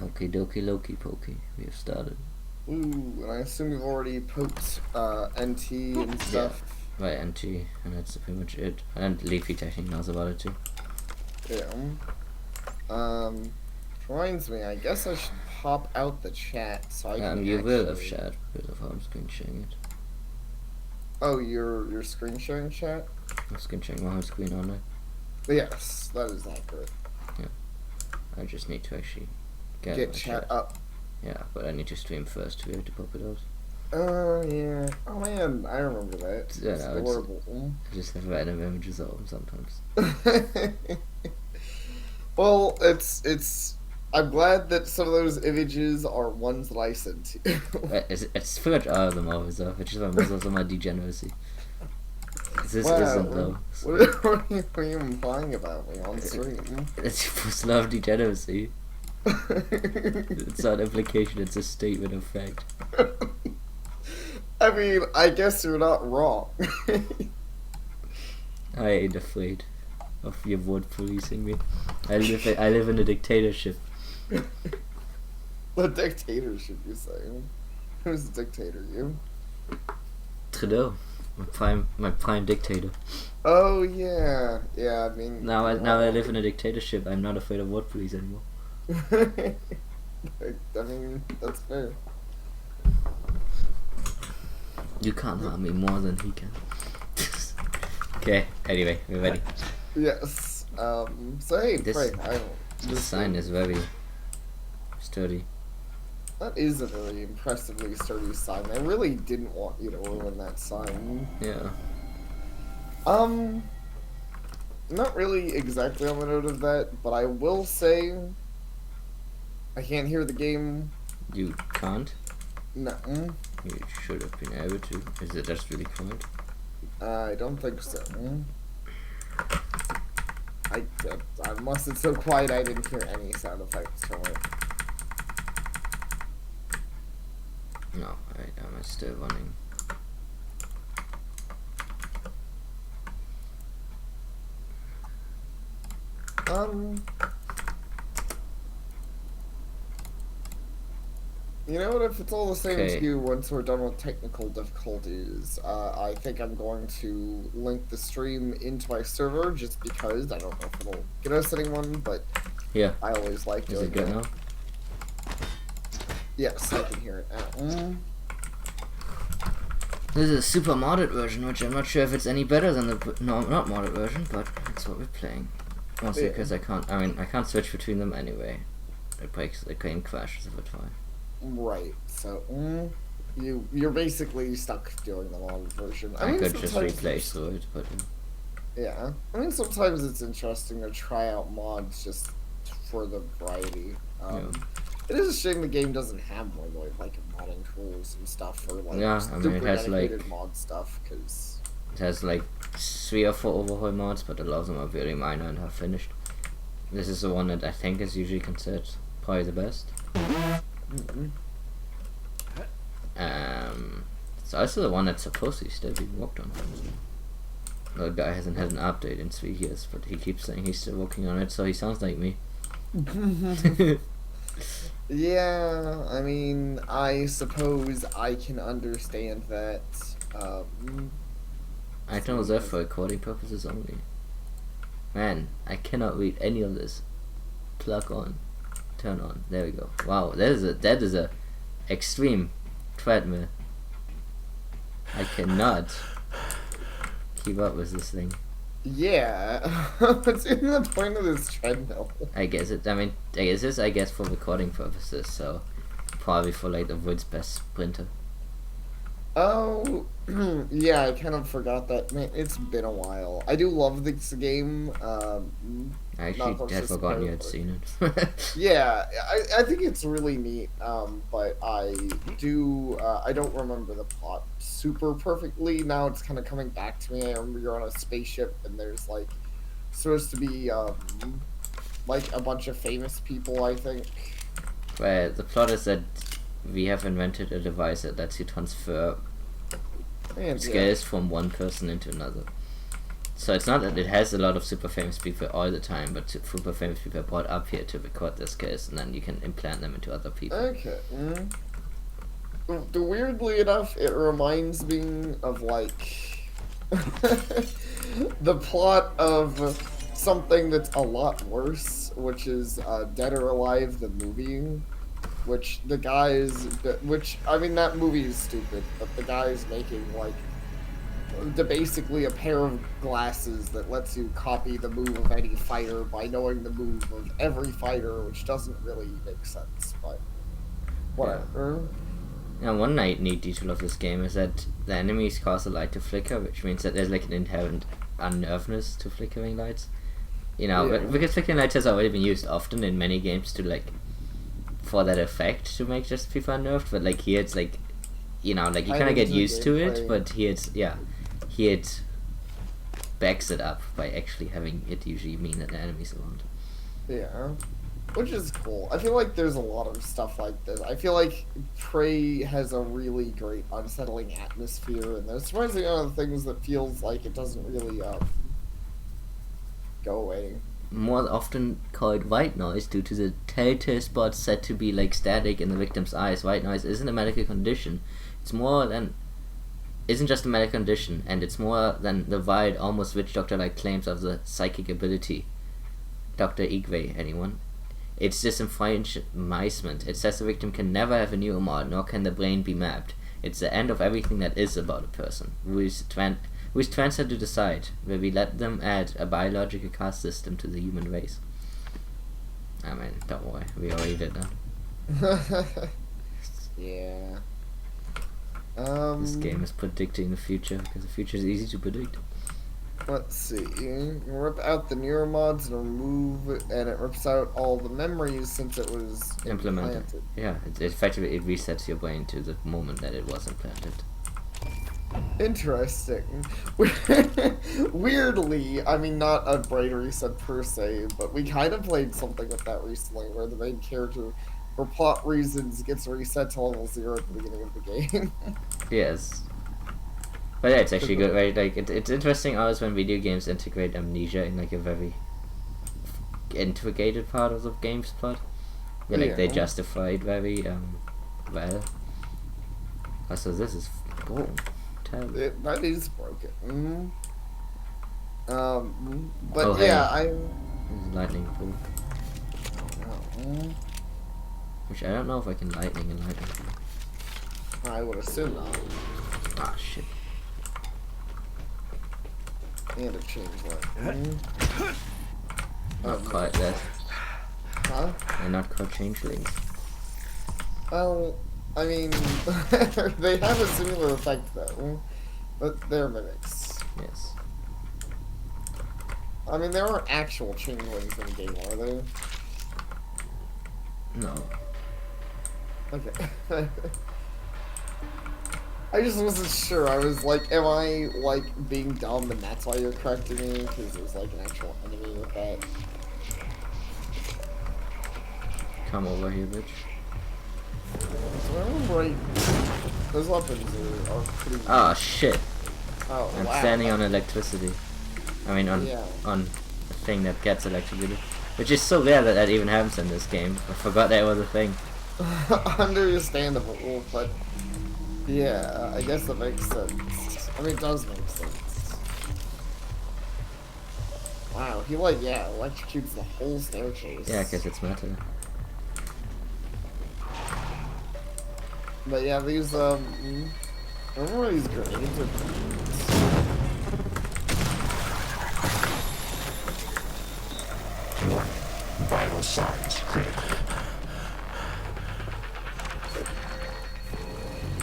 Okie dokie Loki pokey. We have started. Ooh, and I assume you've already poked NT and Yeah. stuff. Right, NT, and that's pretty much it. And Leafy technically knows about it too. Yeah. Reminds me, I guess I should pop out the chat so I can You will have actually... shared because of how I'm screen sharing it. Oh, you're screen sharing chat? I'm screen sharing my whole screen on it. Yes, that is accurate. I just need to actually get Get my chat up. Yeah, but I need to stream first to be able to pop it out. Oh, yeah. Oh, man, I remember that. Yeah, It's no, adorable. I just have random images of them sometimes. Well, it's. I'm glad that some of those images are ones that I sent to you. It's pretty much all of them always though, which is why most of them are degeneracy. This Wow, isn't though. what are you implying about me on stream? It's supposed to love degeneracy. It's not an implication, it's a statement of fact. I mean, I guess you're not wrong. I ain't afraid of your word policing me. I live in a dictatorship. The dictatorship, you say? Who's the dictator? You? Trudeau, my prime dictator. Oh yeah, yeah. I mean, Now I live in a dictatorship. I'm not afraid of word police anymore. I mean, that's fair. You can't harm me more than he can. Okay. Anyway, we're ready. Yes. So hey, This- Frank, This sign is very sturdy. that is a very impressively sturdy sign. I really didn't want you to ruin that sign. Yeah. Not really exactly on the note of that, but I will say I can't hear the game. You can't. No, You should have been able to. Is it just really quiet? I don't think so. Unless it's so quiet I didn't hear any sound effects from it. No, I'm still running. You know what, if it's all the same Okay. to you once we're done with technical difficulties, I think I'm going to link the stream into my server just because I don't know if it'll get us anyone, but Yeah. I always like Is doing it good now? Yes, I can hear it now. This is a super modded version, which I'm not sure if it's any better than the not modded version, but that's what we're playing. Mostly Yeah. because I can't switch between them anyway. It breaks, the game crashes if I try. Right, so you're basically stuck doing the long version. I mean, could just sometimes replay through it, but yeah, I mean, sometimes it's interesting to try out mods just for the variety. It is a shame the game doesn't have more like modding tools and stuff for like Yeah, I mean, it super has, like- dedicated mod stuff because it has like 3 or 4 overhaul mods, but a lot of them are very minor and half finished. This is the one that I think is usually considered probably the best. It's also the one that's supposed to still be worked on. The guy hasn't had an update in 3 years, but he keeps saying he's still working on it, so he sounds like me. yeah, I mean, I suppose I can understand that. I know that for recording purposes only. Man, I cannot read any of this. Plug on, turn on. There we go. Wow, that is a extreme treadmill. I cannot keep up with this thing. Yeah, what's even the point of this treadmill? I guess I guess for recording purposes, so probably for like the world's best sprinter. Oh, yeah, I kind of forgot that. Man, it's been a while. I do love this game. I actually much had to forgotten you spoil, had but- seen it. Yeah, I think it's really neat, but I don't remember the plot super perfectly. Now it's kind of coming back to me. I remember you're on a spaceship and there's like supposed to be like a bunch of famous people, I think. Well, the plot is that we have invented a device that lets you transfer And, yeah. skills from one person into another. So it's not that it has a lot of super famous people all the time, but super famous people are brought up here to record this case, and then you can implant them into other people. Okay. Weirdly enough, it reminds me of like the plot of something that's a lot worse, which is Dead or Alive, the movie. Which the guys, I mean, that movie is stupid, but the guy's making like basically a pair of glasses that lets you copy the move of any fighter by knowing the move of every fighter, which doesn't really make sense, but whatever. Now, one neat detail of this game is that the enemies cause the light to flicker, which means that there's like an inherent unnervedness to flickering lights. You know, because flickering lights has already been used often in many games to like, for that effect to make just people unnerved, but like here it's like, you know, like you kind of get used to it, but here it's, here it backs it up by actually having it usually mean that the enemy's around. Yeah, which is cool. I feel like there's a lot of stuff like this. I feel like Prey has a really great unsettling atmosphere, and there's surprisingly other things that feels like it doesn't really go away. More often called white noise due to the telltale spot said to be like static in the victim's eyes. White noise isn't a medical condition. It's more than isn't just a medical condition, and it's more than the wide, almost witch doctor-like claims of the psychic ability. Dr. Igwe, anyone? It's disenfranchisement. It says the victim can never have a neuromod, nor can the brain be mapped. It's the end of everything that is about a person, who is transferred to decide, where we let them add a biological caste system to the human race. I mean, don't worry, we already did that. Yeah. This game is predicting the future, because the future is easy to predict. Let's see. You rip out the neuromods and remove, and it rips out all the memories since it was implemented. Yeah, effectively it resets your brain to the moment that it was implanted. Interesting. Weirdly, I mean, not a brain reset per se, but we kind of played something with that recently, where the main character, for plot reasons, gets reset to level 0 at the beginning of the game. Yes. But yeah, it's actually good, right? Like, it's interesting always when video games integrate amnesia in like a very integrated part of the game's plot. Where like they justify it very well. Also, this is terrible. That is broken. But oh, yeah, hey. There's lightning pool. Which I don't know if I can lightning and lightning. I would assume not. Ah, shit. And a change light. Not quite that. Huh? They're not called changelings. Well, I mean, they have a similar effect though, but they're mimics. Yes. I mean, there aren't actual changelings in the game, are there? No. Okay. I just wasn't sure. I was like, am I, like, being dumb and that's why you're correcting me? Because there's, like, an actual enemy with that. Come over here, bitch. So I remember right, those weapons are pretty... Oh, shit. Oh, I'm wow. standing on electricity. I mean, on a thing that gets electrocuted. Which is so rare that that even happens in this game. I forgot that was a thing. Understandable, but... yeah, I guess that makes sense. I mean, it does make sense. Wow, he electrocutes the whole staircase. Yeah, because it's matter. But yeah, these, I remember these grenades are vital signs critical.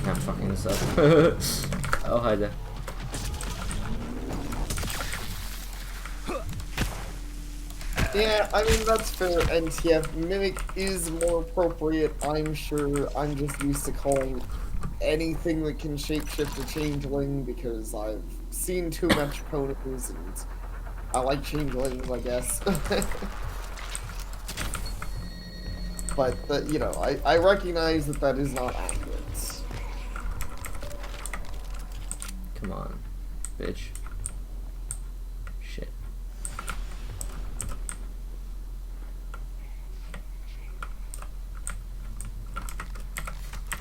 I'm fucking this up. Oh, hi there. Yeah, I mean, that's fair. NTF Mimic is more appropriate, I'm sure. I'm just used to calling anything that can shapeshift a changeling because I've seen too much ponies and I like changelings, I guess. But, you know, I recognize that that is not accurate. Come on, bitch.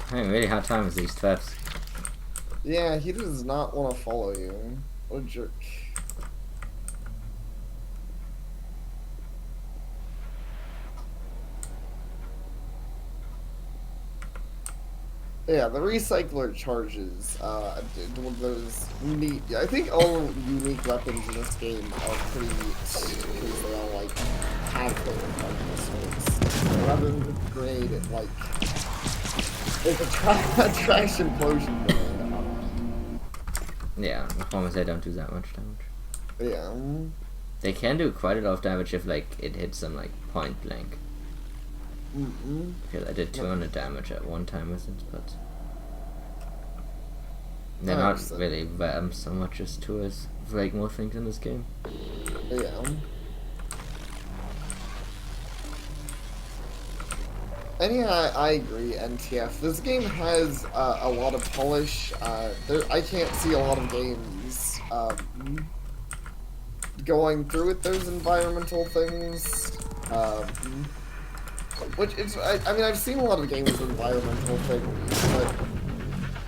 having a really hard time with these traps. Yeah, he does not want to follow you. What a jerk. Yeah, the recycler charges one of those neat. I think all unique weapons in this game are pretty because they all like have their charges. Rather than the grenade, it like it's a trash implosion grenade. Yeah, the problem is they don't do that much damage. Yeah. They can do quite a lot of damage if like it hits them like point blank. Because I did 200 damage at one time with it, but they're not really so much as tools for like more things in this game. Yeah. And yeah, I agree, NTF. This game has a lot of polish. I can't see a lot of games going through with those environmental things. Which is, I mean, I've seen a lot of games with environmental things,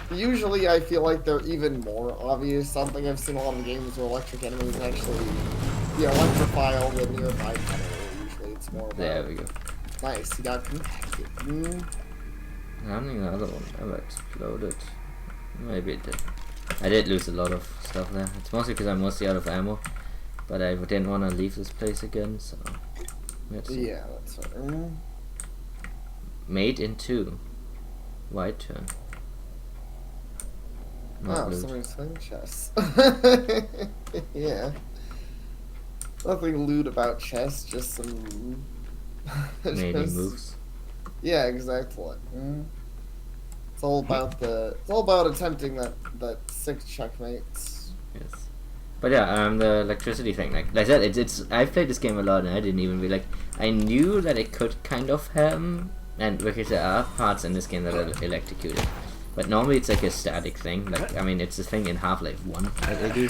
but usually I feel like they're even more obvious. Something I've seen a lot of games where electric enemies actually electrify all the nearby tunnel. Usually it's more about... There we go. Nice, he got compacted. I don't think the other one ever exploded. Maybe it did. I did lose a lot of stuff there. It's mostly because I'm mostly out of ammo, but I didn't want to leave this place again, so... Let's see. Yeah, that's right. Made in 2. White turn. Not Oh, loot. somebody's playing chess. Yeah. Nothing lewd about chess, just some... Maybe just- moves. Yeah, exactly. It's all about attempting that 6 checkmates. Yes. But yeah, the electricity thing, like I said, it's I've played this game a lot and I didn't even be like, I knew that it could kind of happen, and because there are parts in this game that are electrocuted, but normally it's like a static thing. Like I mean, it's a thing in Half-Life 1 that they do,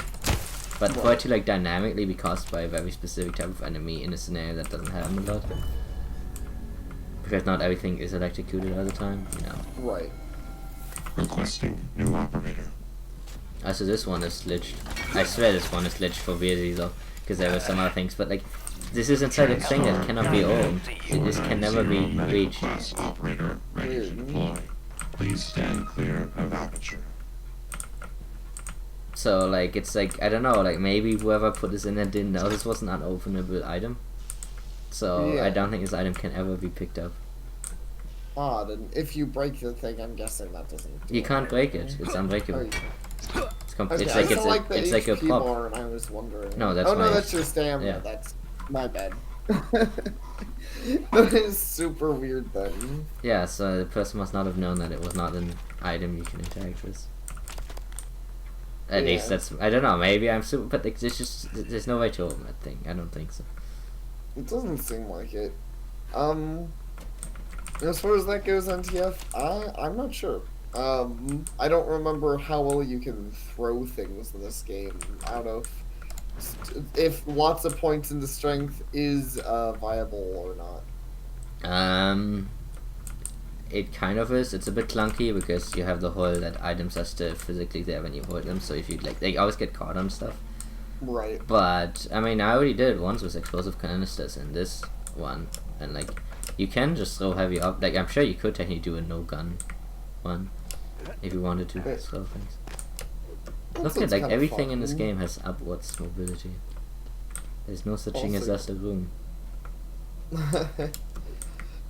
but for it to like dynamically be caused by a very specific type of enemy in a scenario that doesn't happen a lot, because not everything is electrocuted all the time, you know. Right. Requesting new operator. So this one is glitched. I swear this one is glitched for Vizzy though, because there were some other things, but like, this is inside a thing that cannot be owned. This can never be reached. Bus operator ready to deploy. Please stand clear of aperture. So like, it's like, I don't know, like maybe whoever put this in there didn't know this was an unopenable item. So Yeah. I don't think this item can ever be picked up. Odd, and if you break the thing, I'm guessing that doesn't... do You can't break it. anything. It's Oh, unbreakable. you can. It's Okay, like I saw like the it's like a HP pop. bar, and I was wondering. No, that's oh no, my- that's your stamina. yeah. That's my bad. That is super weird then. Yeah, so the person must not have known that it was not an item you can interact with. At Yeah. least that's, I don't know, maybe I'm super, but like, there's no way to open that thing. I don't think so. It doesn't seem like it. As far as that goes, NTF, I'm not sure. I don't remember how well you can throw things in this game. I don't know if lots of points into strength is viable or not. It kind of is. It's a bit clunky because you have the whole that items are still physically there when you hold them, so if you like, they always get caught on stuff. Right. But I mean, I already did it once with explosive canisters in this one, and like, you can just throw heavy up. Like, I'm sure you could technically do a no gun one if you wanted to Right. throw things. That Look at sounds like kinda everything in this fun. game has upwards mobility. There's no such thing as Also- just a room.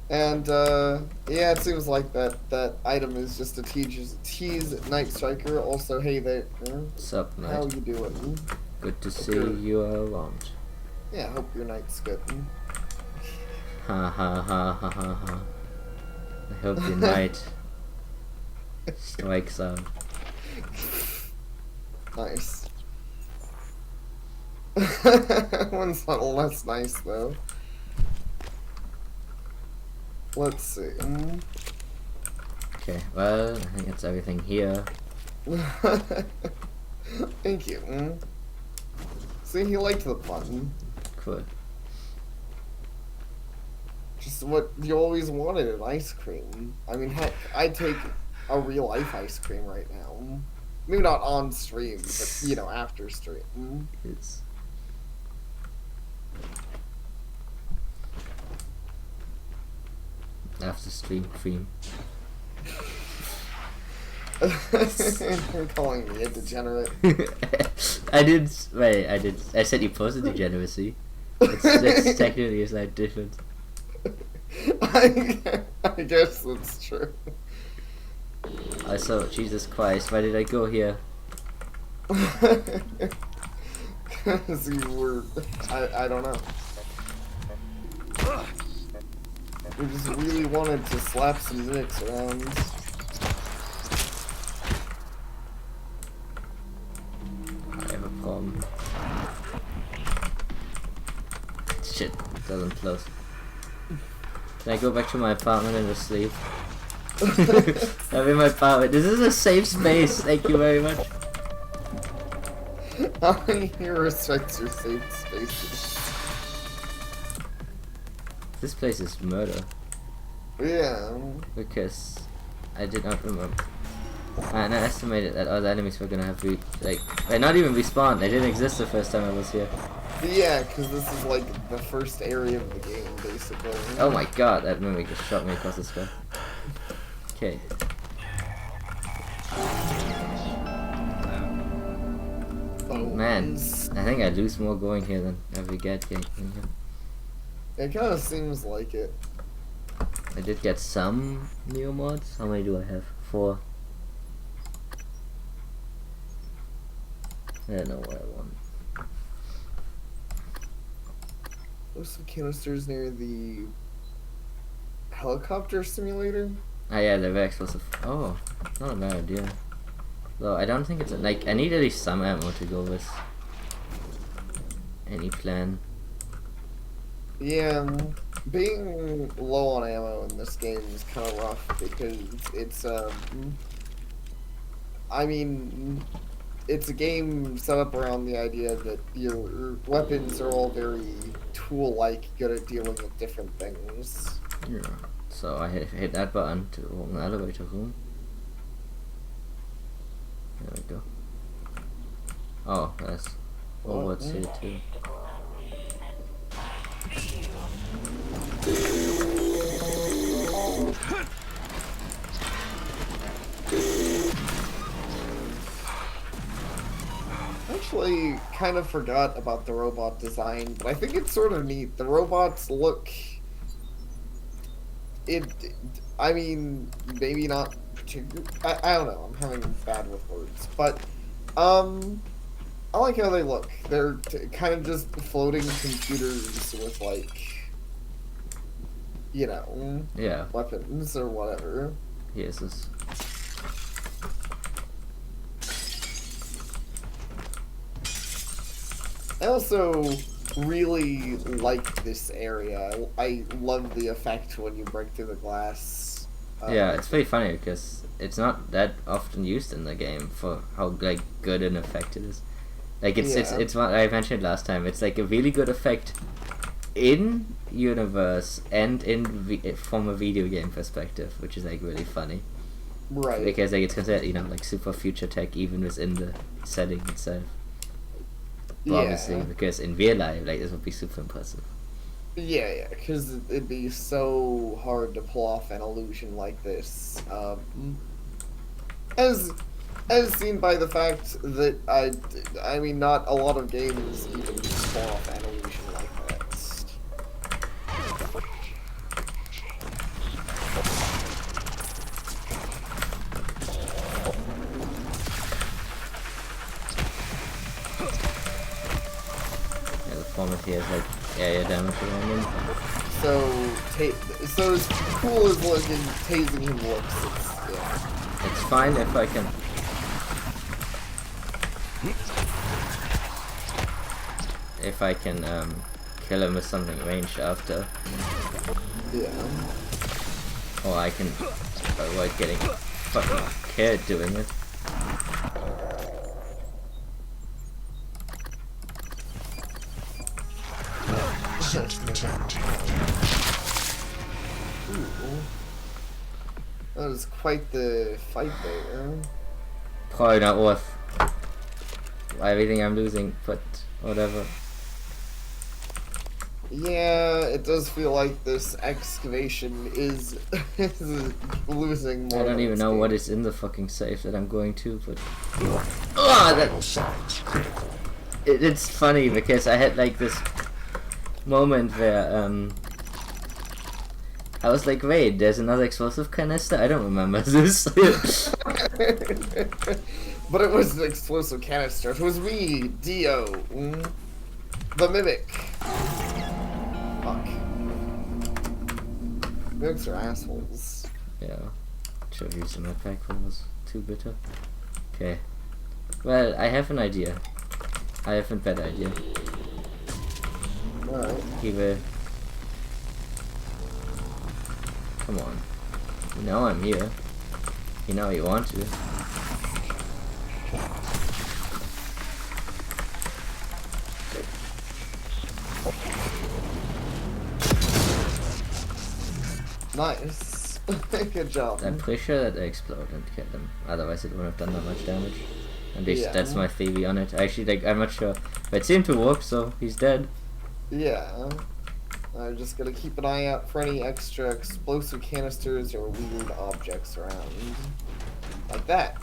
And yeah, it seems like that item is just a tease Night Striker. Also, hey there, Sup, how mate? you doing? Good to see Good. you around. Yeah, hope your night's good. Ha ha ha ha ha ha. I hope your night strikes out. Nice. One's not less nice though. Let's see. Okay, well, I think that's everything here. Thank you. See, he liked the button. Cool. Just what you always wanted in ice cream. I mean, heck, I'd take a real life ice cream right now. Maybe not on stream, but you know, after stream. It's after stream cream. You're calling me a degenerate. I did. Wait, I did. I said you posted degeneracy. It's technically is that different. I guess that's true. I saw Jesus Christ. Why did I go here? Because you were. I don't know. We just really wanted to slap some mix around. I have a problem. Shit, it doesn't close. Can I go back to my apartment and just sleep? I'm in my apartment. This is a safe space. Thank you very much. He respects your safe spaces. This place is murder Yeah. because I did not remember. And I estimated that all the enemies were gonna have not even respawned. They didn't exist the first time I was here. Yeah, because this is like the first area of the game, basically. Oh my god, that mimic just shot me across the sky. Okay. Man, Bones. I think I lose more going here than ever get in here. It kind of seems like it. I did get some Neo mods. How many do I have? 4. I don't know what I want. There's some canisters near the helicopter simulator. Oh yeah, they're very explosive. Oh, not a bad idea. Though I don't think it's I need at least some ammo to go with any plan. Yeah, being low on ammo in this game is kind of rough because it's I mean, it's a game set up around the idea that your weapons are all very tool-like, good at dealing with different things. Yeah. So I hit that button to open the elevator room. There we go. Oh, that's what's here too. Actually, kind of forgot about the robot design, but I think it's sort of neat. The robots look... I mean, maybe not particularly... I don't know, I'm having bad with words. But, I like how they look. They're kind of just floating computers with, like, you know, Yeah. weapons or whatever. Here's this. I also really like this area. I love the effect when you break through the glass. Yeah, it's pretty funny because it's not that often used in the game for how good an effect it is. Like it's what I mentioned last time. It's like a really good effect in universe and from a video game perspective, which is like really funny. Right. Because like it's considered like super future tech even within the setting itself. But obviously, because in real life, this would be super impressive. Yeah, because it'd be so hard to pull off an illusion like this. As seen by the fact that I mean, not a lot of games even pull off an illusion like that. Performance here is like area damage around him. So as cool as looking tasing him looks, It's fine if I can. If I can kill him with something ranged after. yeah. Or I can avoid getting fucking killed doing it. That was quite the fight there. Probably not worth everything I'm losing, but whatever. Yeah, it does feel like this excavation is, is losing more. I don't than even it's know what gaining. is in the fucking safe that I'm going to, but oh, Vital signs critical. it's funny because I had like this moment where I was like, wait, there's another explosive canister? I don't remember this. But it was an explosive canister. It was me, Dio, the Mimic. Fuck. Mimics are assholes. Yeah, should have used my pack was too bitter. Okay. Well, I have an idea. I have a better idea. Alright. He will. Come on. You know I'm here. You know you want to. Nice. Good job. I'm pretty sure that they explode and kill them. Otherwise it wouldn't have done that much damage. At least Yeah. that's my theory on it. Actually, like, I'm not sure. But it seemed to work, so he's dead. Yeah. I'm just gonna keep an eye out for any extra explosive canisters or weird objects around. Like that.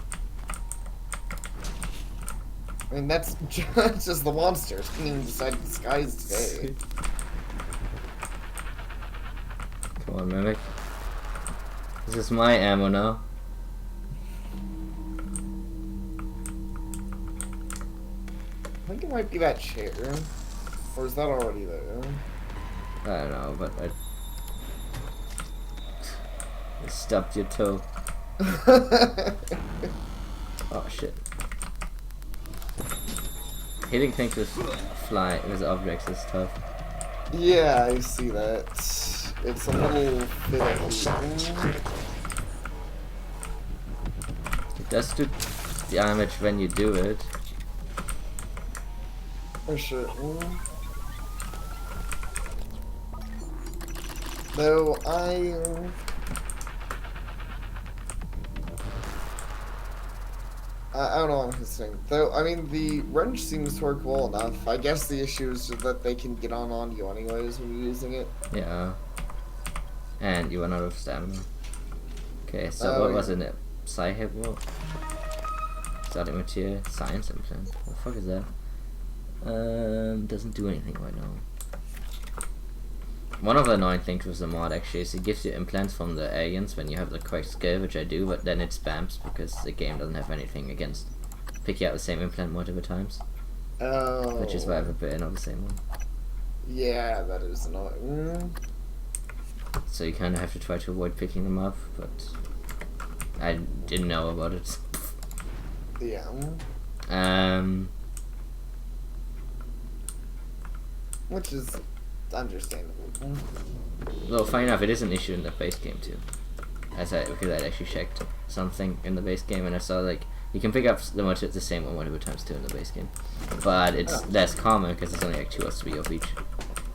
I mean, that's just the monsters. Couldn't even decide to disguise today. Come on, Mimic. This is my ammo now. I think it might be that chair. Or is that already there? I don't know, but I stubbed your toe. Oh shit. Hitting things with with objects is tough. Yeah, I see that. It's a little Vital signs bit. critical. It does do damage when you do it. For sure. Though I don't know what I'm saying. Though, I mean, the wrench seems to work well enough. I guess the issue is just that they can get on you anyways when you're using it. Yeah. And you run out of stamina. Okay, so Oh, what yeah. was in it? Psy-Hip-War? Starting material? Science implant? What the fuck is that? Doesn't do anything right now. One of the annoying things with the mod actually is it gives you implants from the aliens when you have the correct skill, which I do, but then it spams because the game doesn't have anything against picking out the same implant multiple times. Oh. Which is why I've put in on the same one. Yeah, that is annoying. So you kind of have to try to avoid picking them up, but I didn't know about it. Yeah. Which is understandable. Well, funny enough, it is an issue in the base game too. Because I actually checked something in the base game and I saw like you can pick up the same one multiple times too in the base game, but it's Oh. less common because it's only like 2 or 3 of each,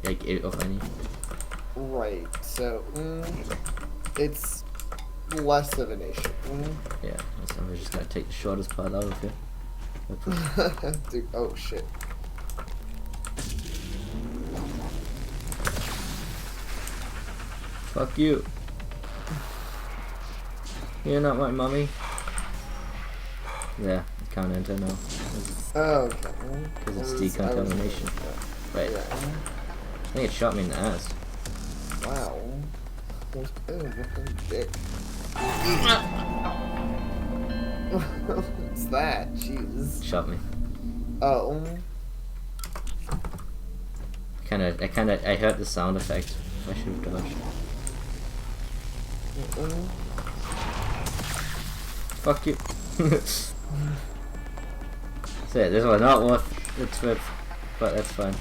like of any. Right, so, it's less of an issue. Yeah, so we're just gonna take the shortest part out of here. Dude, oh shit. Fuck you. You're not my mummy. Yeah, it can't enter now. Oh, okay. Because it's I was- decontamination. Right. Yeah. I think it shot me in the ass. Wow. Dick. What's that? Jeez. Shot me. Oh. I heard the sound effect. I should have dodged. Fuck you. So yeah, this was not worth the trip, but that's fine.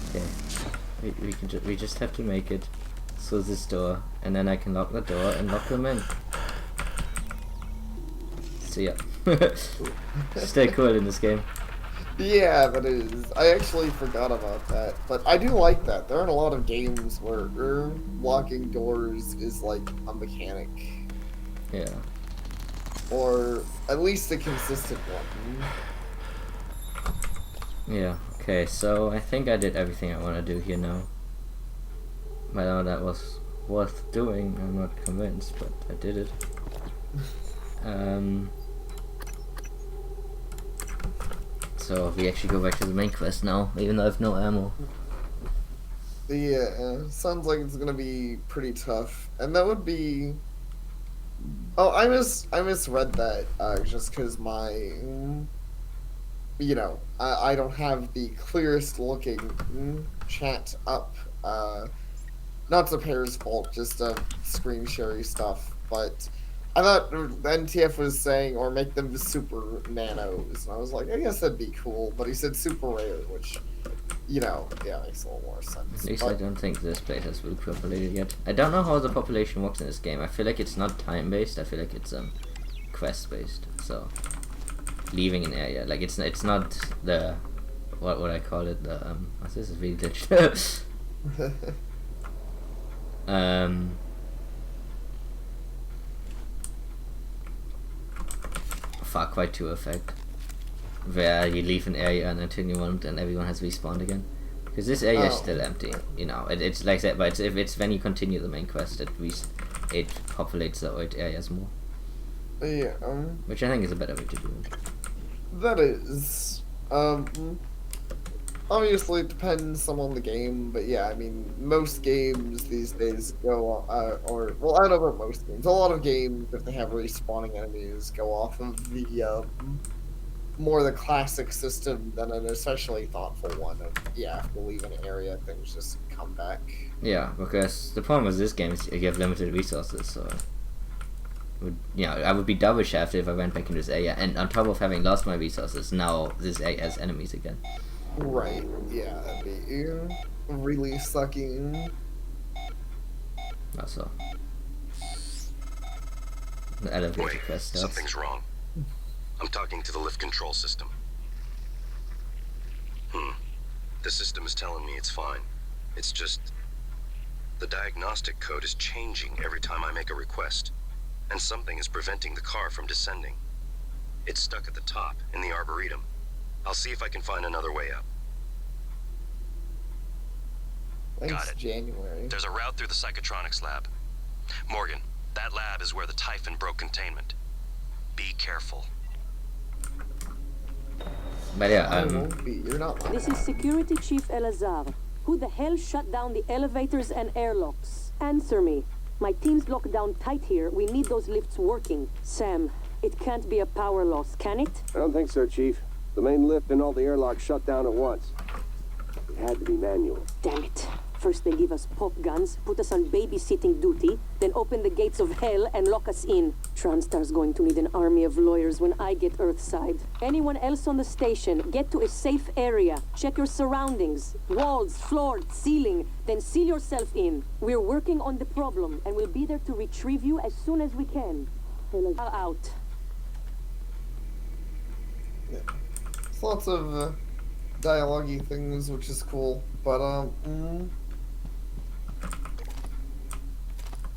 Okay, we just have to make it through this door, and then I can lock the door and lock them in. See ya. Stay cool in this game. Yeah, that is. I actually forgot about that, but I do like that. There aren't a lot of games where locking doors is like a mechanic. Yeah. Or at least a consistent one. Yeah. Okay, so I think I did everything I want to do here now. Whether that was worth doing, I'm not convinced, but I did it. So we actually go back to the main quest now, even though I have no ammo. Yeah, sounds like it's gonna be pretty tough, and that would be. Oh, I misread that just because my, I don't have the clearest looking chat up. Not the pair's fault, just screen share stuff. But I thought NTF was saying or make them super nanos, and I was like, I guess that'd be cool. But he said super rare, which. Yeah, makes a little more sense. At least I don't think this place has been populated yet. I don't know how the population works in this game. I feel like it's not time-based. I feel like it's quest-based. So leaving an area, like it's not the what would I call it? The what's this? Is really glitched. Far Cry 2 effect, where you leave an area and until you want, and everyone has respawned again. Because this area is still empty, it's like that. But if it's when you continue the main quest, it populates the old areas more. Yeah. Which I think is a better way to do it. That is. Obviously, it depends some on the game, but yeah, I mean, most games these days go, I don't know about most games. A lot of games, if they have respawning enemies, go off of the more the classic system than an especially thoughtful one of if you leave an area, things just come back. Yeah, because the problem with this game is you have limited resources, so I would be double shafted if I went back into this area, and on top of having lost my resources, now this area has enemies again. Right, yeah, that'd be really sucking. Also, the elevator Wait, quest starts. something's wrong. I'm talking to the lift control system. The system is telling me it's fine. It's just... the diagnostic code is changing every time I make a request, and something is preventing the car from descending. It's stuck at the top, in the Arboretum. I'll see if I can find another way up. Thanks, Got it. January. There's a route through the Psychotronics lab. Morgan, that lab is where the Typhon broke containment. Be careful. But yeah, I won't be. You're not lying. This is Security Chief Elazar. Who the hell shut down the elevators and airlocks? Answer me. My team's locked down tight here. We need those lifts working. Sam, it can't be a power loss, can it? I don't think so, Chief. The main lift and all the airlocks shut down at once. It had to be manual. Damn it. First they give us pop guns, put us on babysitting duty, then open the gates of hell and lock us in. TranStar's going to need an army of lawyers when I get Earthside. Anyone else on the station, get to a safe area. Check your surroundings. Walls, floor, ceiling. Then seal yourself in. We're working on the problem, and we'll be there to retrieve you as soon as we can. Elazar out. Yeah. It's lots of dialogue-y things, which is cool. But,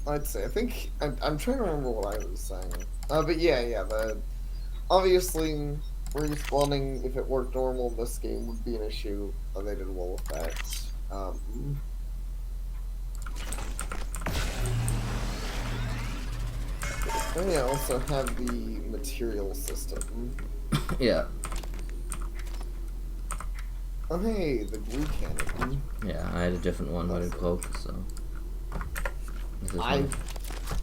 I'd say, I think, I'm trying to remember what I was saying. But yeah, obviously, respawning, if it worked normal in this game, would be an issue. They did well with that. And yeah, also have the material system. yeah. Oh hey, the glue cannon. Yeah, I had a different one, but it broke, so... This is I one.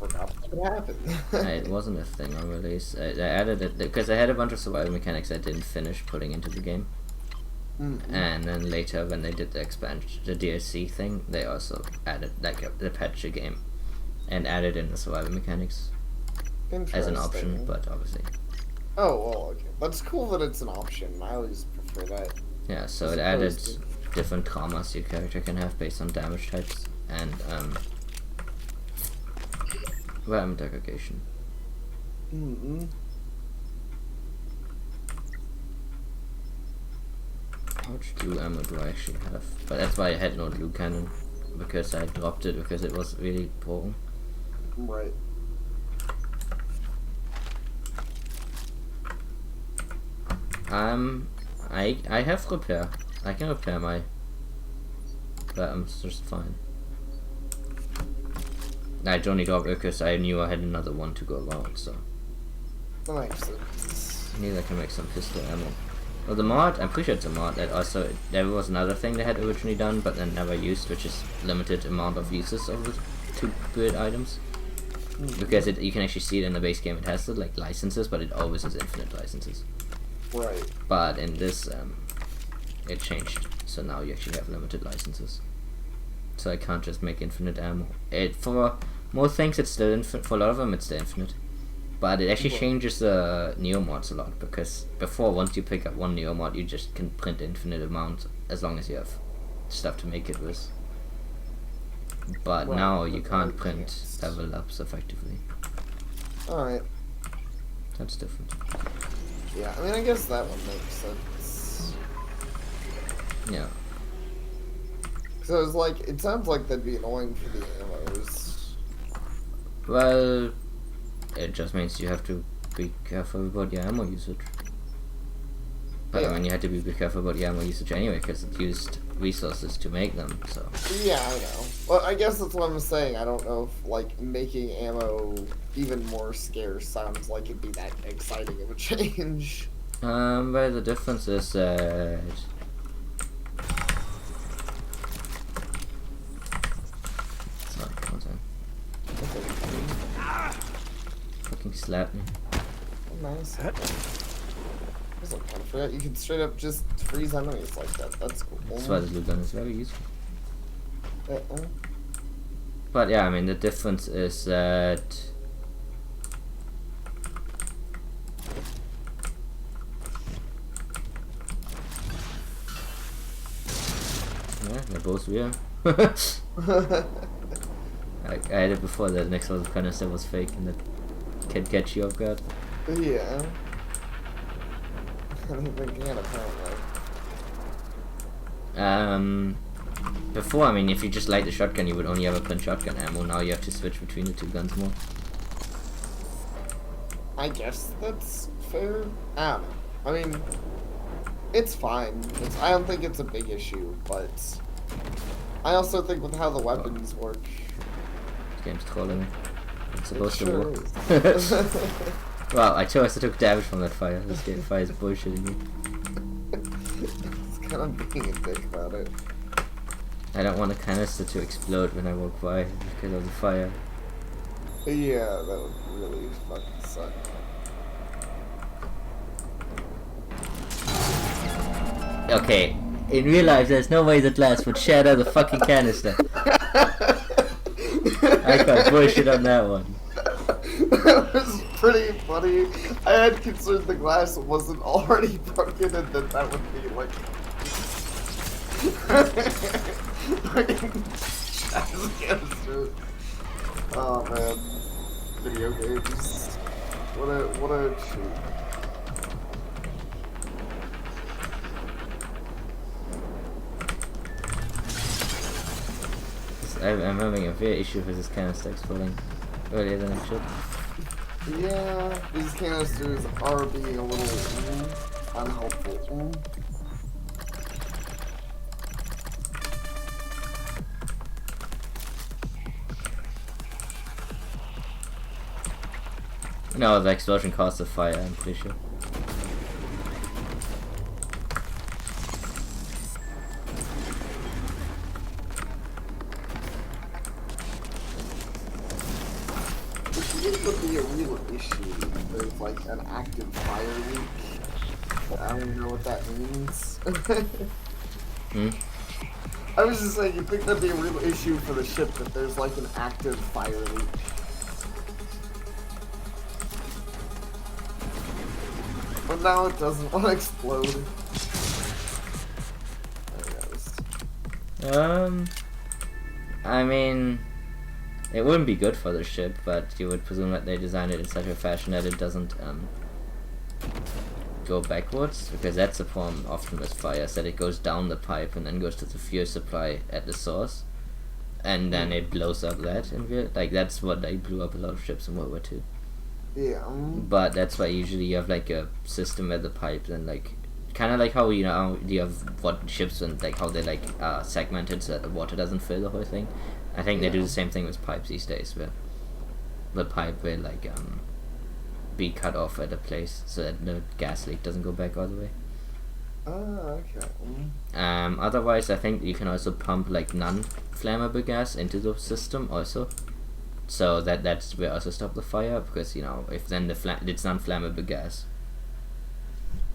forgot what happened. It wasn't a thing on release. I added it because I had a bunch of survival mechanics I didn't finish putting into the game. And then later, when they did the expansion, the DLC thing, they also added, they patched the game and added in the survival mechanics as an option, but obviously. Oh, well, okay. That's cool that it's an option. I always prefer that. Yeah, so it added different traumas your character can have based on damage types and environment degradation. How much glue ammo do I actually have? But that's why I had no glue cannon, because I dropped it because it was really broken. Right. I have repair. I can repair my just fine. I don't need all because I knew I had another one to go around, so. That makes sense. Maybe I can make some pistol ammo. Well, the mod, I'm pretty sure it's a mod that also, there was another thing they had originally done, but then never used, which is limited amount of uses of the 2-bit items. Because you can actually see it in the base game, it has the like licenses, but it always has infinite licenses. Right. But in this, it changed, so now you actually have limited licenses. So I can't just make infinite ammo. For most things it's still infinite, for a lot of them it's still infinite. But it actually changes the Neo mods a lot, because before, once you pick up one Neo mod, you just can print infinite amount as long as you have stuff to make it with. But Right, now you but can't you print can't. level ups effectively. Alright. That's different. Yeah, I mean, I guess that one makes sense. Yeah. So it's like, it sounds like that'd be annoying for the ammos. Well, it just means you have to be careful about your ammo usage. But Yeah. I mean, you had to be careful about your ammo usage anyway, because it used resources to make them, so. Yeah, I know. Well, I guess that's what I'm saying. I don't know if, like, making ammo even more scarce sounds like it'd be that exciting of a change. Well, the difference is that... Sorry, one time. Fucking slap me. Oh, nice. I forgot you can straight up just freeze enemies like that. That's cool. That's why the blue gun is very useful. Uh-uh. But yeah, I mean, the difference is that... Yeah, they're both real. I had it before, the next one canister was fake and that can catch you off guard. Yeah. I don't think can, apparently. Before, I mean, if you just light the shotgun, you would only ever print shotgun ammo. Now you have to switch between the two guns more. I guess that's fair. I don't know. I mean, it's fine. I don't think it's a big issue, but I also think with how the weapons work, This game's trolling me. It's it supposed to sure work. is. Well, I chose to took damage from that fire. This game fire is bullshitting me. It's kind of being a dick about it. I don't want a canister to explode when I walk by because of the fire. Yeah, that would really fucking suck. Okay, in real life, there's no way that glass would shatter the fucking canister. I got bullshit on that one. That was pretty funny. I had concerned the glass wasn't already broken and that would be like... Oh man. Video games. What a treat. I'm having a fair issue with this canister exploding earlier than it should. Yeah, these canisters are being a little unhelpful. No, the explosion caused the fire, I'm pretty sure. It would be a real issue if there's like an active fire leak. I don't even know what that means. I was just saying, you think that'd be a real issue for the ship if there's like an active fire leak. But now it doesn't want to explode. There it goes. I mean, it wouldn't be good for the ship, but you would presume that they designed it in such a fashion that it doesn't go backwards, because that's the problem often with fires, that it goes down the pipe and then goes to the fuel supply at the source, and then it blows up that. Like that's what they blew up a lot of ships in World War II. Yeah. But that's why usually you have like a system where the pipe then like kind of like how you have what ships and like how they like segmented so that the water doesn't fill the whole thing. I think they do the same thing with pipes these days, where the pipe will like be cut off at a place so that the gas leak doesn't go back all the way. Oh, okay. Otherwise, I think you can also pump like non-flammable gas into the system also, so that will also stop the fire, because if then it's non-flammable gas,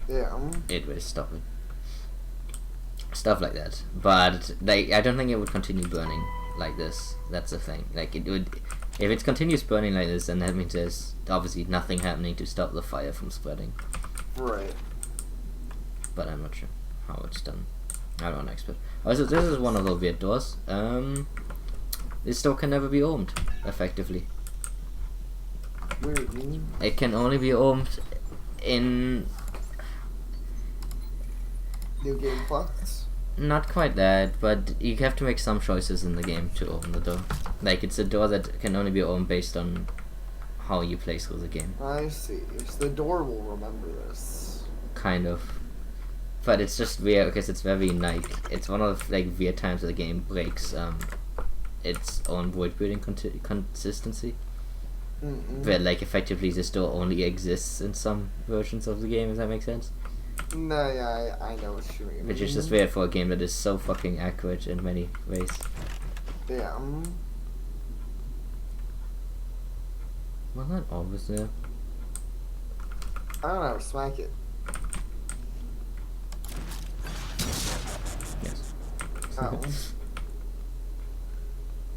Yeah. it will stop it. Stuff like that, but like I don't think it would continue burning like this. That's the thing. Like it would, if it continues burning like this, then that means there's obviously nothing happening to stop the fire from spreading. Right. But I'm not sure how it's done. I'm not an expert. Also, this is one of the weird doors. This door can never be opened effectively. Weird. It can only be opened in New Game Plus. not quite that, but you have to make some choices in the game to open the door. Like it's a door that can only be opened based on how you play through the game. I see. So the door will remember this. Kind of. But it's just weird because it's very like it's one of like weird times the game breaks its own world building consistency. Where like effectively this door only exists in some versions of the game. Does that make sense? No, yeah, I know what you mean. Which is just weird for a game that is so fucking accurate in many ways. Yeah. Well, not always there. I don't know. Smack it. Yes. Oh.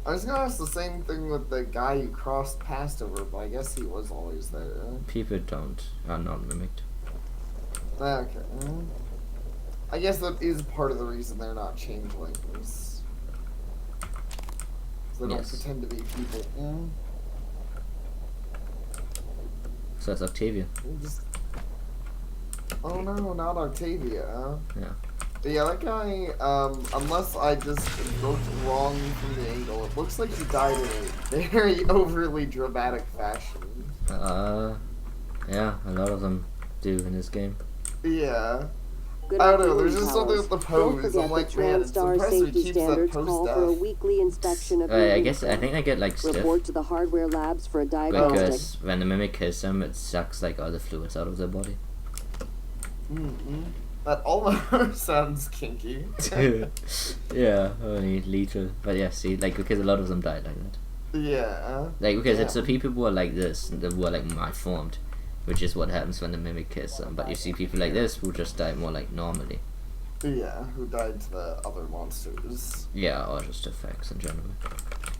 I was gonna ask the same thing with the guy you crossed past over, but I guess he was always there. People are not mimicked. Okay. I guess that is part of the reason they're not changelings. They don't Yes. pretend to be people. So that's Octavia. Oh no, not Octavia. Yeah. Yeah, that guy, unless I just looked wrong from the angle, it looks like he died in a very overly dramatic fashion. Yeah, a lot of them do in this game. Yeah. Good I don't know, afternoon, there's just something Towers. with the Don't pose. forget I'm like, that man, it's TranStar impressive he safety keeps that standards pose call for a deaf. weekly inspection of your I guess I uniform. think I get like stiff Report to the hardware labs for a diagnostic. because when the mimic kills them, it sucks like all the fluids out of their body. That almost sounds kinky. Yeah, only lethal. But yeah, see, like because a lot of them died like that. Yeah. Like because it's Yeah. the people who are like this, who are like malformed, which is what happens when the mimic kills them. But you see people like this who just die more like normally. Yeah, who died to the other monsters. Yeah, or just effects in general.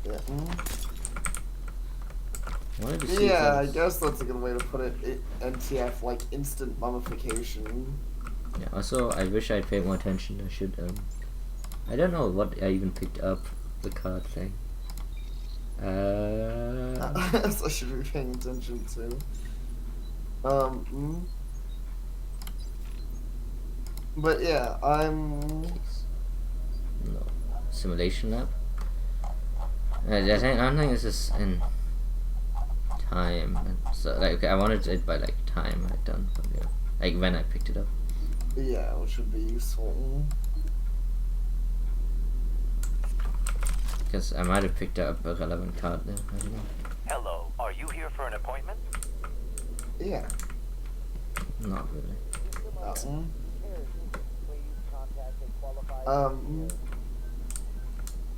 Yeah. Why did you see Yeah, I things? guess that's a good way to put it. NTF, like instant mummification. Yeah. Also, I wish I'd paid more attention. I should. I don't know what I even picked up the card thing. So I should be paying attention to. But yeah, No. Simulation lab? I don't think this is in time. So, like, okay, I wanted it by, like, time I'd done. But, yeah. Like, when I picked it up. yeah, which would be useful. Because I might have picked up a relevant card there. I don't know. Hello, are you here for an appointment? Yeah. Not really.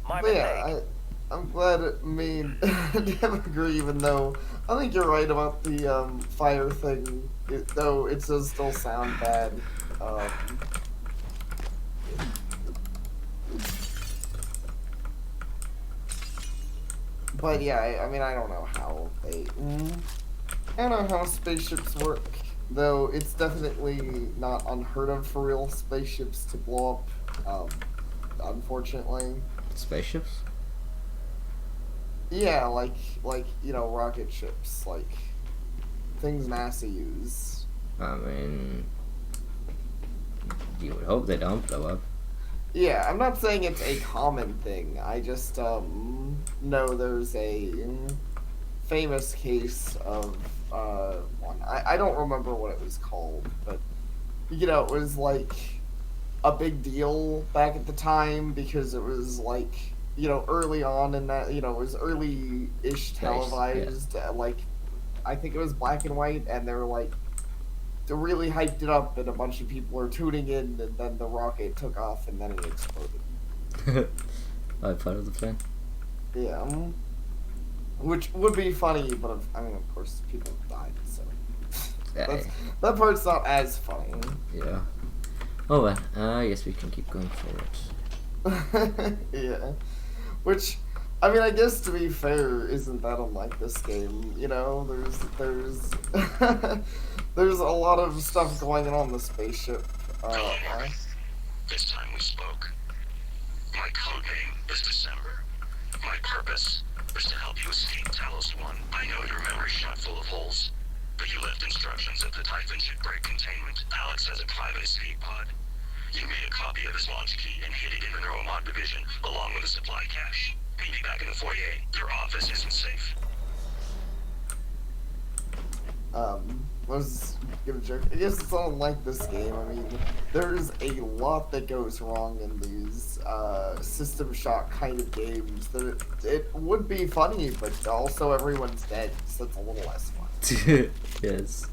My But mistake. yeah, I'm glad me and Dev agree, even though I think you're right about the fire thing, though it does still sound bad. But yeah, I mean, I don't know how they. I don't know how spaceships work, though it's definitely not unheard of for real spaceships to blow up. Unfortunately. Spaceships? Yeah, like you know, rocket ships, like things NASA use. I mean, you would hope they don't blow up. Yeah, I'm not saying it's a common thing. I just know there's a famous case of one. I don't remember what it was called, but you know, it was like a big deal back at the time because it was like, you know, early on in that, you know, it was early-ish televised. Like, I think it was black and white, and they were like, they really hyped it up, and a bunch of people were tuning in, and then the rocket took off, and then it exploded. Alright, part of the plan. Yeah. Which would be funny, but I mean, of course, people died, so. That part's not as funny. Yeah. Oh well, I guess we can keep going forward. Yeah. Which, I mean, I guess to be fair, isn't that unlike this game? You know, there's there's a lot of stuff going on the spaceship. This time we spoke. My code name is December. My purpose is to help you escape Talos 1. I know your memory's shot full of holes, but you left instructions that the Typhon should break containment. Alex has a private escape pod. You made a copy of his launch key and hid it in the Neuromod division, along with a supply cache. Meet me back in the foyer. Your office isn't safe. Was gonna joke. I guess it's not like this game. I mean, there's a lot that goes wrong in these System Shock kind of games. That it would be funny, but also everyone's dead, so it's a little less fun. Yes.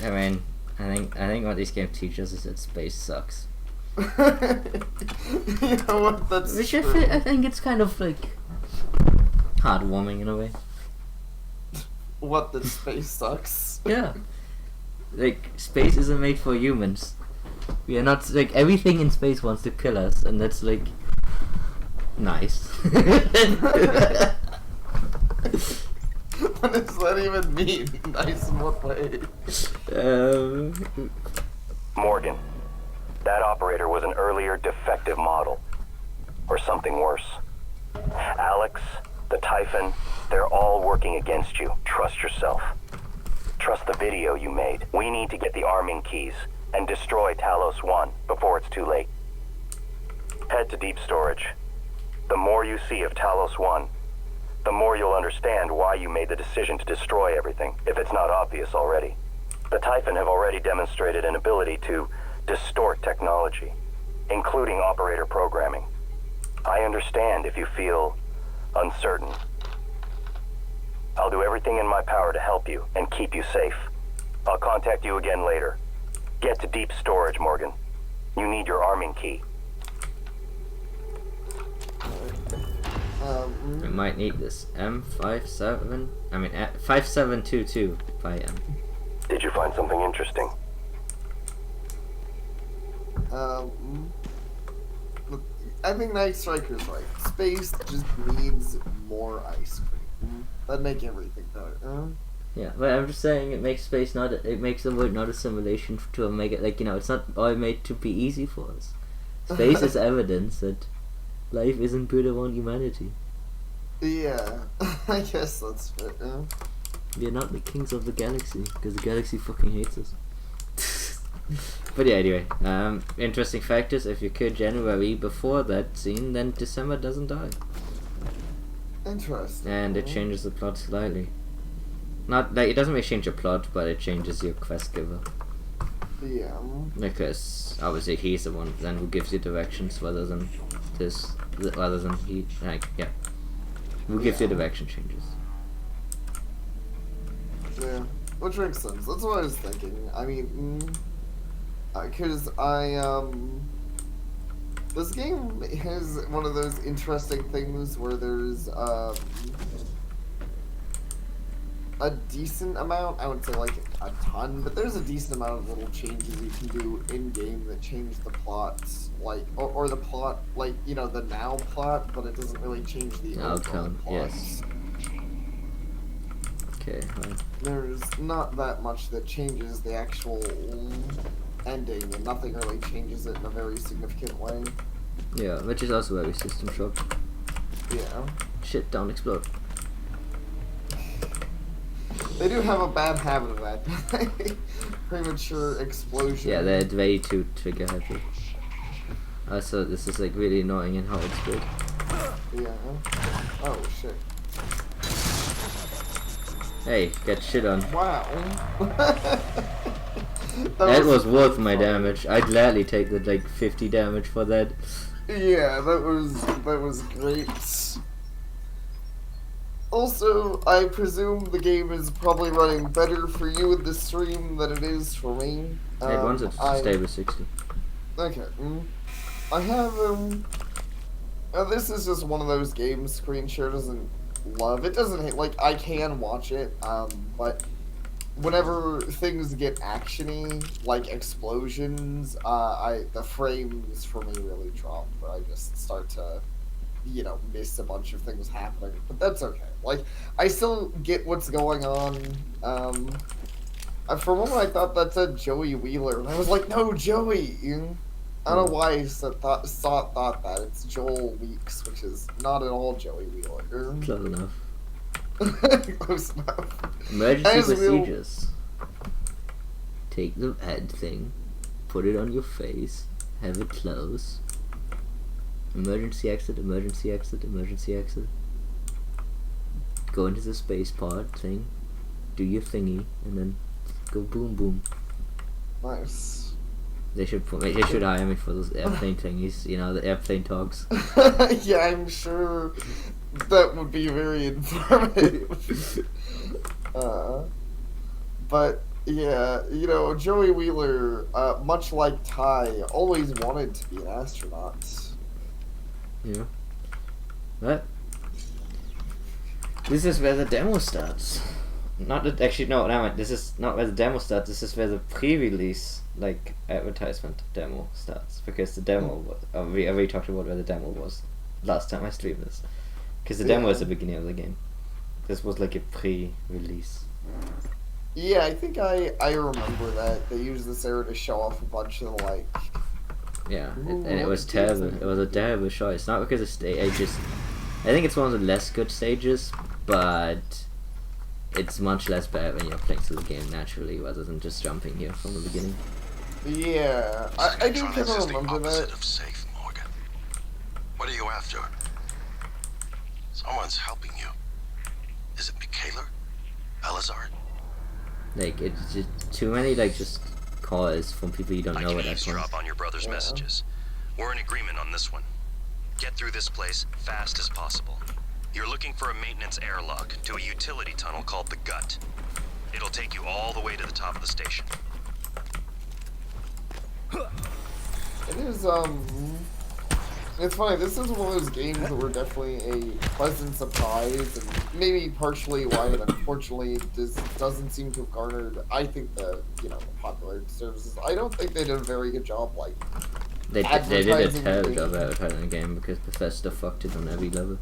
I mean, I think what these games teach us is that space sucks. You know what? That's Which true. I think it's kind of like heartwarming in a way. What, that space sucks? Yeah. Like, space isn't made for humans. We are not, like, everything in space wants to kill us, and that's, like, nice. What does that even mean? Nice in what way? Morgan, that operator was an earlier defective model. Or something worse. Alex, the Typhon, they're all working against you. Trust yourself. Trust the video you made. We need to get the arming keys and destroy Talos 1 before it's too late. Head to deep storage. The more you see of Talos 1, the more you'll understand why you made the decision to destroy everything, if it's not obvious already. The Typhon have already demonstrated an ability to distort technology, including operator programming. I understand if you feel uncertain. I'll do everything in my power to help you and keep you safe. I'll contact you again later. Get to deep storage, Morgan. You need your arming key. We might need this. M57. I mean, 5722 by M. Did you find something interesting? Look, I think Night Striker's right. Space just needs more ice cream. That'd make everything better. Yeah, but I'm just saying it makes space not. It makes the world not a simulation to make it like, you know, it's not all made to be easy for us. Space is evidence that life isn't built around humanity. Yeah, I guess that's fair. We are not the kings of the galaxy because the galaxy fucking hates us. But yeah, anyway, interesting fact is if you kill January before that scene, then December doesn't die, Interesting. and it changes the plot slightly. Not like it doesn't really change your plot, but it changes your quest giver. Yeah. Because obviously he's the one then who gives you directions rather than he, like, yeah, who gives you direction changes. Yeah. Which makes sense. That's what I was thinking. I mean, because this game has one of those interesting things where there's a decent amount, I wouldn't say like a ton, but there's a decent amount of little changes you can do in game that change the plots, like, or the plot, like, you know, the now plot, but it doesn't really change the Outcome, overall plot. yes. Okay, right. There's not that much that changes the actual ending, and nothing really changes it in a very significant way. Yeah, which is also very System Shock. Yeah. Shit, don't explode. They do have a bad habit of that. Premature explosion. Yeah, they're way too trigger happy. Also, this is like really annoying in how it's built. Yeah. Oh shit. Hey, get shit on. Wow. That was worth my damage. I'd gladly take the like 50 damage for that. Yeah, that was great. Also, I presume the game is probably running better for you in the stream than it is for me. It wants it to stay with 60. Okay. I have this is just one of those games Screen Share doesn't love. It doesn't hate, like, I can watch it, but whenever things get actiony, like explosions, the frames for me really drop, where I just start to, you know, miss a bunch of things happening. But that's okay. Like, I still get what's going on. For a moment I thought that said Joey Wheeler, and I was like, no, Joey! I don't know why I thought that. It's Joel Weeks, which is not at all Joey Wheeler. Close enough. Close enough. Emergency As we'll- procedures. Take the head thing, put it on your face, have it close. Emergency exit, emergency exit, emergency exit. Go into the space pod thing, do your thingy, and then go boom boom. Nice. They should hire me for those airplane thingies, you know, the airplane talks. Yeah, I'm sure that would be very informative. But yeah, you know, Joey Wheeler, much like Ty, always wanted to be an astronaut. Yeah. What? This is where the demo starts. Not that, actually, no, never mind. This is not where the demo starts. This is where the pre-release, like, advertisement demo starts. Because the demo was, we already talked about where the demo was last time I streamed this. Because the demo is the beginning of the game. This was like a pre-release. Yeah, I think I remember that. They used this era to show off a bunch of, like... Yeah, Ooh, and it was what terrible. is it? It was a terrible choice. Not because of I think it's one of the less good stages, but it's much less bad when you're playing through the game naturally rather than just jumping here from the beginning. Yeah, I do kind of remember that. Of safe, Morgan. What are you after? Someone's helping you. Is it Michaela? Elazar? Like, it's just too many, like, just calls from people you don't I know can what that eavesdrop on your brother's messages. We're in agreement on this one. Get through this place fast as possible. You're looking for a maintenance airlock to a utility tunnel called the Gut. It'll take you all the way to the top of the station. It is, it's funny, this is one of those games that were definitely a pleasant surprise, and maybe partially why it unfortunately doesn't seem to have garnered, I think, the, you know, the popular services. I don't think they did a very good job, like, They did a advertising terrible the job game. advertising the game because Bethesda fucked it on every level.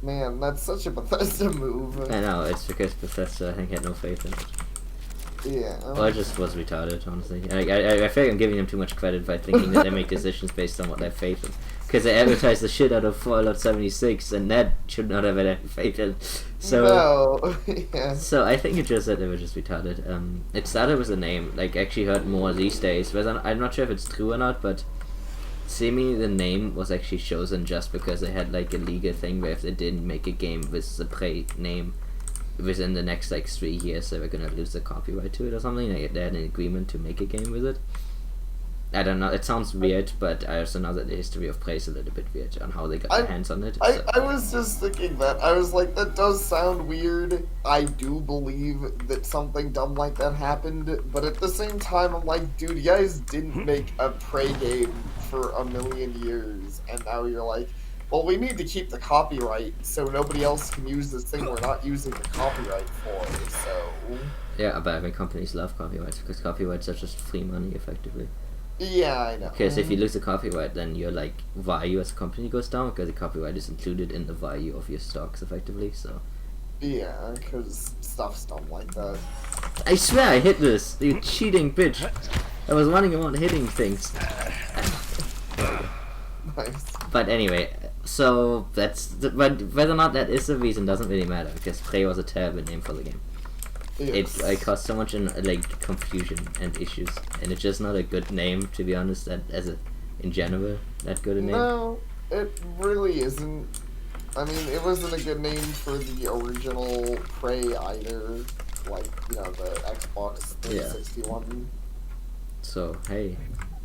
Man, that's such a Bethesda move. I know, it's because Bethesda, I think, had no faith in it. Yeah. Well, it just was retarded, honestly. I feel like I'm giving them too much credit by thinking that they make decisions based on what they have faith in. Because they advertised the shit out of Fallout 76, and that should not have any faith in. So, no. Yeah. so I think it's just that they were just retarded. It started with a name. Like, I actually heard more these days. I'm not sure if it's true or not, but seemingly the name was actually chosen just because they had, like, a legal thing where if they didn't make a game with the Prey name within the next, like, 3 years, they were gonna lose the copyright to it or something. They had an agreement to make a game with it. I don't know, it sounds weird, but I also know that the history of Prey is a little bit weird on how they got their hands on it. So. I was just thinking that. I was like, that does sound weird. I do believe that something dumb like that happened, but at the same time, I'm like, dude, you guys didn't make a Prey game for a million years, and now you're like, well, we need to keep the copyright so nobody else can use this thing we're not using the copyright for, so... Yeah, but I mean, companies love copyrights because copyrights are just free money, effectively. Yeah, I know. Because if you lose the copyright, then your, like, value as a company goes down because the copyright is included in the value of your stocks, effectively, so... Yeah, because stuff's dumb like that. I swear I hit this, you cheating bitch! I was running around hitting things. Nice. But anyway, so but whether or not that is the reason doesn't really matter because Prey was a terrible name for the game. Yes. It caused so much like confusion and issues, and it's just not a good name, to be honest. In general, that good a name. No, it really isn't. I mean, it wasn't a good name for the original Prey either. like, you know, the Xbox 360 one. So hey,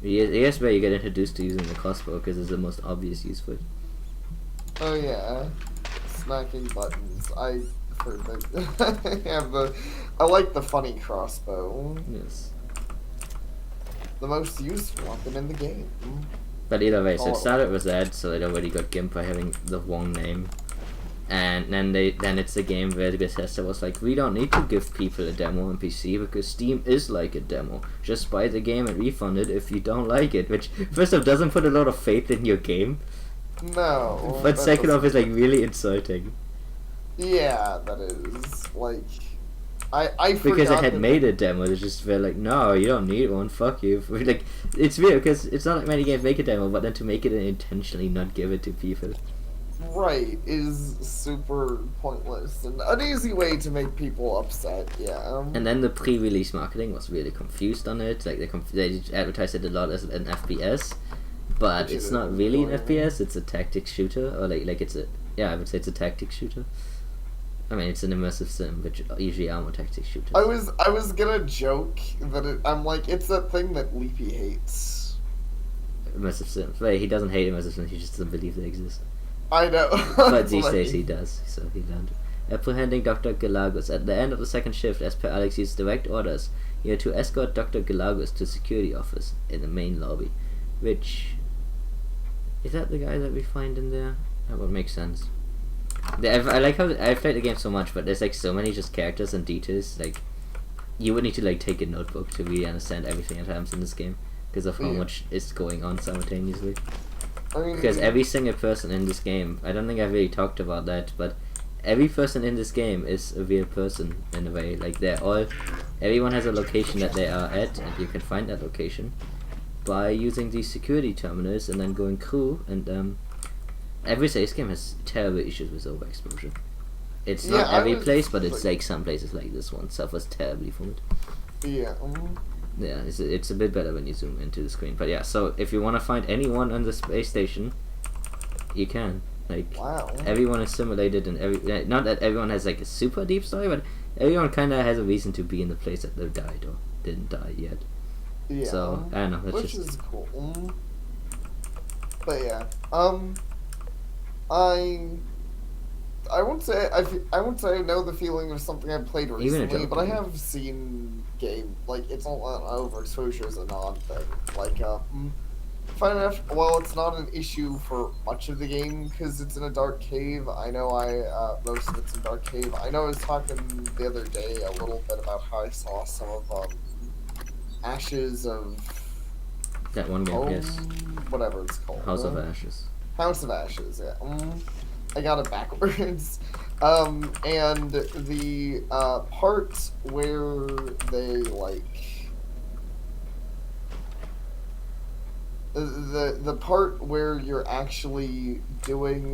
here's where you get introduced to using the crossbow because it's the most obvious use for it. Oh yeah, smacking buttons. I prefer the I like the funny crossbow. Yes. The most useful weapon in the game. But either way, so Oh. it started with that, so it already got gimped by having the wrong name. And then it's a game where Bethesda was like, we don't need to give people a demo on PC because Steam is like a demo. Just buy the game and refund it if you don't like it. Which, first off, doesn't put a lot of faith in your game. No. But that second off, doesn't- is like really insulting. Yeah, that is. Like, I Because forgot it had that- made a demo, they just were like, no, you don't need one, fuck you. Like, it's weird because it's not like many games make a demo, but then to make it and intentionally not give it to people. Right, is super pointless and an easy way to make people upset, yeah. And then the pre-release marketing was really confused on it. Like they advertised it a lot as an FPS, but Which it's is not really an annoying. FPS. It's a tactics shooter, or like it's a I would say it's a tactics shooter. I mean, it's an immersive sim, which usually are more tactics shooters. I was gonna joke that I'm like, it's that thing that Leapy hates. Immersive sims. Wait, he doesn't hate immersive sims. He just doesn't believe they exist. I know. But these Like- days he does, so he learned. Apprehending Dr. Galagos. At the end of the second shift, as per Alex's direct orders, you are to escort Dr. Galagos to security office in the main lobby. Which... Is that the guy that we find in there? That would make sense. I like how... I've played the game so much, but there's like so many just characters and details, like... You would need to like take a notebook to really understand everything that happens in this game. Because of how Yeah. much is going on simultaneously. I mean, Because every single person in this game, I don't think I've really talked about that, but every person in this game is a real person in a way. Like everyone has a location that they are at, and you can find that location by using these security terminals and then going through. And every this game has terrible issues with overexposure. It's not Yeah, I every was place, but it's like- like some places like this one suffers terribly from it. yeah. Yeah, it's a bit better when you zoom into the screen. But yeah, so if you want to find anyone on the space station, you can. Like, Wow. everyone is simulated, and not that everyone has like a super deep story, but everyone kind of has a reason to be in the place that they died or didn't die yet. Yeah. So I don't know. That's Which just is cool. But yeah, I won't say I won't say I know the feeling of something I played Even a recently, joke but I game. have seen game like it's all overexposure is a non thing. Like fine enough. Well, it's not an issue for much of the game because it's in a dark cave. I know most of it's in dark cave. I know I was talking the other day a little bit about how I saw some of Ashes of that one game. Home, Yes, whatever it's called. House of Ashes. House of Ashes, yeah. I got it backwards. And the part where they like the part where you're actually doing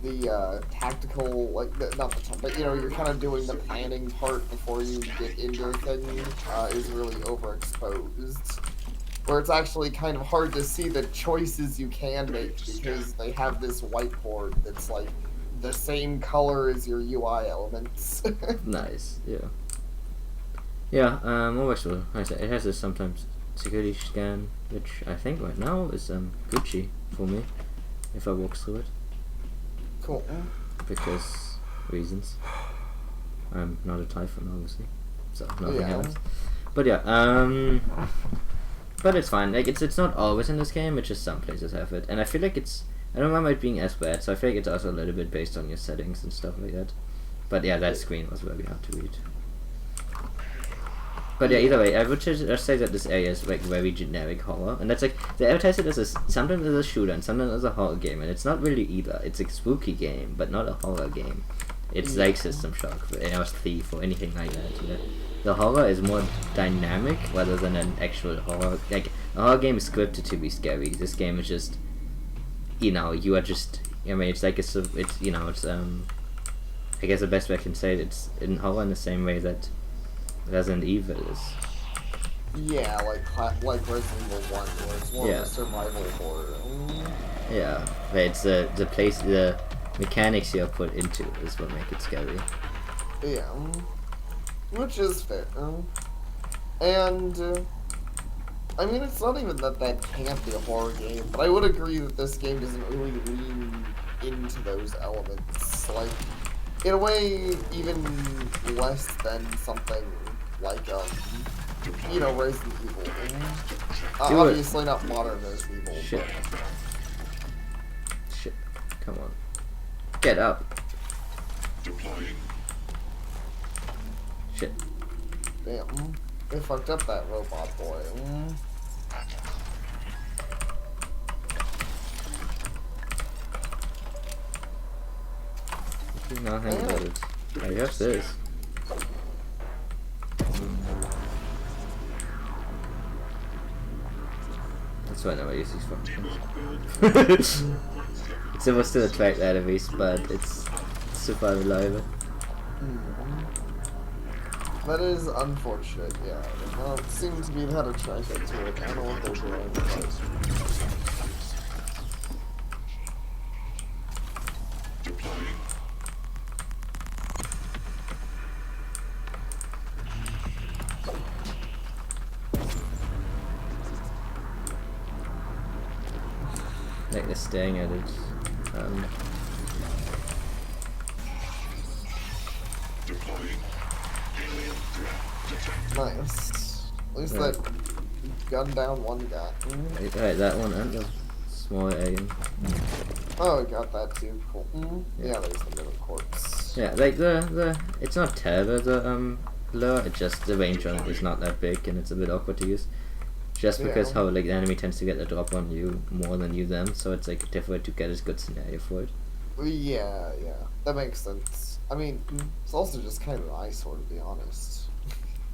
the tactical, like not the top, but you know you're kind of doing the planning part before you get into things is really overexposed. Where it's actually kind of hard to see the choices you can make because they have this whiteboard that's like the same color as your UI elements. Nice. Yeah. Yeah. Overexposure. Like I said, it has this sometimes security scan, which I think right now is Gucci for me, if I walk through it. Cool. Because reasons. I'm not a Typhon, obviously, so nothing Yeah. happens. But yeah, but it's fine. Like it's not always in this game. It's just some places have it, and I feel like I don't remember it being as bad. So I feel like it's also a little bit based on your settings and stuff like that. But yeah, that screen was very hard to read. But yeah, either way, I would just say that this area is like very generic horror, and that's like they advertise it as sometimes as a shooter and sometimes as a horror game, and it's not really either. It's a spooky game, but not a horror game. It's like System Shock or Thief or anything like that. You know? The horror is more dynamic rather than an actual horror. Like a horror game is scripted to be scary. This game is just, you are just. I mean, it's like it's I guess the best way I can say it, it's in horror in the same way that Resident Evil is. Yeah, like Resident Evil 1, where it's more Yeah. of a survival horror. Yeah, but it's the place, the mechanics you're put into is what make it scary. Yeah. which is fair. And I mean, it's not even that can't be a horror game, but I would agree that this game doesn't really lean into those elements. Like, in a way, even less than something like, you know, Resident Evil. Obviously not modern Resident Evil. Shit. Shit. Come on. Get up. Deploying. Shit. Damn. They fucked up that robot boy. He's not hanging with it. I guess this. That's why nobody uses fucking things. It's supposed to attract enemies, but it's super reliable. That is unfortunate, yeah. Well, it seems to be how to track it to it. I don't know what they're doing. Deploying. Like they're staring at it. Deploying. Alien threat detected. Nice. At least Yeah. that gunned down one guy. Right, that one and the small alien. Oh, I got that too. Cool. Yeah. Yeah, there's the middle corpse. Yeah, like the it's not terrible the lure, it's just the range on it is not that big and it's a bit awkward to use. Just because Yeah. how like the enemy tends to get the drop on you more than you them, so it's like difficult to get a good scenario for it. Yeah, that makes sense. I mean, it's also just kind of an eyesore, to be honest.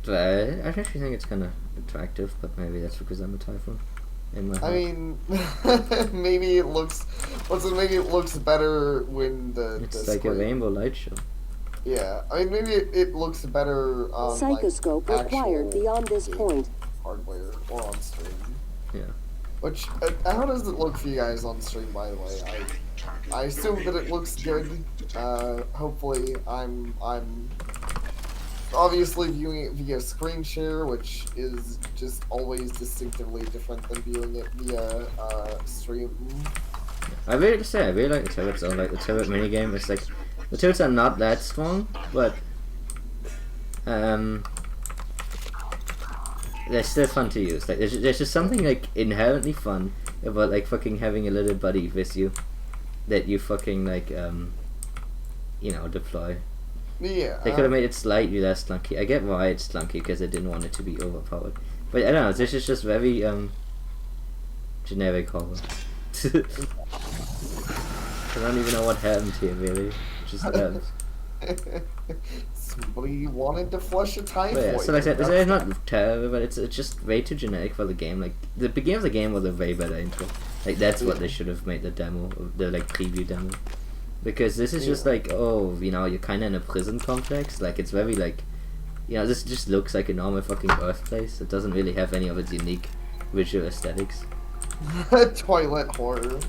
But I actually think it's kind of attractive, but maybe that's because I'm a Typhoon. In my I heart. mean, maybe it looks. Maybe it looks better when the It's the like a screen- rainbow light show. Yeah, I mean, maybe it looks better on Psychoscope like, required actual beyond this game point. hardware or on stream. Yeah. Which how does it look for you guys on stream? By the way, I assume that it looks good. Hopefully, I'm obviously viewing it via screen share, which is just always distinctively different than viewing it via stream. I really like the turrets though. Like the turret minigame, it's like the turrets are not that strong, but they're still fun to use. Like there's just something like inherently fun about like fucking having a little buddy with you that you fucking like you know, deploy. Yeah. They could have made it slightly less clunky. I get why it's clunky because they didn't want it to be overpowered. But I don't know, this is just very generic horror. I don't even know what happened here really. It just happened. Somebody wanted to flush a typhoid. But yeah, so like I said, it's not terrible, but it's just way too generic for the game. Like the beginning of the game was a way better intro. Like that's what they should have made the demo, the like preview demo. Because this is just like, oh, you know, you're kind of in a prison complex. Like it's very like, you know, this just looks like a normal fucking Earth place. It doesn't really have any of its unique visual aesthetics. Toilet horror.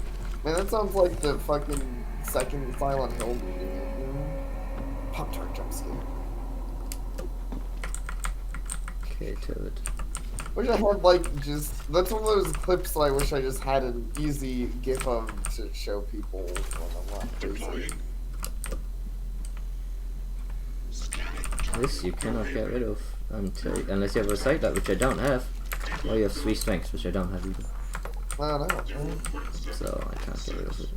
Man, that sounds like the fucking second Silent Hill movie. Pop-Tart jump scare. Okay, to it. Wish I had like just that's one of those clips that I wish I just had an easy GIF of to show people when I'm not crazy. Deploying. Scanning. This you cannot get rid of unless you have a sight light, which I don't have, or you have 3 strengths, which I don't have either. I don't know. So I can't get rid of it.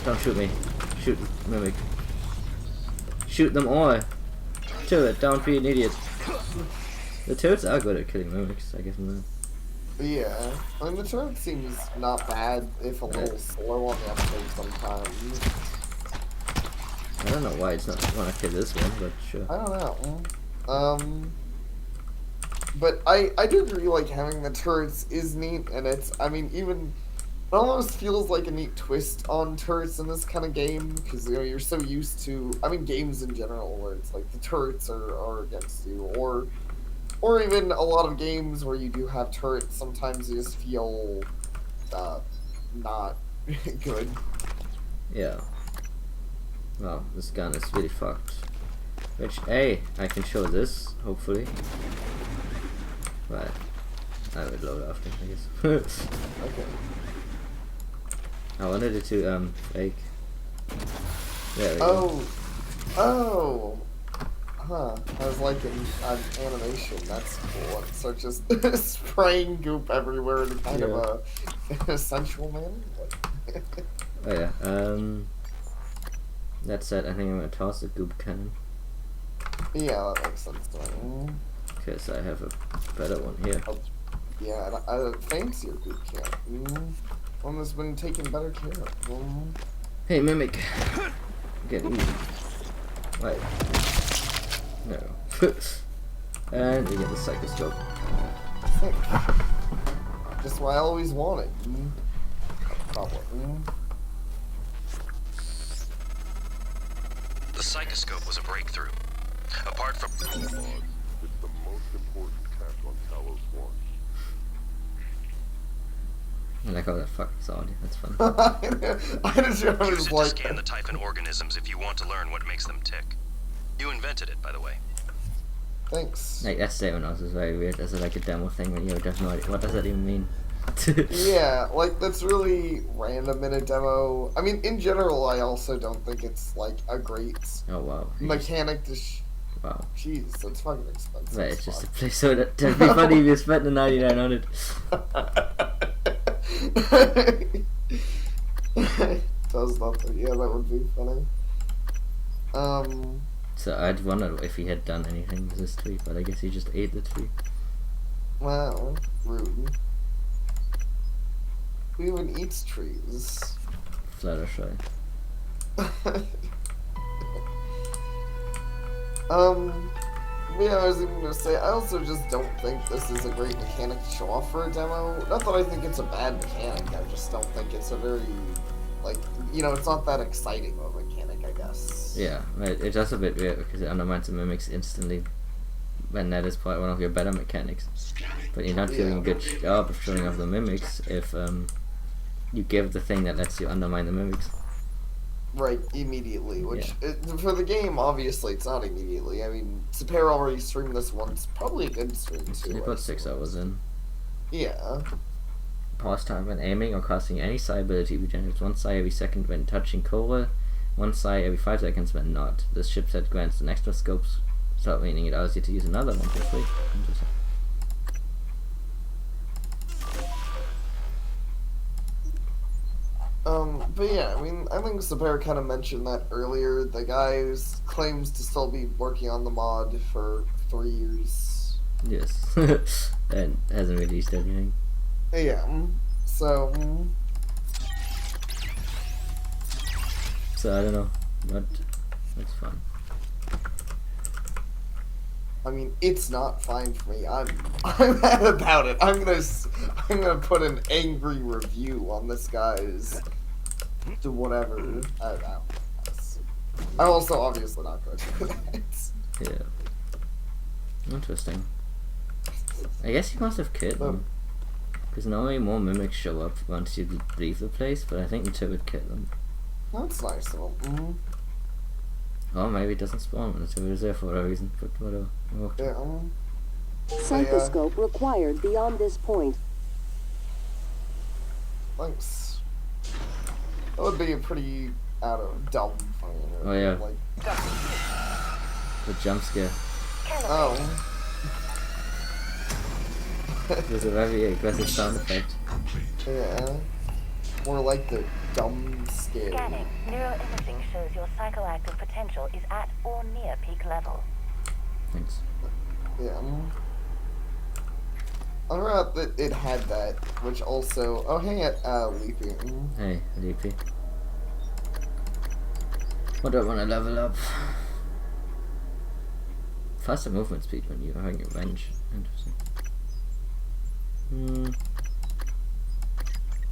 Don't shoot me. Shoot, Mimic. Shoot them all. Turret, don't be an idiot. The turrets are good at killing mimics, I give them that. Yeah, I mean the turret seems not bad, if a little slow on the uptake sometimes. I don't know why it's not want to kill this one, but sure. I don't know. But I do agree, like, having the turrets is neat, and it's, I mean, even, it almost feels like a neat twist on turrets in this kind of game, because, you know, you're so used to, I mean, games in general, where it's like the turrets are against you, or even a lot of games where you do have turrets, sometimes you just feel, not good. Yeah. Wow, this gun is really fucked. Which, hey, I can show this, hopefully. But I would load after, I guess. Okay. I wanted it to, fake. There we go. Oh! Huh. I was like an animation. That's cool. So just spraying goop everywhere in kind of a sensual manner. Oh yeah, that said, I think I'm gonna toss the goop cannon. Yeah, that makes sense. Because I have a better one here. Yeah, and a fancier goop cannon. One that's been taken better care of. Hey, Mimic! Get me. Right. No. And we get the psychoscope. Sick. Just what I always wanted. Probably. The psychoscope was a breakthrough. Apart from... It's the most important task on Talos 1. I like how that fucking sound. That's fun. I just Use was it like... to scan the Typhon organisms if you want to learn what makes them tick. You invented it, by the way. Thanks. Like, that statement also is very weird. Is it like a demo thing when you have no idea? What does that even mean? Yeah, like, that's really random in a demo. I mean, in general, I also don't think it's, like, a great Oh, wow. mechanic to Wow. Jeez, that's fucking expensive. Right, it's as just a fuck. place so that it'd be funny if you spent the 99 on it. Does nothing. Yeah, that would be funny. So I'd wondered if he had done anything with this tree, but I guess he just ate the tree. Wow, rude. Who even eats trees? Fluttershy. Yeah, I was even gonna say, I also just don't think this is a great mechanic to show off for a demo. Not that I think it's a bad mechanic, I just don't think it's a very, like, you know, it's not that exciting of a mechanic, I guess. Yeah, right. It's just a bit weird because it undermines the mimics instantly when that is probably one of your better mechanics. But you're not doing a good job of showing off the mimics if you give the thing that lets you undermine the mimics. Right, immediately, which, for the game, obviously, it's not immediately. I mean, Super already streamed this once, probably a good stream, too. You I put 6 suppose. hours in. Yeah. Pause time when aiming or casting any psi ability regenerates 1 psi every second when touching Cora, 1 psi every 5 seconds when not. This chipset grants an extra scope slot, meaning it allows you to use another one for free. Interesting. But yeah, I mean, I think Super kind of mentioned that earlier. The guy claims to still be working on the mod for 3 years. Yes. And hasn't released anything. Yeah, so... So I don't know, but it's fun. I mean, it's not fine for me. I'm mad about it. I'm gonna put an angry review on this guy's to whatever. I'm also obviously not going to do that. Yeah. Interesting. I guess you must have killed them. Because normally more mimics show up once you leave the place, but I think you two would kill them. That's nice of him. Or maybe it doesn't spawn when it's over there for a reason, but whatever. Oh. Yeah, Psychoscope required beyond this point. thanks. That would be a pretty, I don't know, dumb thing. Oh, yeah. Like, The jump scare. oh. There's a very aggressive sound effect. Yeah. More like the dumb scare. Scanning. Neuroimaging shows your psychoactive potential is at or near peak level. Thanks. Yeah. I forgot that it had that, which also... Oh, hey, Leaping. Hey, Leapy. What do I want to level up? Faster movement speed when you're having your range. Interesting.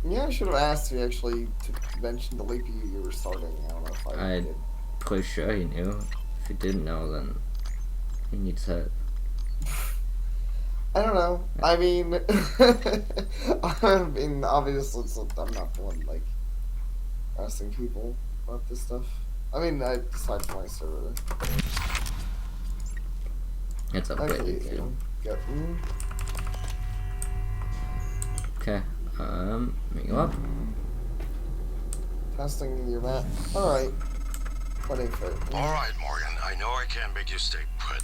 Yeah, I should have asked you actually to mention the Leapy you were starting. I don't know if I I'm did. pretty sure he knew. If he didn't know, then he needs help. I don't know. I mean, obviously, I'm not the one, like, asking people about this stuff. I mean, besides my server. It's upgraded. Okay, Too. got Okay. Let me go up. testing your map. Alright. Waiting for it. Alright, Morgan, I know I can't make you stay put,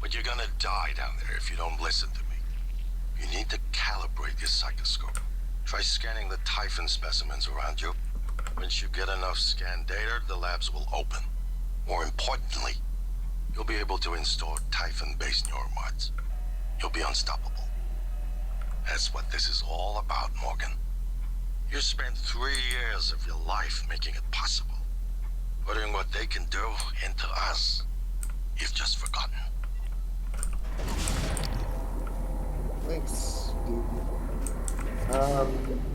but you're gonna die down there if you don't listen to me. You need to calibrate your psychoscope. Try scanning the Typhon specimens around you. Once you get enough scan data, the labs will open. More importantly, you'll be able to install Typhon-based neuromods. You'll be unstoppable. That's what this is all about, Morgan. You spent 3 years of your life making it possible. Putting what they can do into us. You've just forgotten. Thanks, dude.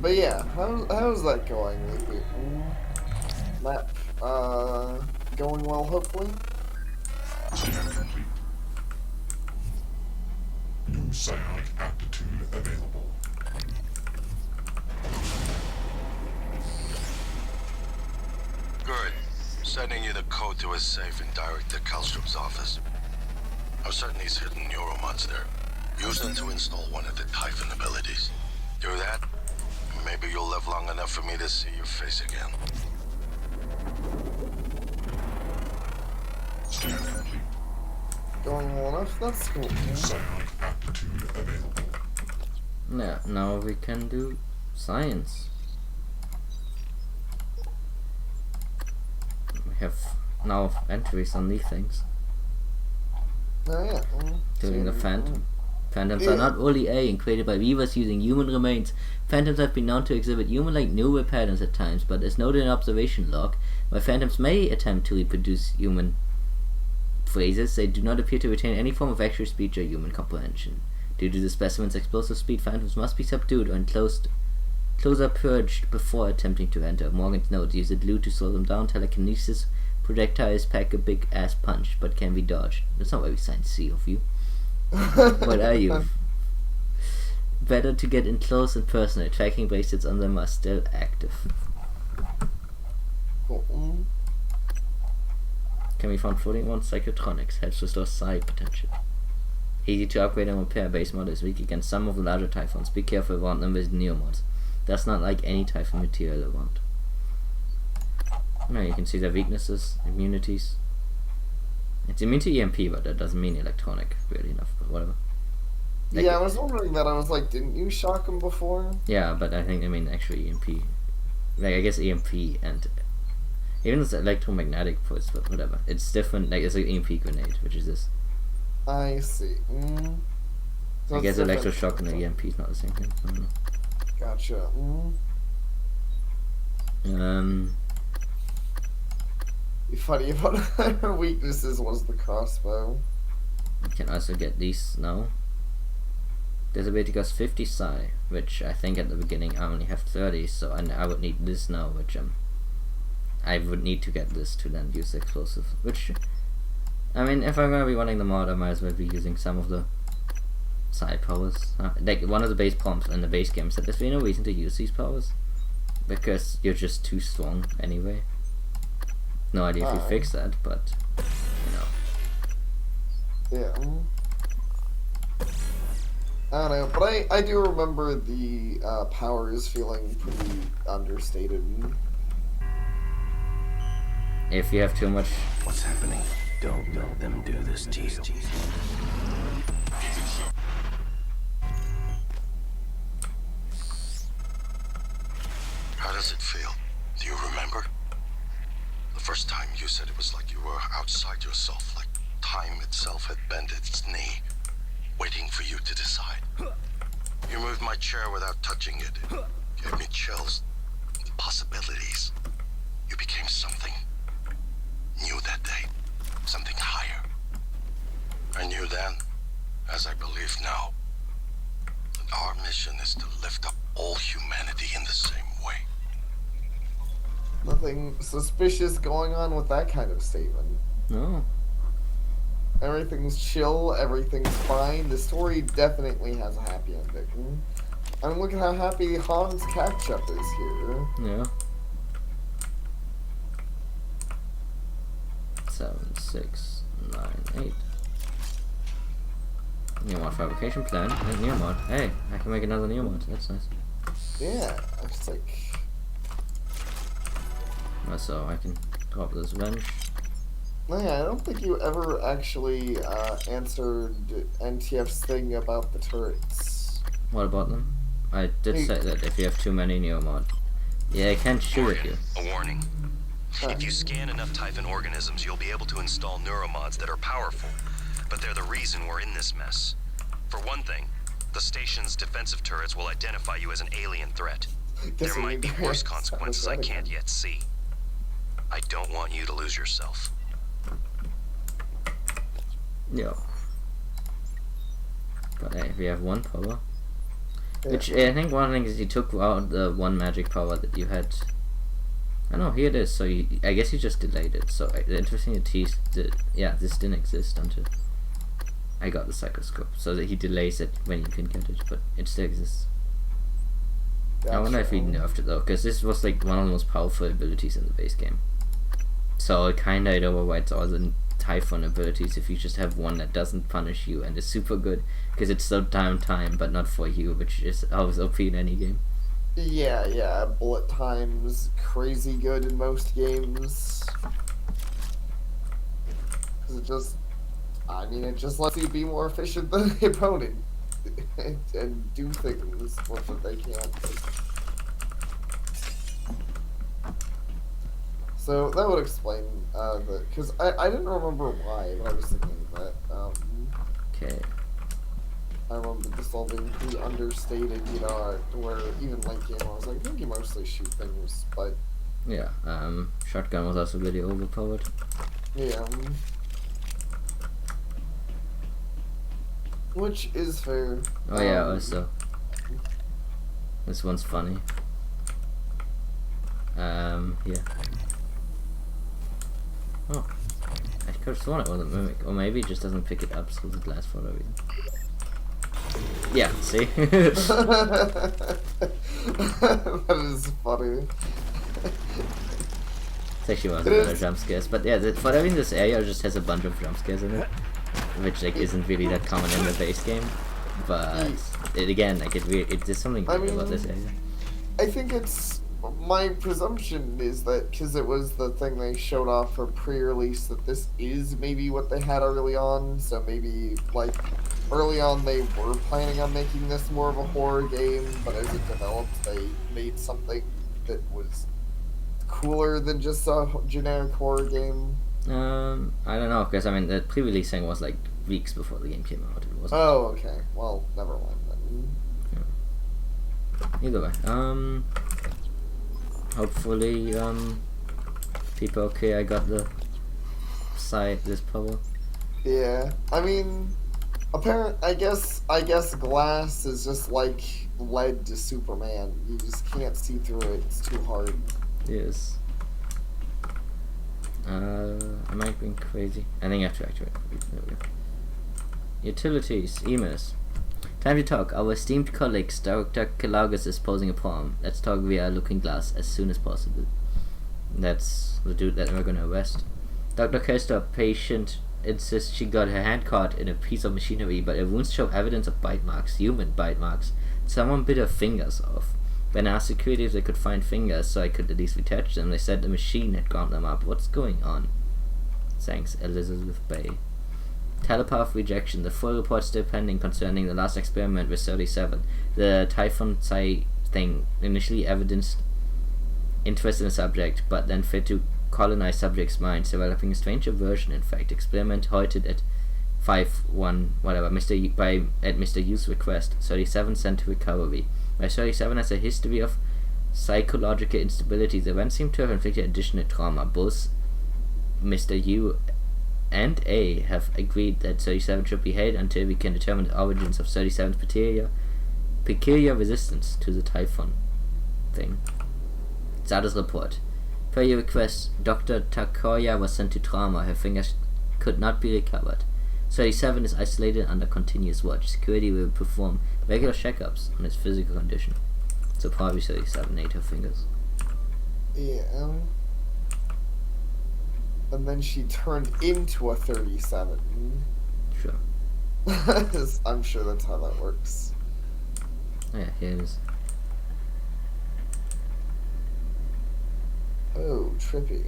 But yeah, how's that going with you? Map, going well, hopefully? Scan complete. New psionic aptitude available. Good. Sending you the code to his safe in Director Kallstrom's office. I'm certain he's hidden neuromods there. Use them to install one of the Typhon abilities. Do that, and maybe you'll live long enough for me to see your face again. Scan complete. Going well enough? That's cool. Psionic aptitude available. Yeah, now we can do science. We have now entries on these things. Oh yeah. Including the Phantom. Phantoms are not only alien created by weavers using human remains. Phantoms have been known to exhibit human-like neural patterns at times, but as noted in observation log, while phantoms may attempt to reproduce human phrases, they do not appear to retain any form of actual speech or human comprehension. Due to the specimen's explosive speed, phantoms must be subdued or enclosed, closer purged before attempting to enter. Morgan's notes use a glue to slow them down. Telekinesis projectiles pack a big-ass punch, but can be dodged. That's not very sciencey of you. What are you? Better to get in close and personal. Tracking bracelets on them are still active. Cool. Can be found floating around psychotronics. Helps restore psi potential. Easy to upgrade and repair. Base model is weak against some of the larger typhons. Be careful around them with neomods. Does not like any typhon material around. Now you can see their weaknesses, immunities. It's immune to EMP, but that doesn't mean electronic, really enough, but whatever. Like, Yeah, I was wondering that. I was like, didn't you shock him before? yeah, but I think I mean actually EMP. Like, I guess EMP and even it's electromagnetic pulse, but whatever. It's different, like it's an EMP grenade, which is this. I see. So I it's guess different. electroshock and the EMP is not the same thing. I don't know. Gotcha. Funny about her weaknesses was the crossbow. You can also get these now. This ability costs 50 psi, which I think at the beginning I only have 30, so I would need this now, which I would need to get this to then use the explosive. Which, I mean, if I'm gonna be running the mod, I might as well be using some of the psi powers. Like one of the base prompts in the base game said there's really no reason to use these powers because you're just too strong anyway. No idea if you fix that, but you know. Yeah. I don't know, but I do remember the powers feeling pretty understated. If you have too much. What's happening? Don't let them do this to you. How does it feel? Do you remember? The first time you said it was like you were outside yourself, like time itself had bent its knee, waiting for you to decide. You moved my chair without touching it. It gave me chills. The possibilities. You became something new that day. Something higher. I knew then, as I believe now, that our mission is to lift up all humanity in the same way. Nothing suspicious going on with that kind of statement. No. Everything's chill, everything's fine. The story definitely has a happy ending. I mean, look at how happy Hans Ketchup is here. Yeah. 7, 6, 9, 8. Neomod fabrication plan. And Neomod. Hey, I can make another Neomod. That's nice. Yeah, it's like. So I can drop this wrench. No, yeah, I don't think you ever actually answered NTF's thing about the turrets. What about them? I did say that if you have too many Neomod. Yeah, I can't shoot at you. A warning. If you scan enough Typhon organisms, you'll be able to install neuromods that are powerful. But they're the reason we're in this mess. For one thing, the station's defensive turrets will identify you as an alien threat. There might be worse consequences I can't yet see. I don't want you to lose yourself. Yeah. But hey, we have one power. Which I think one thing is you took out the one magic power that you had. I know, here it is. So I guess you just delayed it. So interesting that this didn't exist until I got the psychoscope. So that he delays it when you can get it, but it still exists. Gotcha. I wonder if he nerfed it though, because this was like one of the most powerful abilities in the base game. So it kinda overrides all the Typhon abilities if you just have one that doesn't punish you and is super good because it's so time but not for you, which is always OP in any game. Yeah, bullet time's crazy good in most games. Cause it just lets you be more efficient than the opponent and do things that they can't. So that would explain because I didn't remember why, but I was thinking that. Okay. I remember just all the understated, where even late game I was like, I think you mostly shoot things, but. Yeah, shotgun was also really overpowered. Yeah. Which is fair. Oh yeah, also. This one's funny. Yeah. Oh, I could have sworn it was a mimic, or maybe it just doesn't pick it up, so it lasts for no reason. Yeah, see? That is funny. It's actually one of the better jump scares, but yeah, for having this area just has a bunch of jump scares in it, which like isn't really that common in the base game, but it again, like there's something good about this area. I think it's. My presumption is that because it was the thing they showed off for pre-release, that this is maybe what they had early on. So maybe like early on they were planning on making this more of a horror game, but as it developed, they made something that was cooler than just a generic horror game. I don't know, because I mean the pre-release thing was like weeks before the game came out. It wasn't. Oh, okay. Well, never mind then. Yeah. Either way, hopefully, people okay. I got the this power. Yeah, I mean, I guess glass is just like lead to Superman. You just can't see through it. It's too hard. Yes. Am I being crazy? I think I have to activate. There we go. Utilities, emails. Time to talk. Our esteemed colleague, Dr. Kalagas, is posing a problem. Let's talk via looking glass as soon as possible. That's the dude that we're gonna arrest. Dr. Kester, patient, insists she got her hand caught in a piece of machinery, but her wounds show evidence of bite marks, human bite marks. Someone bit her fingers off. When I asked security if they could find fingers so I could at least retouch them, they said the machine had ground them up. What's going on? Thanks, Elizabeth Bay. Telepath rejection. The full report still pending concerning the last experiment with 37. The Typhon Psi thing initially evidenced interest in the subject, but then failed to colonize subject's minds, developing a strange aversion. In fact, experiment halted at 5-1 whatever. At Mr. Yu's request. 37 sent to recovery. While 37 has a history of psychological instability, the event seemed to have inflicted additional trauma. Both Mr. Yu and A have agreed that 37 should be held until we can determine the origins of 37's peculiar resistance to the Typhon thing. Zada's report. Per your request, Dr. Takoya was sent to trauma. Her fingers could not be recovered. 37 is isolated under continuous watch. Security will perform regular checkups on his physical condition. So probably 37 ate her fingers. Yeah. And then she turned into a 37. Sure. I'm sure that's how that works. Oh, yeah, here it is. Oh, trippy.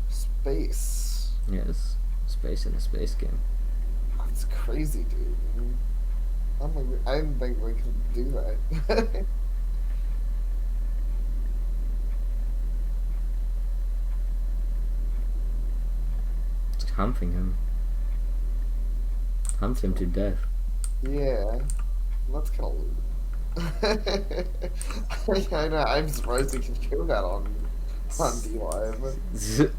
Space. Yes, space in a space game. That's crazy, dude. I didn't think we could do that. It's humping him. Humped him to death. Yeah, that's kind of weird. I know. I'm surprised we can show that on DLive.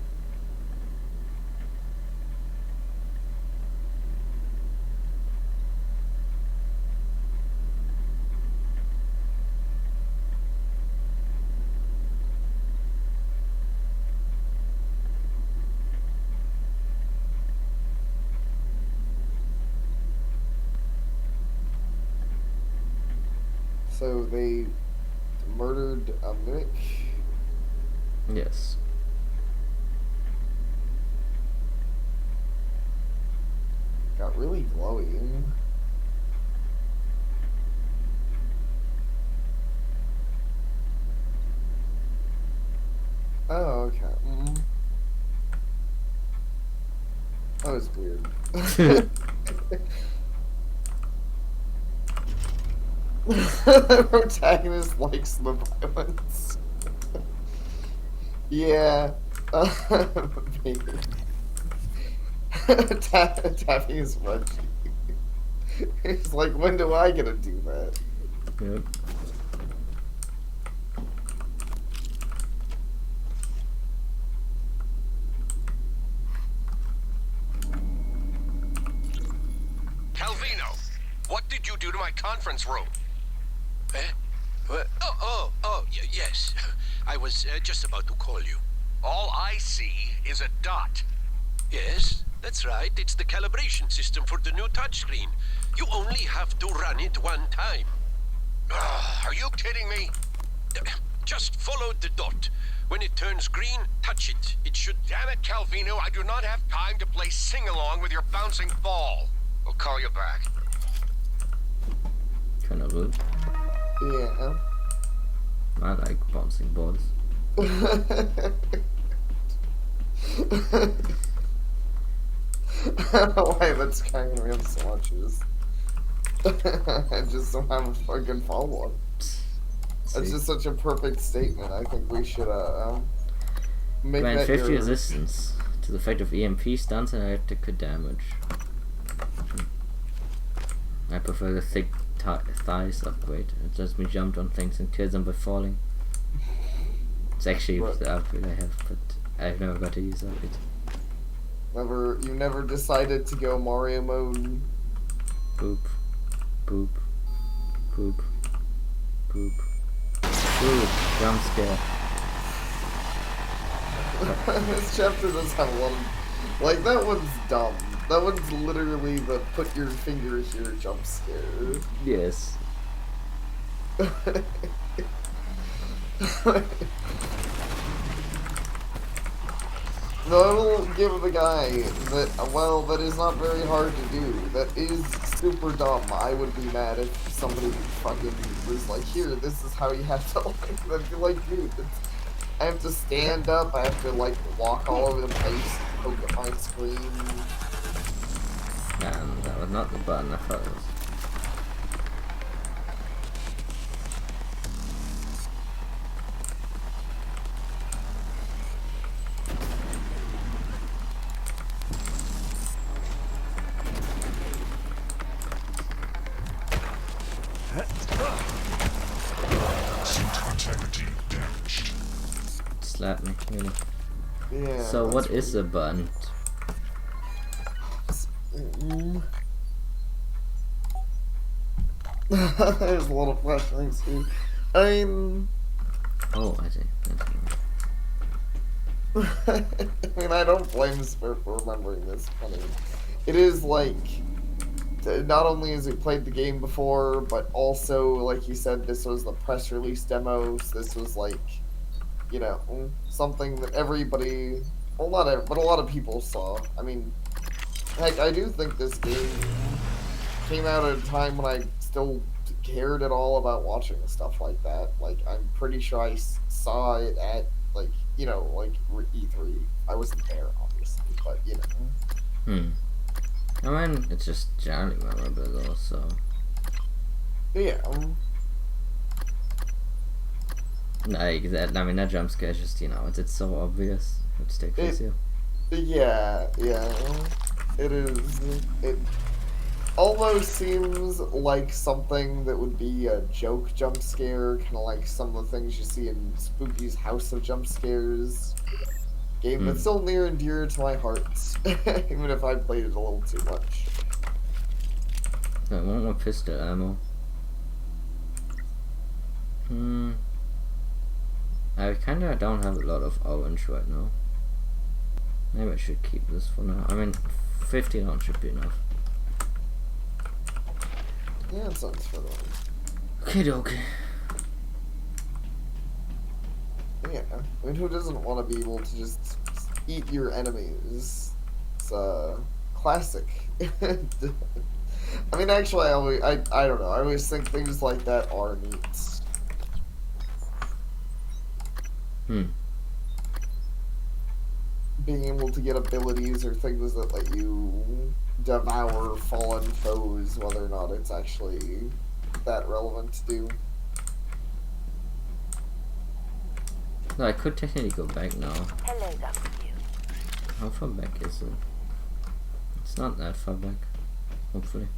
So they murdered a mimic. Yes. Got really glowy. Oh, okay. That was weird. The protagonist likes the violence. Yeah. Maybe. Tapping his red cheek. It's like, when do I get to do that? Yep. Calvino, what did you do to my conference room? What? Yes. I was just about to call you. All I see is a dot. Yes, that's right. It's the calibration system for the new touchscreen. You only have to run it one time. Are you kidding me? Just follow the dot. When it turns green, touch it. It should... Damn it, Calvino, I do not have time to play sing-along with your bouncing ball. I'll call you back. Kind of rude. Yeah. I like bouncing balls. Why that's cracking me up so much is I just don't have a fucking follow-up. That's just such a perfect statement. I think we should make Grant that 50 your... resistance to the effect of EMP stunts and electrical damage. I prefer the thick thighs upgrade. It lets me jump on things and kill them by falling. It's actually the upgrade I have, but I've never got to use that. You never decided to go Mario mode. Boop, boop, boop, boop, boop. Jump scare. This chapter does have a lot of... Like, that one's dumb. That one's literally the put your finger here jump scare. Yes. No, I will give the guy that, well, that is not very hard to do. That is super dumb. I would be mad if somebody fucking was like, here, this is how you have to, like, I'd be like, dude, I have to stand up, I have to, like, walk all over the place, poke at my screen. And that was not the button I thought it was. Slap me, really. Yeah. So what is the button? There's a lot of flashbangs too. I mean... Oh, I see. I mean, I don't blame Spirit for remembering this. I mean, it is like... Not only has he played the game before, but also, like you said, this was the press release demo, so this was like, you know, something that everybody... Well, not every, but a lot of people saw. I mean, heck, I do think this game came out at a time when I still cared at all about watching stuff like that. Like, I'm pretty sure I saw it at, like, you know, like E3. I wasn't there, obviously, but, you know. I mean, it's just generally memorable though, so. Yeah. Like, that, I mean, that jump scare is just, you know, it's so obvious. It stick with you. Yeah, it is. It almost seems like something that would be a joke jump scare, kind of like some of the things you see in Spooky's House of Jump Scares. Game that's still near and dear to my heart, even if I played it a little too much. I want more pistol ammo. I kinda don't have a lot of orange right now. Maybe I should keep this for now. I mean, 15 rounds should be enough. Yeah, it sounds for the Okay. Yeah, I mean, who doesn't want to be able to just eat your enemies? It's classic. I mean, actually, I don't know. I always think things like that are neat. Being able to get abilities or things that let you devour fallen foes, whether or not it's actually that relevant to do. No, I could technically go back now. Hello, W. How far back is it? It's not that far back, hopefully.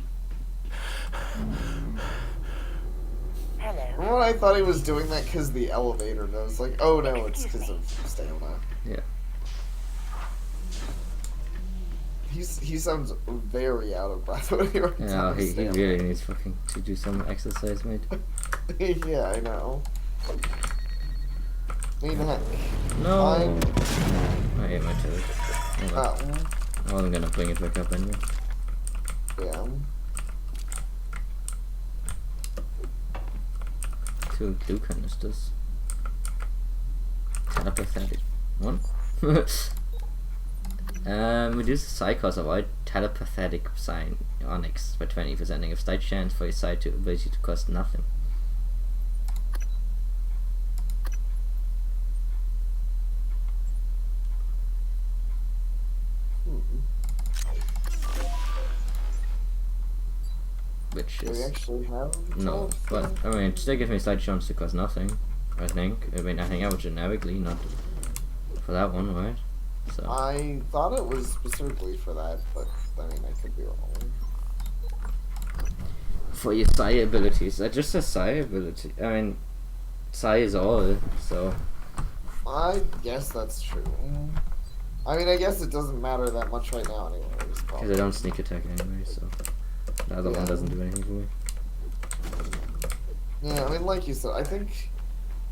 Hello. Remember when I thought he was doing that because the elevator, and I was like, oh no, it's because of stamina. Yeah. He sounds very out of breath when he runs out Yeah, of he stamina. really needs fucking to do some exercise, mate. Yeah, I know. I mean, heck. No! I hate my turret. I wasn't gonna bring it back up anyway. Yeah. Two glue canisters. Telepathetic. One? Reduce the psi cost of all telepathic psionics by 20%. If slight chance for your side to ability to cost nothing. Which Do we is actually have no, but I mean, it still gives me slight chance to cost nothing. I think. I mean, I think I would generically, not for that one, right? So. I thought it was specifically for that, but I mean, I could be wrong. For your psi abilities, just a psi ability. I mean, psi is all, so. I guess that's true. I mean, I guess it doesn't matter that much right now, anyways. Because I don't sneak attack anyway, so the other one doesn't do anything for me. Yeah, I mean, like you said,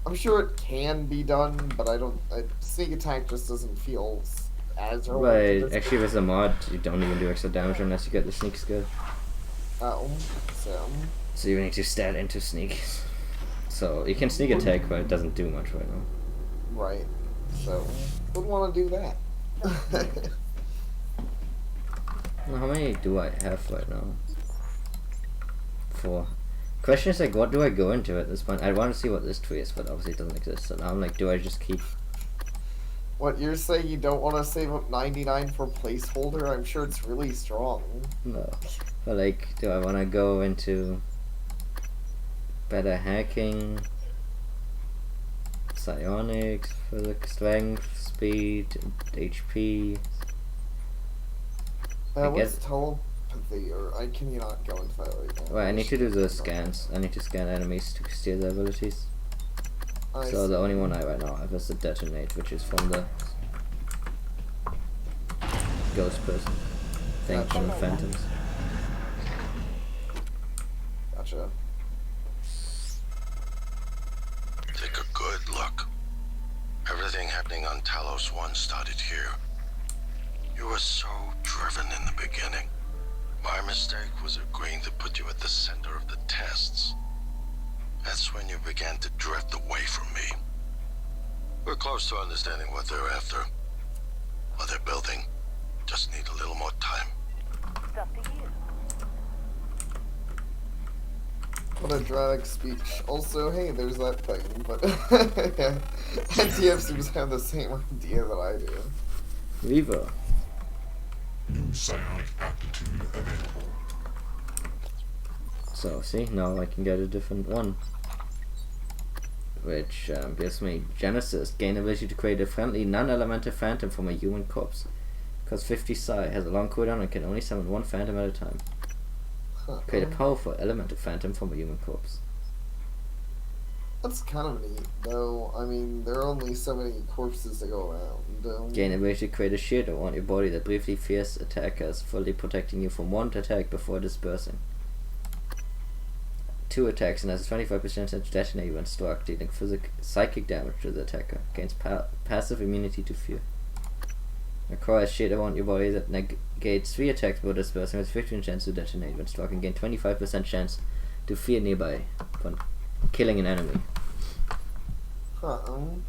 I'm sure it can be done, but I don't. Sneak attack just doesn't feel as relevant. But actually, with a mod, you don't even do extra damage unless you get the sneak skill. Oh, so you need to stat into sneak. So you can sneak attack, but it doesn't do much right now. Right. So would want to do that. Well, how many do I have right now? 4. Question is like, what do I go into at this point? I want to see what this tree is, but obviously it doesn't exist. So now I'm like, do I just keep? What, you're saying you don't want to save up 99 for placeholder? I'm sure it's really strong. No, but like, do I want to go into better hacking, psionics, physics, strength, speed, HP? What's telepathy, or can you not go into that right now? Well, I need to do the scans. I need to scan enemies to steal their abilities. So the only one I right now have is the detonate, which is from the ghost person thing from the phantoms. Gotcha. Take a good look. Everything happening on Talos 1 started here. You were so driven in the beginning. My mistake was agreeing to put you at the center of the tests. That's when you began to drift away from me. We're close to understanding what they're after. What they're building. Just need a little more time. It's up to you. What a dramatic speech. Also, hey, there's that thing, but yeah. NTF seems to have the same idea that I do. Reaver. New psionic aptitude available. So, see, now I can get a different one. Which gives me Genesis. Gain ability to create a friendly, non-elemental phantom from a human corpse. Costs 50 psi, has a long cooldown and can only summon one phantom at a time. Create a powerful elemental phantom from a human corpse. That's kind of neat, though. I mean, there are only so many corpses to go around. Gain ability to create a shield around your body that briefly fears attackers, fully protecting you from one attack before dispersing. 2 attacks and has a 25% chance to detonate when struck, dealing psychic damage to the attacker. Gains passive immunity to fear. Acquires shield around your body that negates 3 attacks before dispersing with 15% chance to detonate when struck, and gain 25% chance to fear nearby upon killing an enemy. So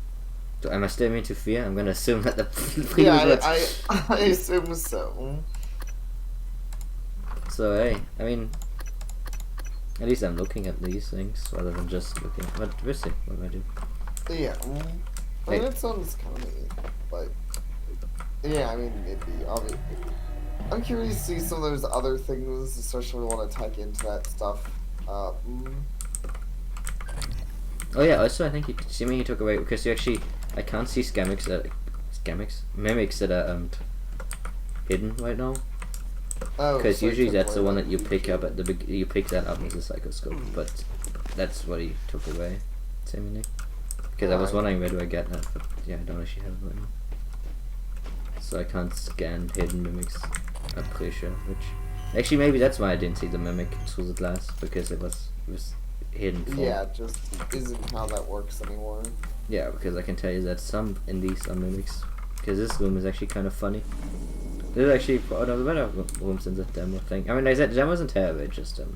am I still immune to fear? I'm gonna assume that the previous words. I assume so. So hey, I mean, at least I'm looking at these things rather than just looking. But we'll see what I do. Yeah, I mean, it sounds kind of neat, but yeah, I mean, it'd be obvious. I'm curious to see some of those other things, especially when we want to type into that stuff. Oh yeah, also I think he took away because you actually I can't see mimics that are hidden right now. Oh, because so usually that's the one that you pick up at the you pick that up as a psychoscope, but that's what he took away, seemingly. Because I was wondering where do I get that, but yeah, I don't actually have it right now. So I can't scan hidden mimics. I'm pretty sure. Which actually maybe that's why I didn't see the mimic through the glass, because it was hidden. Yeah, it just isn't how that works anymore. Yeah, because I can tell you that some in these are mimics. Because this room is actually kind of funny. This is actually one of the better rooms in the demo thing. I mean, I said the demo wasn't terrible, it just There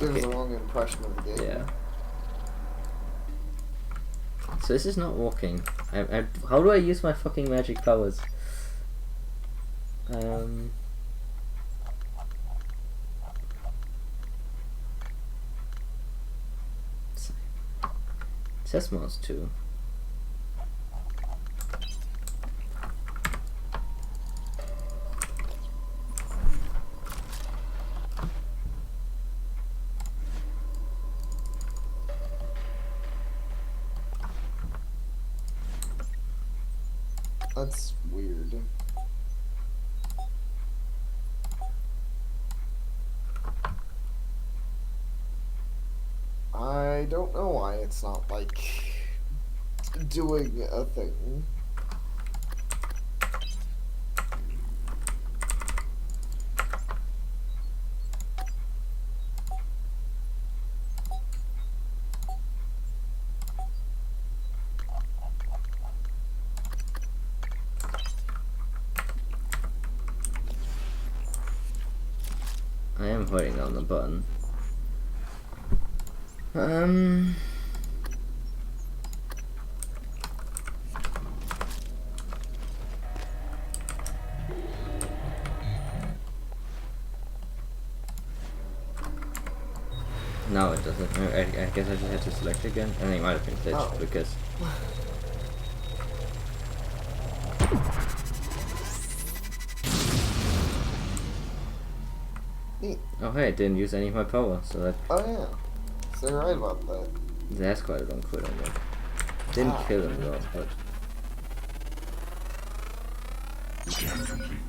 was a wrong impression of the game. Yeah. So this is not working. How do I use my fucking magic powers? Sesmos too. That's weird. I don't know why it's not, like, doing a thing. I am holding on the button. No, it doesn't. I guess I just had to select again. I think it might have been glitched because. Neat. Oh hey, I didn't use any of my power, so that. Oh yeah. So you're right about that. That's quite a long cooldown though. Didn't kill him though, but. Scan complete.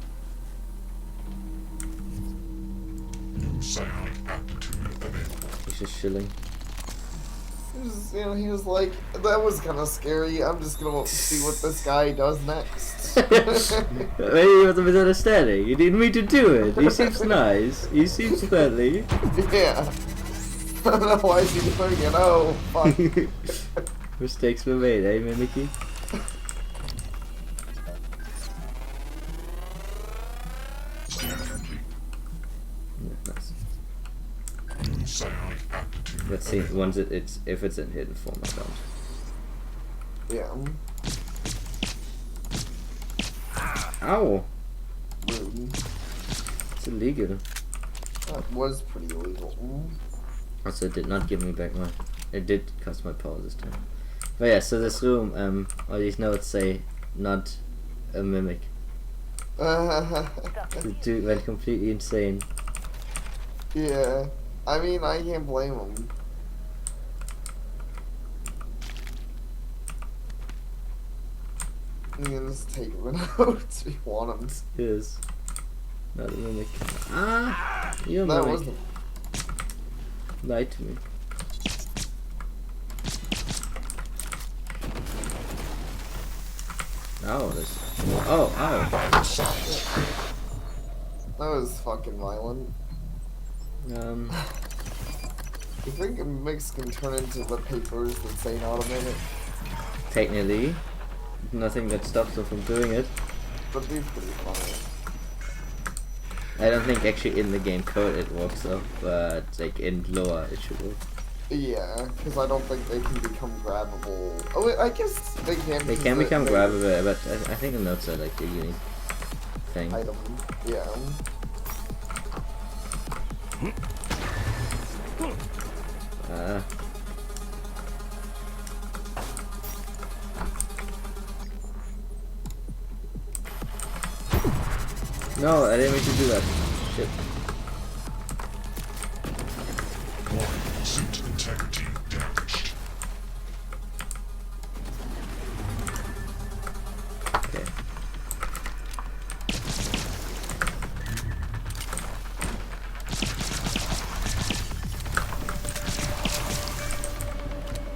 New psionic aptitude available. He's just chilling. He was like, that was kind of scary. I'm just gonna see what this guy does next. Maybe he was a misunderstanding. You didn't mean to do it. He seems nice. He seems friendly. Yeah. I don't know why is he doing it. Oh, fuck. Mistakes were made, eh, Mimicky? Scan complete. Yeah, nice. New psionic aptitude Let's see, available. once if it's in hidden form, I don't. Yeah. Ow! Rude. It's illegal. That was pretty illegal. Also, it did not give me back my... It did cost my power this time. But yeah, so this room, all these notes say, not a mimic. The dude went completely insane. Yeah. I mean, I can't blame him. You can just take him out if you want him. Yes. Not a mimic. Ah! You're a That mimic. wasn't. Lied to me. Ow, this. Oh, ow. That was fucking violent. You think a mix can turn into the papers that say not a minute? Technically, nothing that stops them from doing it. But they're pretty funny. I don't think actually in the game code it works though, but like in lore it should work. Yeah, because I don't think they can become grabbable. Oh, wait, I guess they can. They can become grabbable, but I think the notes are like a unique thing. Item, yeah. No, I didn't mean to do that. Shit. Suit integrity damaged. Okay.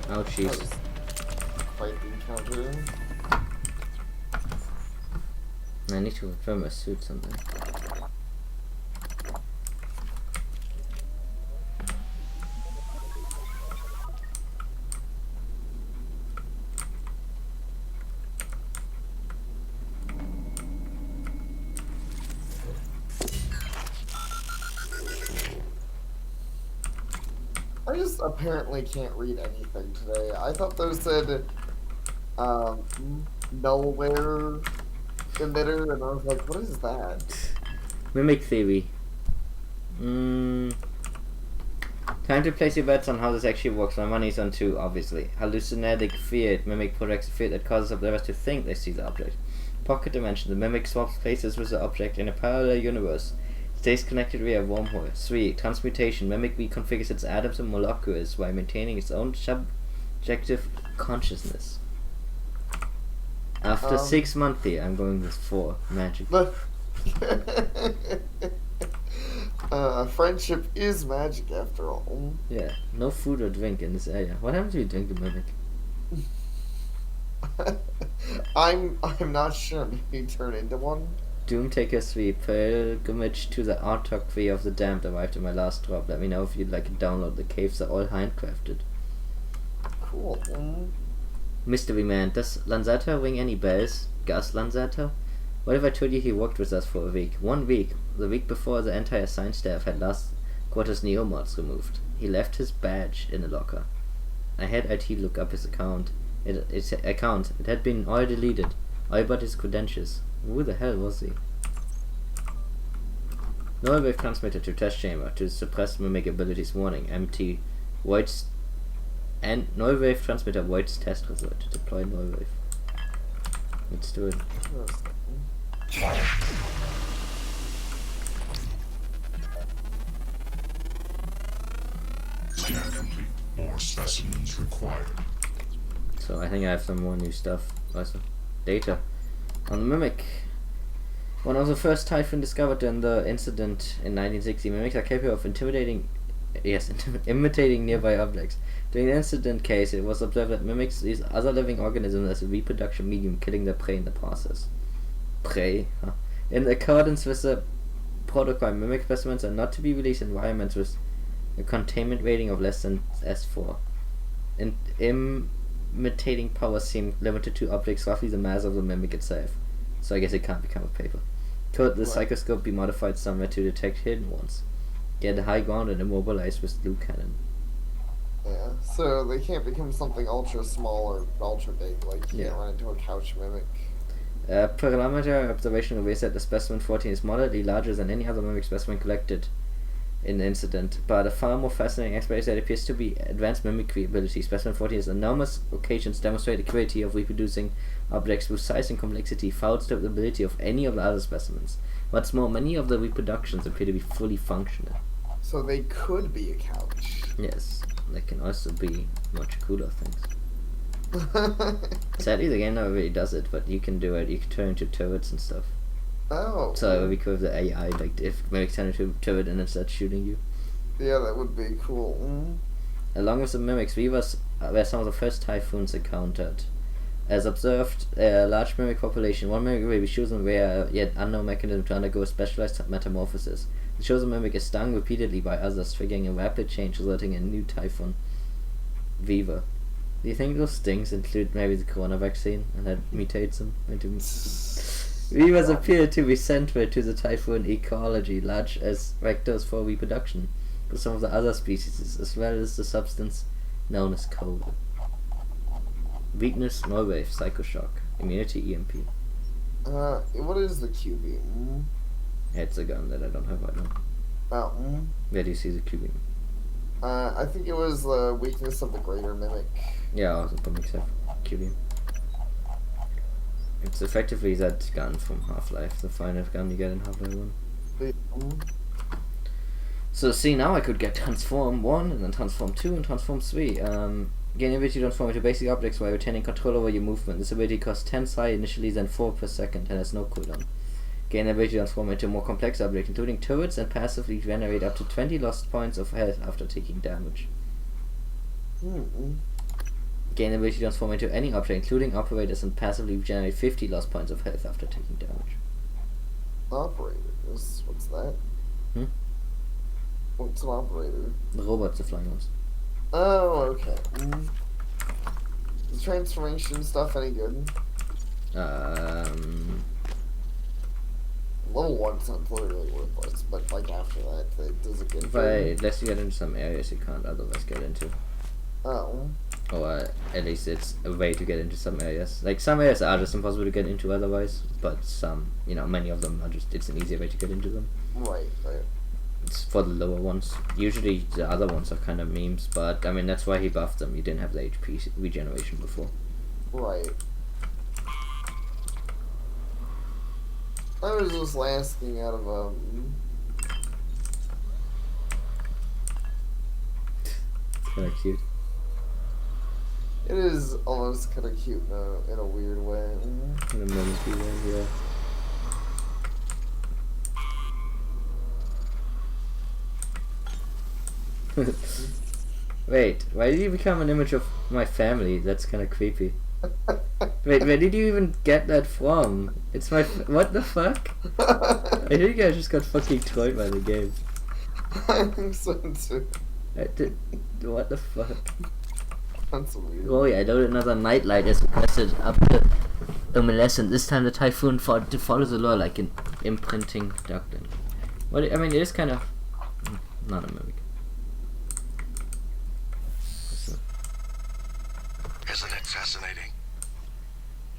Oh, jeez. Fight encounter. I need to repair my suit something. I just apparently can't read anything today. I thought those said, nowhere emitter, and I was like, what is that? Mimic theory. Time to place your bets on how this actually works. My money's on 2, obviously. Hallucinogenic field. Mimic projects a field that causes observers to think they see the object. Pocket dimension. The mimic swaps places with the object in a parallel universe. Stays connected via wormhole. 3. Transmutation. Mimic reconfigures its atoms and molecules while maintaining its own subjective consciousness. After 6 months here, I'm going with 4. Magic. Friendship is magic after all. Yeah, no food or drink in this area. What happens if you drink the mimic? I'm not sure. Maybe turn into one. Doomtaker 3, pilgrimage to the autocracy of the damned arrived in my last drop. Let me know if you'd like to download. The caves are all handcrafted. Cool. Mystery Man, does Lanzetta ring any bells? Gus Lanzetta? What if I told you he worked with us for a week? 1 week. The week before the entire science staff had last quarter's neomods removed. He left his badge in a locker. I had IT look up his account. It had been all deleted. All but his credentials. Who the hell was he? Null wave transmitter to test chamber to suppress mimic abilities. Warning. MT voids and null wave transmitter voids test result to deploy null wave. Let's do it. Scan complete. More specimens required. So I think I have some more new stuff. Also, data on the mimic. One of the first Typhon discovered in the incident in 1960, mimics are capable of imitating nearby objects. During the incident case, it was observed that mimics use other living organisms as a reproduction medium, killing their prey in the process. Prey? Huh. In accordance with the protocol, mimic specimens are not to be released in environments with a containment rating of less than S4. Imitating power seemed limited to objects roughly the mass of the mimic itself. So I guess it can't become a paper. Could the psychoscope be modified somewhere to detect hidden ones? Get high ground and immobilized with glue cannon. Yeah, so they can't become something ultra small or ultra big, like you can't run into a couch mimic. Parameter observation reveals that the specimen 14 is moderately larger than any other mimic specimen collected in the incident, but a far more fascinating aspect is that it appears to be advanced mimicry ability. Specimen 14 has enormous occasions demonstrate the ability of reproducing objects whose size and complexity far outstrip the ability of any of the other specimens. What's more, many of the reproductions appear to be fully functional. So they could be a couch. Yes, they can also be much cooler things. Sadly, the game never really does it, but you can do it. You can turn into turrets and stuff. Oh. So it would be cool if the AI, like, if Mimic turn into a turret and then starts shooting you. Yeah, that would be cool. Along with the Mimics, Weavers were some of the first typhoons encountered. As observed, a large Mimic population, one Mimic will be chosen rare yet unknown mechanism to undergo a specialized metamorphosis. The chosen Mimic is stung repeatedly by others, triggering a rapid change resulting in a new typhoon. Weaver. Do you think those stings include maybe the corona vaccine and that mutates them into... Weavers appear to be central to the typhoon ecology, large as vectors for reproduction, for some of the other species, as well as the substance known as cold. Weakness, Nullwave, Psychoshock, Immunity, EMP. What is the QB? It's a gun that I don't have right now. Oh. Where do you see the QB? I think it was the weakness of the greater mimic. Yeah, also Pumic stuff. QB. It's effectively that gun from Half-Life, the final gun you get in Half-Life 1. So see, now I could get Transform 1, and then Transform 2, and Transform 3. Gain the ability to transform into basic objects while retaining control over your movement. This ability costs 10 psi initially, then 4 per second, and has no cooldown. Gain the ability to transform into more complex objects, including turrets, and passively generate up to 20 lost points of health after taking damage. Gain the ability to transform into any object, including operators, and passively generate 50 lost points of health after taking damage. Operators? What's that? What's an operator? The robots are flying us. Oh, okay. Is transformation stuff any good? Level 1 sounds literally worthless, but like after that, does it get unless you get into some areas you can't otherwise get into. Oh. Or at least it's a way to get into some areas. Like, some areas are just impossible to get into otherwise, but some, you know, many of them are just, it's an easier way to get into them. Right. It's for the lower ones. Usually the other ones are kind of memes, but I mean, that's why he buffed them. You didn't have the HP regeneration before. Right. I was just asking out of Kinda cute. It is almost kind of cute in a weird way. In a momentary way, yeah. Wait, why did you become an image of my family? That's kind of creepy. Wait, where did you even get that from? It's my what the fuck? I think I just got fucking trolled by the game. I think so too. What the fuck? That's weird. Oh yeah, I loaded another Nightlight as requested up to Luminescent. This time the Typhoon follows the lore like an imprinting duckling. What I mean, it is kind of not a mimic. Isn't it fascinating?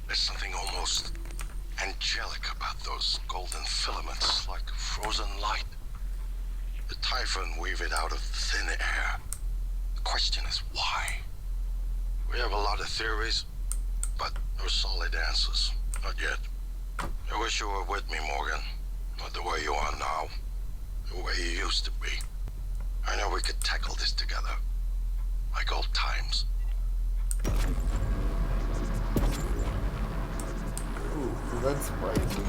There's something almost angelic about those golden filaments, like frozen light. The Typhon weave it out of thin air. The question is why? We have a lot of theories, but no solid answers. Not yet. I wish you were with me, Morgan. Not the way you are now. The way you used to be. I know we could tackle this together. Like old times. Ooh, that's surprising.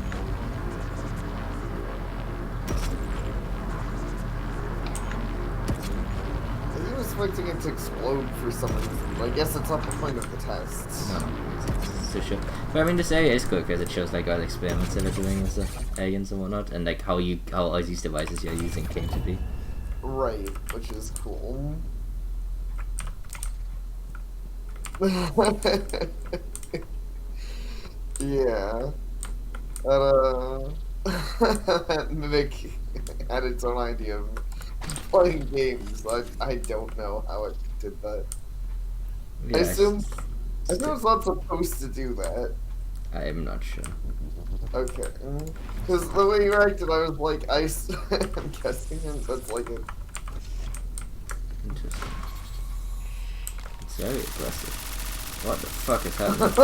I was expecting it to explode for some reason, but I guess it's not the point of the test. No, it's a show. But I mean, this area is cool because it shows like all the experiments that they're doing with the aliens and whatnot, and like how all these devices you're using came to be. Right, which is cool. Yeah. That Mimic had its own idea of playing games. I don't know how it did that. Yeah, I assume it's not supposed to do that. I am not sure. Okay. Because the way you acted, I was like, I'm guessing that's like a... Interesting. It's very aggressive. What the fuck is happening?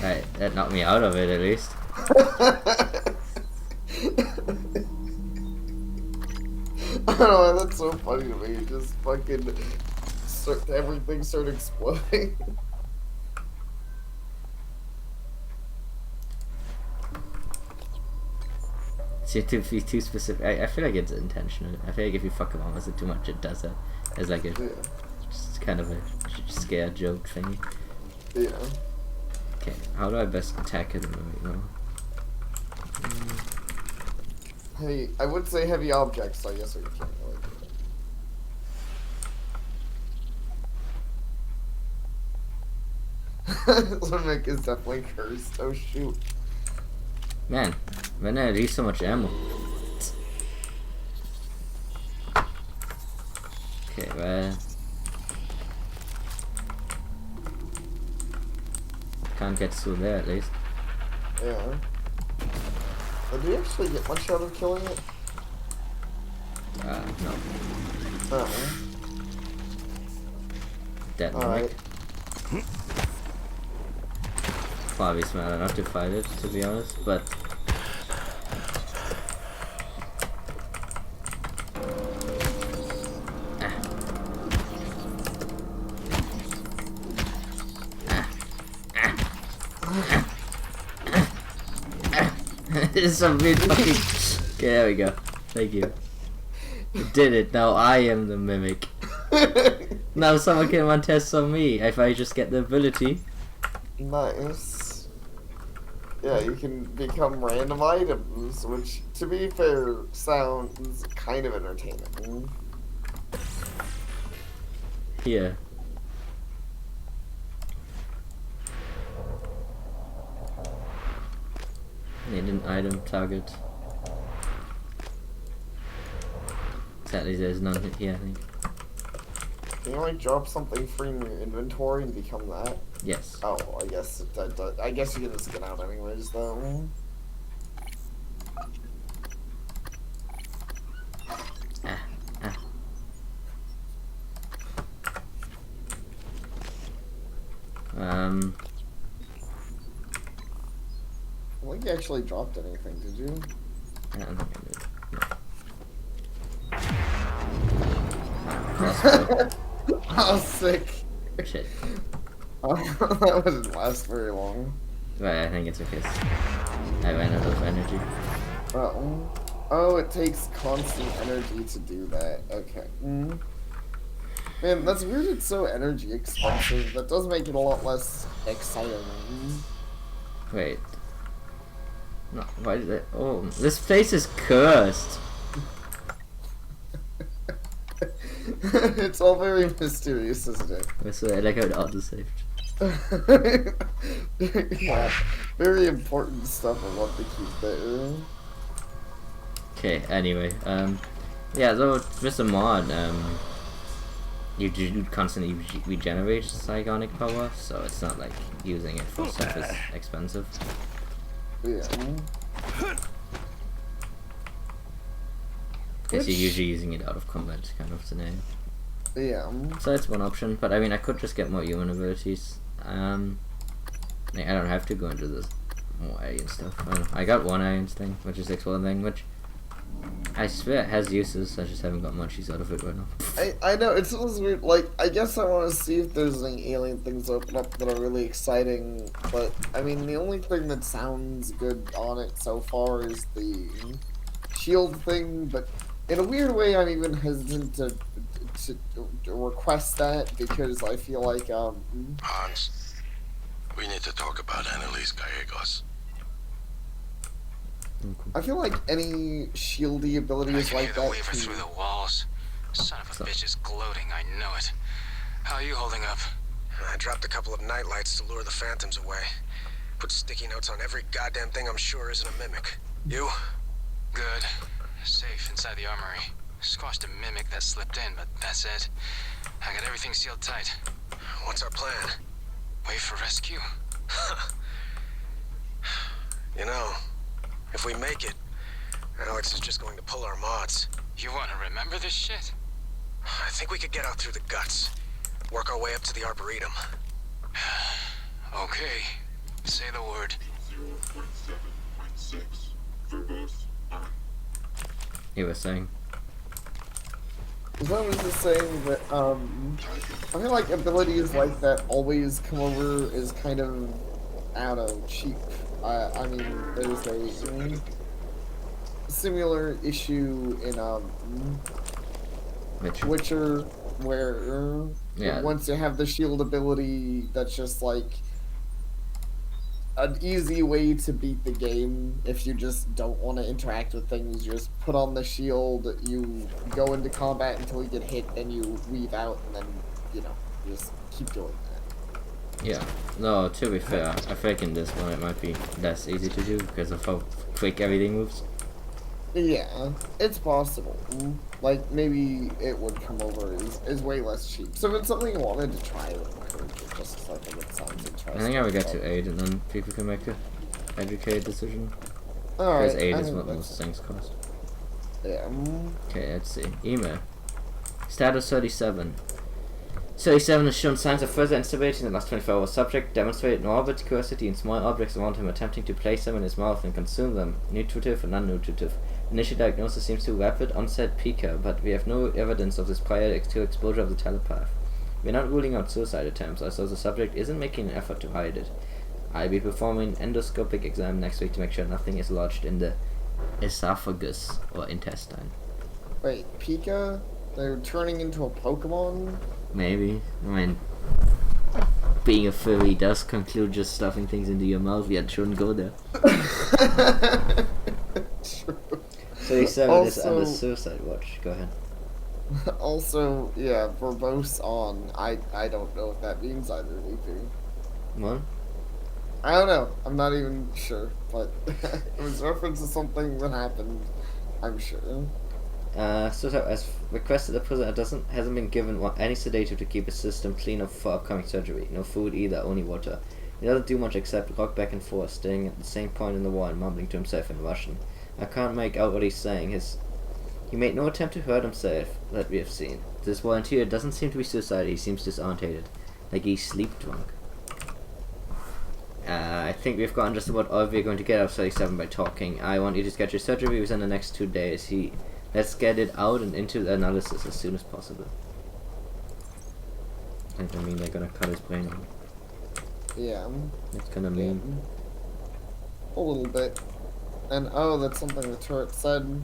Right, that knocked me out of it at least. I don't know, that's so funny to me. Just fucking everything started exploding. See, to be too specific, I feel like it's intentional. I feel like if you fuck around with it too much, it does it. It's like a just kind of a scare joke thingy. Yeah. Okay, how do I best attack it right now? Hey, I would say heavy objects, so I guess we can't really do it. Limerick is definitely cursed. Oh shoot. Man, when did I use so much ammo? Okay, well... Can't get through there at least. Yeah. But do you actually get much out of killing it? No. Oh. Dead. Alright. Probably smart enough to fight it, to be honest, but... This is some weird fucking... Okay, there we go. Thank you. You did it. Now I am the mimic. Now someone can run tests on me if I just get the ability. Nice. Yeah, you can become random items, which, to be fair, sounds kind of entertaining. Here. Need an item target. Sadly, there's none here, I think. Can you like drop something free in your inventory and become that? Yes. Oh, I guess I guess you can just get out anyways, though. I don't think you actually dropped anything, did you? I don't think I did. No. Oh, sick. Shit. Oh, that wouldn't last very long. Right, I think it's because I ran out of energy. Oh, it takes constant energy to do that. Okay. Man, that's weird it's so energy expensive. That does make it a lot less exciting. Wait. No, why did I... Oh, this place is cursed. It's all very mysterious, isn't it? I swear, I like how it auto-saved. Yeah, very important stuff I want to keep there. Okay, anyway, yeah, though with the mod, you do constantly regenerate psionic power, so it's not like using it for stuff is expensive. Yeah. Guess you're usually using it out of combat kind of scenario. Yeah. So that's one option, but I mean I could just get more human abilities. I don't have to go into this more alien stuff. I got one alien thing, which is exploding, which I swear it has uses, I just haven't got much use out of it right now. I know, it sounds weird, like, I guess I want to see if there's any alien things open up that are really exciting, but, I mean, the only thing that sounds good on it so far is the shield thing, but in a weird way I'm even hesitant to request that, because I feel like, Hans, we need to talk about Annalise Gallegos. I feel like any shieldy abilities like that Weaver through the walls. Son of a bitch is gloating, I know it. How are you holding up? I dropped a couple of nightlights to lure the phantoms away. Put sticky notes on every goddamn thing I'm sure isn't a mimic. You? Good. Safe inside the armory. Squashed a mimic that slipped in, but that's it. I got everything sealed tight. What's our plan? Wait for rescue? You know, if we make it, Alex is just going to pull our mods. You want to remember this shit? I think we could get out through the guts. Work our way up to the Arboretum. Okay. Say the word. 0.7.6. Verbose on. You were saying? As I was just saying that, I feel like abilities like that always come over as kind of, I don't know, cheap. I mean, there's a similar issue in, Witcher, where once you have the shield ability, that's just like an easy way to beat the game. If you just don't want to interact with things, you just put on the shield, you go into combat until you get hit, then you weave out, and then, you know, you just keep doing that. Yeah. No, to be fair, I think in this one it might be less easy to do because of how quick everything moves. Yeah, it's possible. Like, maybe it would come over as way less cheap. So if it's something you wanted to try, I would encourage it, just because I think it sounds interesting. I think I would get to 8 and then people can make a educated decision. Alright. Because 8 is what most things cost. Yeah. Okay, let's see. Email. Status 37. 37 has shown signs of further instability in the last 24 hours. Subject demonstrated no orbit curiosity in small objects around him, attempting to place them in his mouth and consume them, nutritive and non-nutritive. Initial diagnosis seems to rapid onset pica, but we have no evidence of this prior to exposure of the telepath. We are not ruling out suicide attempts, although the subject isn't making an effort to hide it. I'll be performing an endoscopic exam next week to make sure nothing is lodged in the esophagus or intestine. Wait, Pika? They're turning into a Pokemon? Maybe. I mean, being a furry does conclude just stuffing things into your mouth, yet shouldn't go there. True. 37 is under suicide watch. Go ahead. Also, yeah, verbose on. I don't know what that means either, VP. What? I don't know. I'm not even sure, but it was reference to something that happened, I'm sure. So as requested, the prisoner hasn't been given any sedative to keep his system clean for upcoming surgery. No food either, only water. He doesn't do much except rock back and forth, staying at the same point in the wall and mumbling to himself in Russian. I can't make out what he's saying. He made no attempt to hurt himself, that we have seen. This volunteer doesn't seem to be suicidal, he seems disorientated, like he's sleep drunk. I think we've gotten just about all we're going to get out of 37 by talking. I want you to get your surgery within the next 2 days. Let's get it out and into the analysis as soon as possible. I mean they're gonna cut his brain out. Yeah. It's gonna mean a little bit. And oh, that's something the turret said.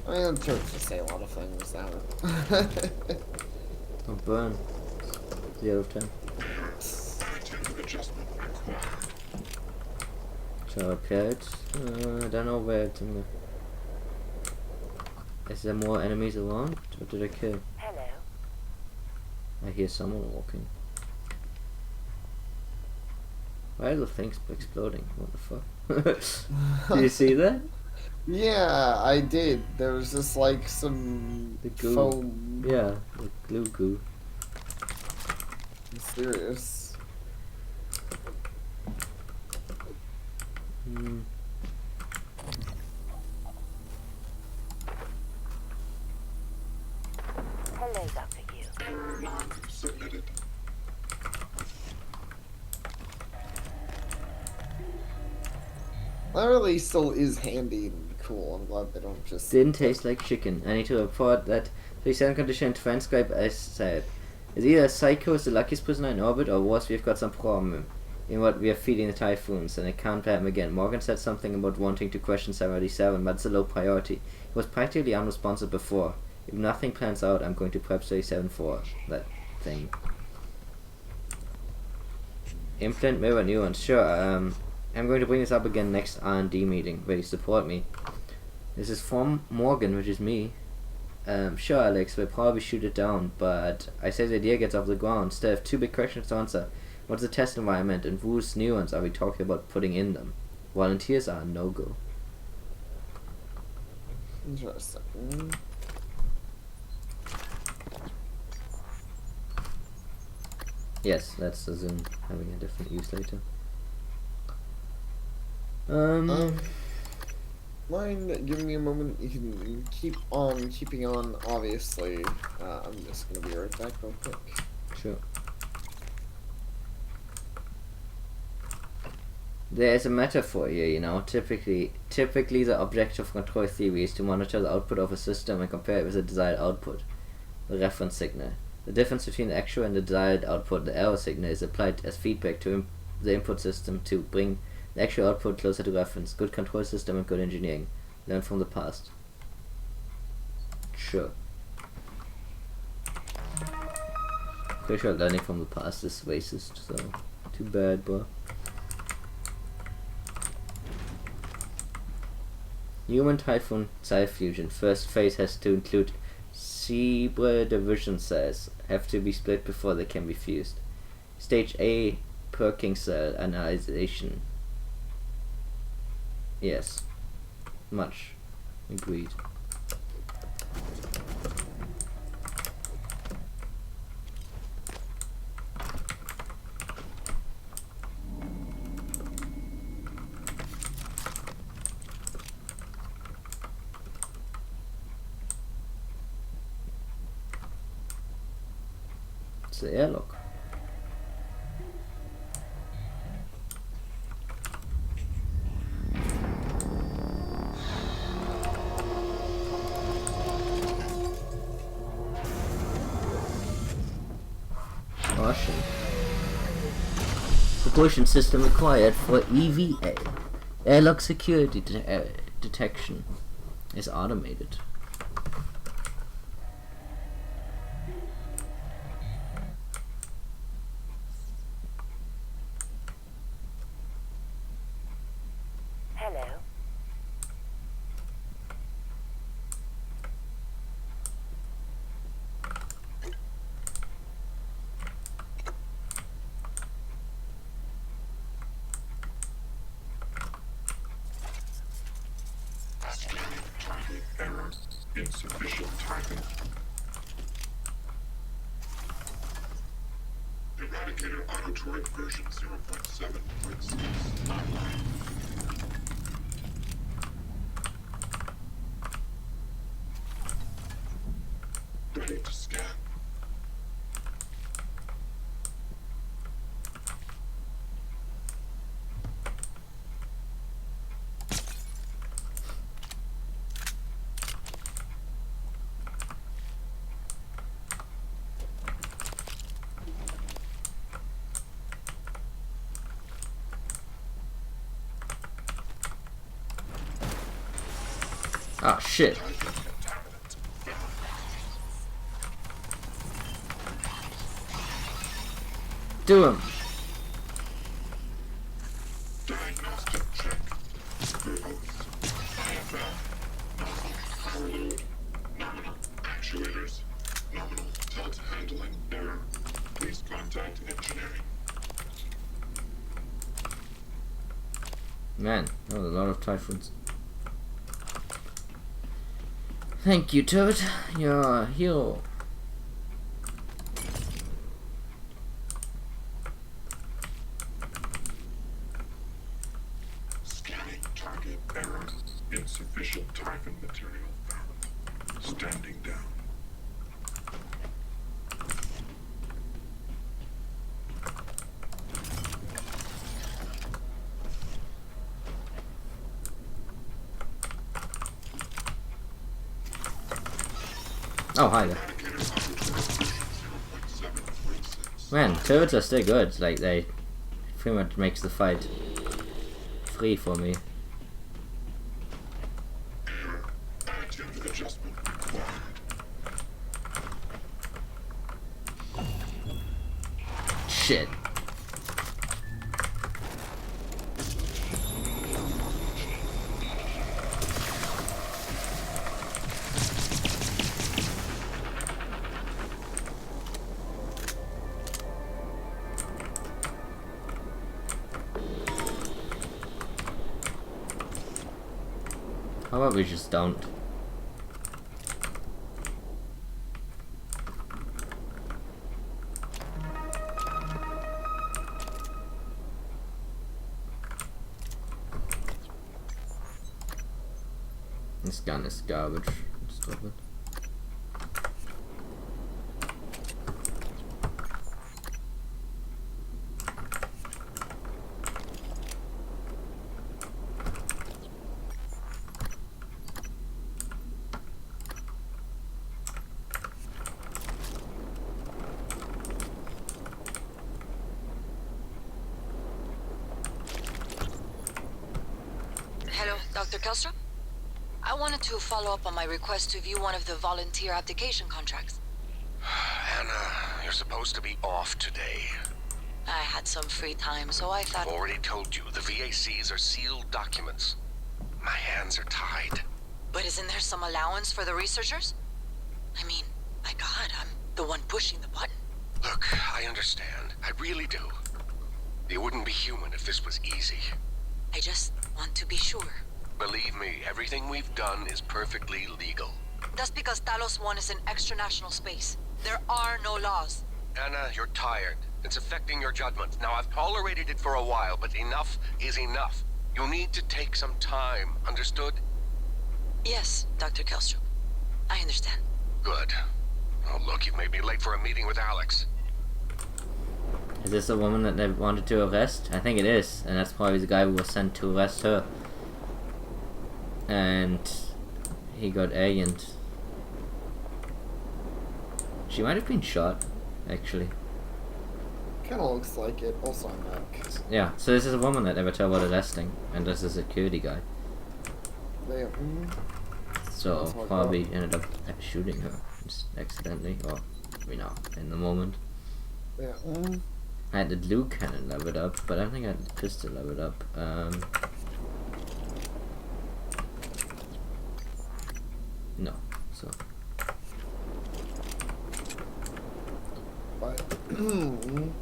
I mean, the turrets just say a lot of things now. Oh, burn. 0 of 10. Okay, I don't know where it's in the... Is there more enemies around? Or did I kill? Hello. I hear someone walking. Why are the things exploding? What the fuck? Did you see that? Yeah, I did. There was just like some foam. Yeah, the glue goo. Mysterious. Hello, Dr. Yu. Mark submitted. That really still is handy and cool. I'm glad they don't just... Didn't taste like chicken. I need to report that 37 condition transcribe as said. Is either Psycho is the luckiest prisoner in orbit, or worse, we've got some problem in what we are feeding the typhoons, and it can't happen again. Morgan said something about wanting to question 77, but it's a low priority. He was practically unresponsive before. If nothing plans out, I'm going to prep 37 for that thing. Implant mirror neurons. Sure, I'm going to bring this up again next R&D meeting. Will you support me? This is from Morgan, which is me. Sure, Alex, we'll probably shoot it down, but I say the idea gets off the ground. Still have 2 big questions to answer. What's the test environment, and whose neurons are we talking about putting in them? Volunteers are a no-go. Interesting. Yes, that's the Zoom having a different use later. Mind giving me a moment? You can keep on keeping on, obviously. I'm just gonna be right back real quick. Sure. There's a metaphor here, you know. Typically the objective control theory is to monitor the output of a system and compare it with the desired output, the reference signal. The difference between the actual and the desired output, the error signal, is applied as feedback to the input system to bring the actual output closer to reference. Good control system and good engineering. Learn from the past. Sure. Pretty sure learning from the past is racist, so too bad, bro. Human Typhoon Cell Fusion. First phase has to include Zebra division cells. Have to be split before they can be fused. Stage A, Perking cell analyzation. Yes. Much. Agreed. It's the airlock. Caution. Propulsion system required for EVA. Airlock security detection is automated. Hello. Target error. Insufficient target. Eradicator Autotroid version 0.7.6 online. Ready to scan. Oh shit. Do him. Diagnostic check. Verbose. IFL. Nominal power load. Nominal actuators. Nominal tilt handling error. Please contact engineering. Man, that was a lot of typhoons. Thank you, Toad. You're a hero. Scanning target error. Insufficient Typhon material found. Standing down. Oh, hi there. Man, turrets are still good. Like, they pretty much makes the fight free for me. Attitude adjustment required. Shit. How about we just don't? This gun is garbage. Stop it. Hello, Dr. Kelstrom? I wanted to follow up on my request to view one of the volunteer application contracts. Anna, you're supposed to be off today. I had some free time, so I thought... I've already told you, the VACs are sealed documents. My hands are tied. But isn't there some allowance for the researchers? I mean, my God, I'm the one pushing the button. Look, I understand. I really do. You wouldn't be human if this was easy. I just want to be sure. Believe me, everything we've done is perfectly legal. That's because Talos 1 is an extra-national space. There are no laws. Anna, you're tired. It's affecting your judgment. Now, I've tolerated it for a while, but enough is enough. You need to take some time, understood? Yes, Dr. Kelstrom. I understand. Good. Oh, look, you've made me late for a meeting with Alex. Is this the woman that they wanted to arrest? I think it is, and that's probably the guy who was sent to arrest her. And he got aliened. She might have been shot, actually. Kind of looks like it. Also, I'm back. Yeah, so this is a woman that they were told about arresting, and this is a security guy. So probably ended up shooting her accidentally, or in the moment. Yeah. I had the blue cannon leveled up, but I don't think I had the pistol leveled up. No, so. But I don't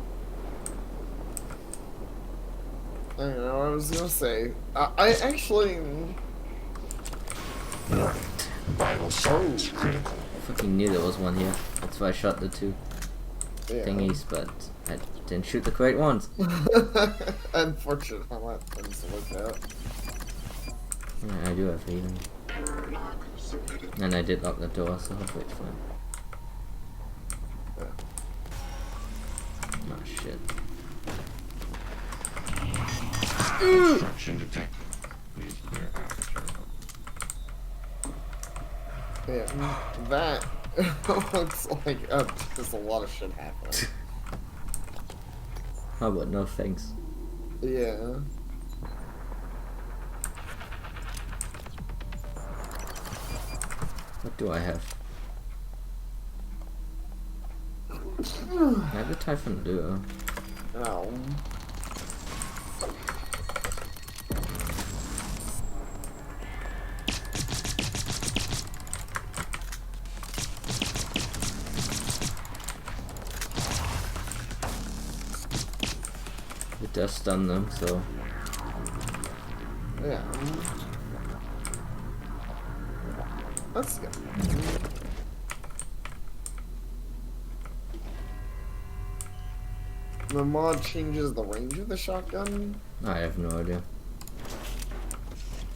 know what I was gonna say. I actually. Vital signs critical. I fucking knew there was one here. That's why I shot the two thingies, but I didn't shoot the correct ones. Unfortunate how that things work out. Yeah, I do have healing. And I did lock the door, so hopefully it's fine. Oh shit. Obstruction detected. Please clear aperture. Yeah, that looks like there's a lot of shit happening. How about no thanks? Yeah. What do I have? I have the Typhon Duo. Oh. It does stun them, so. Yeah. That's good. The mod changes the range of the shotgun? I have no idea.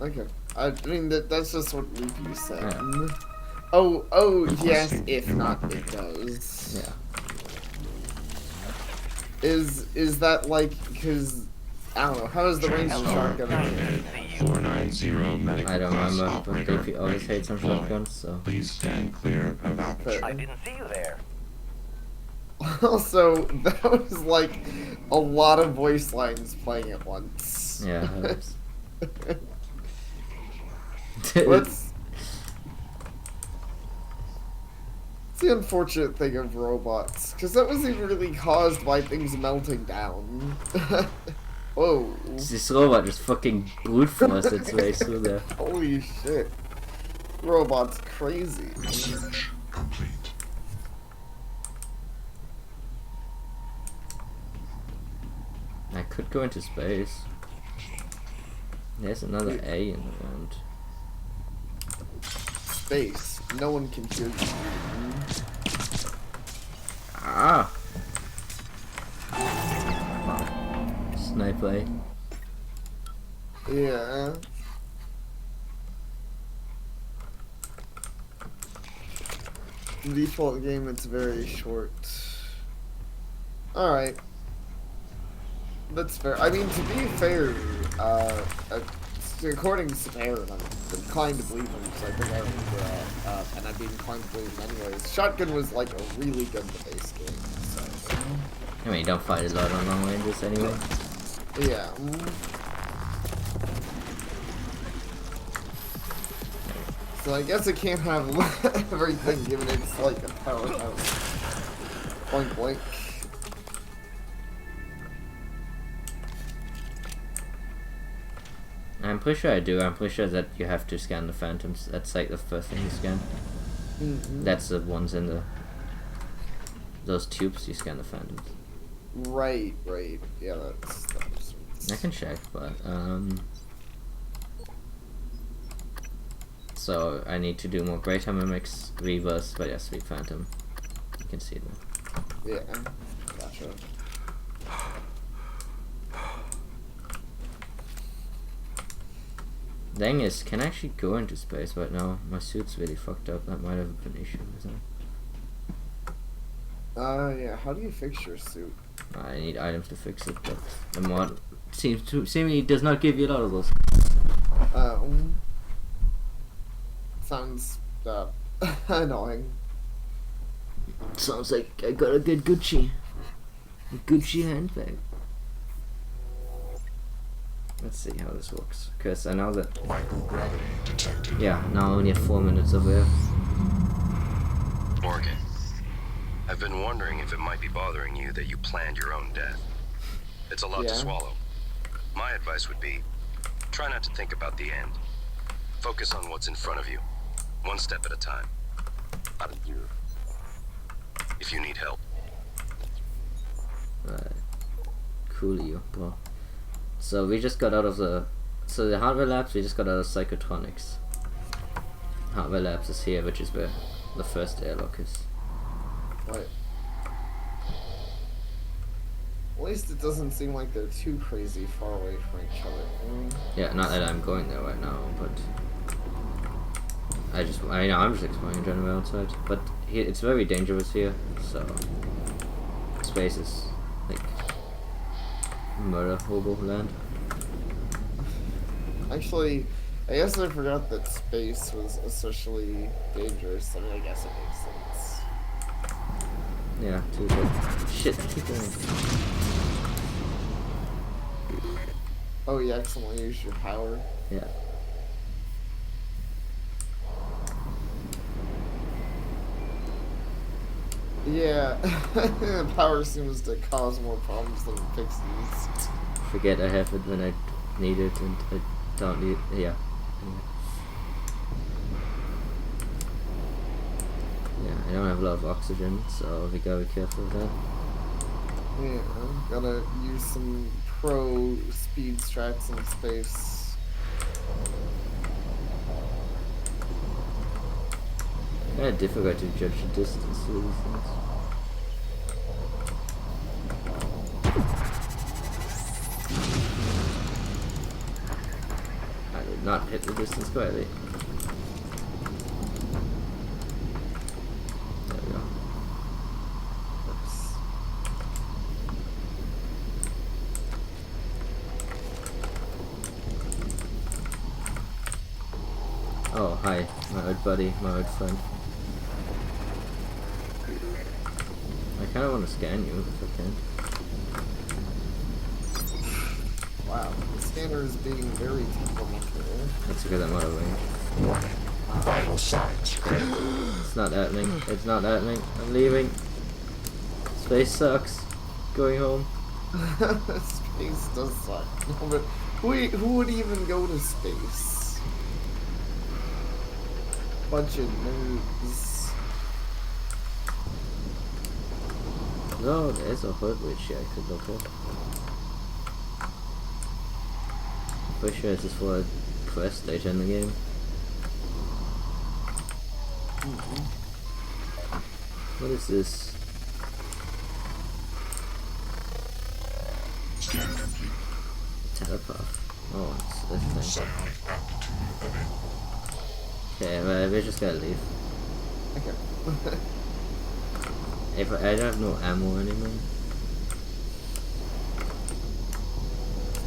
Okay. I mean, that's just what you said. Yeah. Oh, yes, if not, it does. Yeah. Is that like, because, I don't know, how does the range of the shotgun? 490 medical I don't class remember, but operator Goofy always hates some deployed. shotguns, so. Please stand clear of aperture. I didn't see you there. Also, that was like a lot of voice lines playing at once. Yeah, it What's the unfortunate thing of robots? Because that wasn't really caused by things melting down. Whoa. This robot just fucking brute forced its way through there. Holy shit. Robot's crazy. Research complete. I could go into space. There's another A in the round. Space. No one can hear you. Ah! Wow. Sniper A. Yeah. The default game, it's very short. Alright. That's fair. I mean, to be fair, according to Samarin, I'm inclined to believe him, because I think I remember, and I'd be inclined to believe him anyways. Shotgun was, like, a really good in the base game, so... I mean, you don't fight a lot on long ranges anyway. Yeah. So I guess it can't have everything, given it's, like, a powerhouse. Point blank. I'm pretty sure I do. I'm pretty sure that you have to scan the phantoms. That's like the first thing you scan. That's the ones in the... those tubes, you scan the phantoms. Right. Yeah, that's I can check, but so I need to do more Greater Mimics, Reverse, but yeah, Sweet Phantom. You can see them. Yeah, gotcha. Thing is, can I actually go into space right now? My suit's really fucked up. That might have been an issue, isn't it? Yeah, how do you fix your suit? I need items to fix it, but the mod seemingly does not give you a lot of those. Sounds, annoying. Sounds like I got a good Gucci handbag. Let's see how this works, because I know that... Microgravity detected. Yeah, now I only have 4 minutes of air. Morgan, I've been wondering if it might be bothering you that you planned your own death. It's a lot to swallow. My advice would be, try not to think about the end. Focus on what's in front of you, one step at a time. If you need help. Right. Coolio, bro. So we just got out of the... So the hardware labs, we just got out of Psychotronics. Hardware labs is here, which is where the first airlock is. Right. At least it doesn't seem like they're too crazy far away from each other. Yeah, not that I'm going there right now, but... I'm just exploring in general outside. But it's very dangerous here, so... Space is, like... murder hobo land. Actually, I guess I forgot that space was especially dangerous. I mean, I guess it makes sense. Yeah, too good. Shit, keep going. Oh, you accidentally used your power? Yeah. Yeah, power seems to cause more problems than it fixes. Forget I have it when I need it, and I don't need... Yeah. Yeah, I don't have a lot of oxygen, so we gotta be careful of that. Yeah, gotta use some pro speed strats in space. Kinda difficult to judge the distance to these things. I did not hit the distance correctly. There we go. Oops. Oh, hi, my old buddy, my old friend. I kinda wanna scan you if I can. Wow, the scanner is being very temperamental. That's because I'm out of range. Vital signs critical. It's not happening. It's not happening. I'm leaving. Space sucks. Going home. Space does suck. No, but who would even go to space? Bunch of nerds. No, there's a hood which I could look at. Pretty sure this is for a quest later in the game. What is this? Scan complete. Telepath. Oh, it's this thing. Satellite aptitude of it. Okay, well, we just gotta leave. Okay. If I don't have no ammo anymore.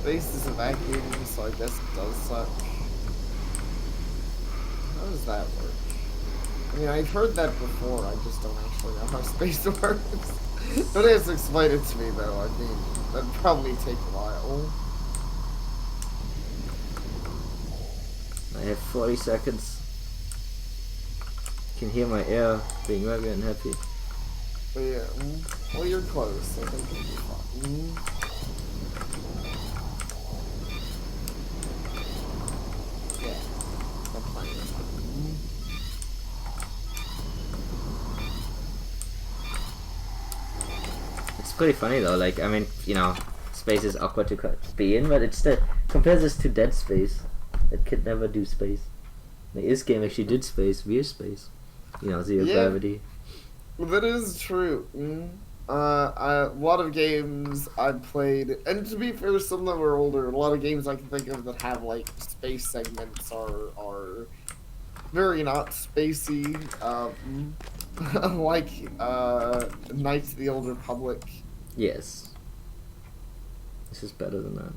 Space is evacuating, so I guess it does suck. How does that work? I mean, I've heard that before, I just don't actually know how space works. Nobody has to explain it to me, though. I mean, that'd probably take a while. I have 40 seconds. Can hear my air being very unhappy. But yeah, well, you're close. I think you'll be fine. Yeah, I'm fine. It's pretty funny though, like, I mean, you know, space is awkward to be in, but it's still, compare this to Dead Space. It could never do space. This game actually did space, we're space. You know, zero gravity. That is true. A lot of games I've played, and to be fair, some of them are older. A lot of games I can think of that have like space segments are very not spacey. Like Knights of the Old Republic. Yes. This is better than that.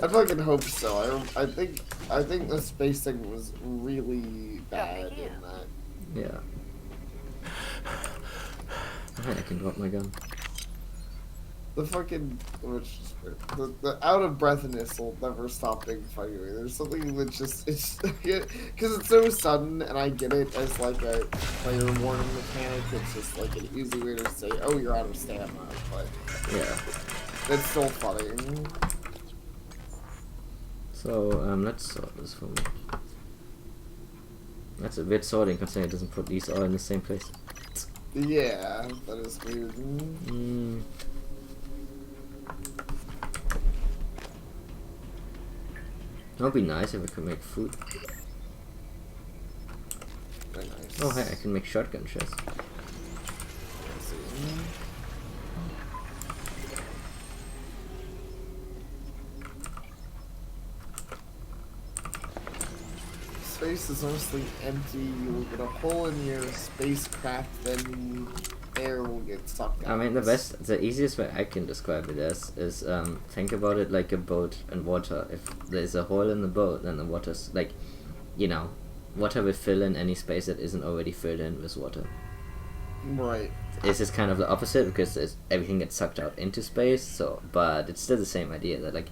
I fucking hope so. I think the space thing was really bad in that. Yeah. I can drop my gun. The fucking the out of breathness will never stop being funny. There's something that just it's because it's so sudden, and I get it as like a player warning mechanic. It's just like an easy way to say, "Oh, you're out of stamina," but yeah, it's still funny. So let's sort this for me. That's a bit sorting considering it doesn't put these all in the same place. Yeah, that is weird. That would be nice if I could make food. Very nice. Oh hey, I can make shotgun shells. Space is mostly empty. You will get a hole in your spacecraft, then air will get sucked out. I mean, the easiest way I can describe it as is think about it like a boat and water. If there's a hole in the boat, then the water's like, you know, water will fill in any space that isn't already filled in with water. Right. This is kind of the opposite because everything gets sucked out into space. So, but it's still the same idea that like,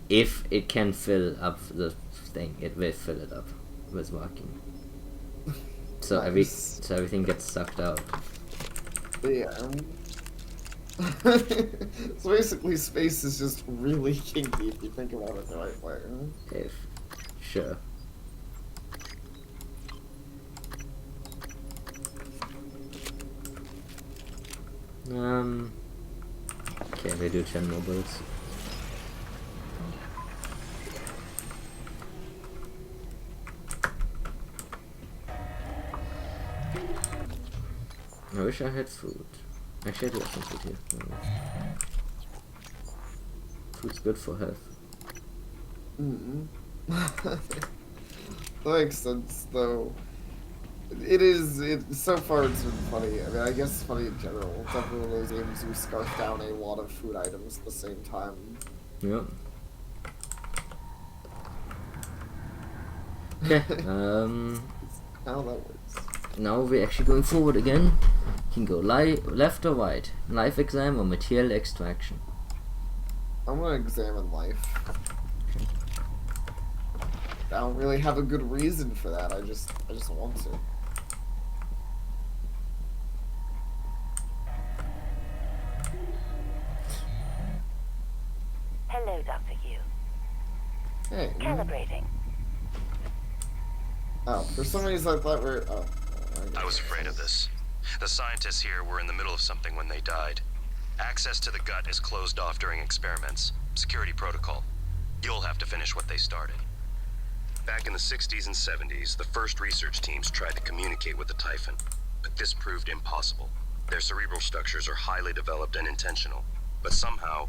if it can fill up the thing, it will fill it up with vacuum. So Nice. everything gets sucked out. Yeah. So basically, space is just really kinky if you think about it the right way. Sure. Okay, we do 10 more bullets. I wish I had food. Actually, I do have some food here. Food's good for health. That makes sense, though. So far it's been funny. I mean, I guess it's funny in general. It's definitely one of those games you scarf down a lot of food items at the same time. Yep. Okay, How that works. now we're actually going forward again. You can go left or right. Life exam or material extraction. I'm gonna examine life. I don't really have a good reason for that. I just want to. Hello, Dr. Yu. Hey. Calibrating. Oh, for some reason I thought we're. Oh. I was afraid of this. The scientists here were in the middle of something when they died. Access to the gut is closed off during experiments. Security protocol. You'll have to finish what they started. Back in the 60s and 70s, the first research teams tried to communicate with the Typhon, but this proved impossible. Their cerebral structures are highly developed and intentional, but somehow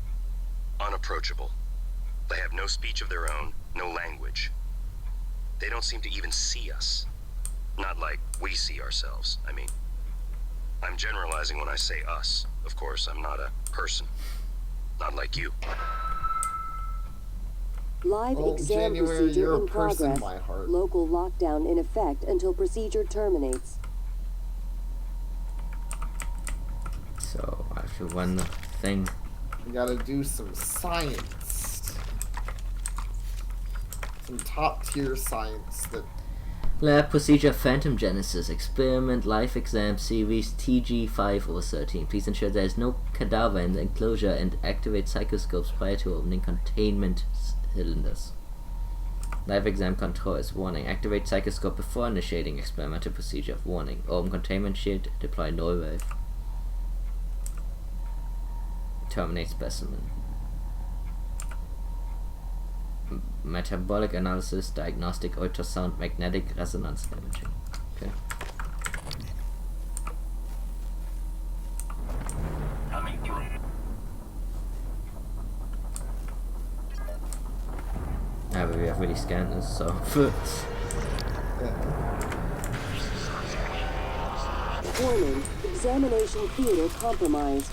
unapproachable. They have no speech of their own, no language. They don't seem to even see us. Not like we see ourselves, I mean. I'm generalizing when I say us. Of course, I'm not a person. Not like you. Live Oh, exam January, procedure you're a in person, progress. my heart. Local lockdown in effect until procedure terminates. So I have to run the thing. We gotta do some science. Some top tier science that Lab procedure Phantom Genesis Experiment Life Exam Series TG5013. Please ensure there is no cadaver in the enclosure and activate psychoscopes prior to opening containment cylinders. Life exam controls. Warning. Activate psychoscope before initiating experimental procedure. Warning. Open containment shield. Deploy null wave. Terminate specimen. Metabolic analysis, diagnostic ultrasound, magnetic resonance imaging. Okay. Coming through. Yeah, but we have really scanned this, so. Warning. Examination theater compromised.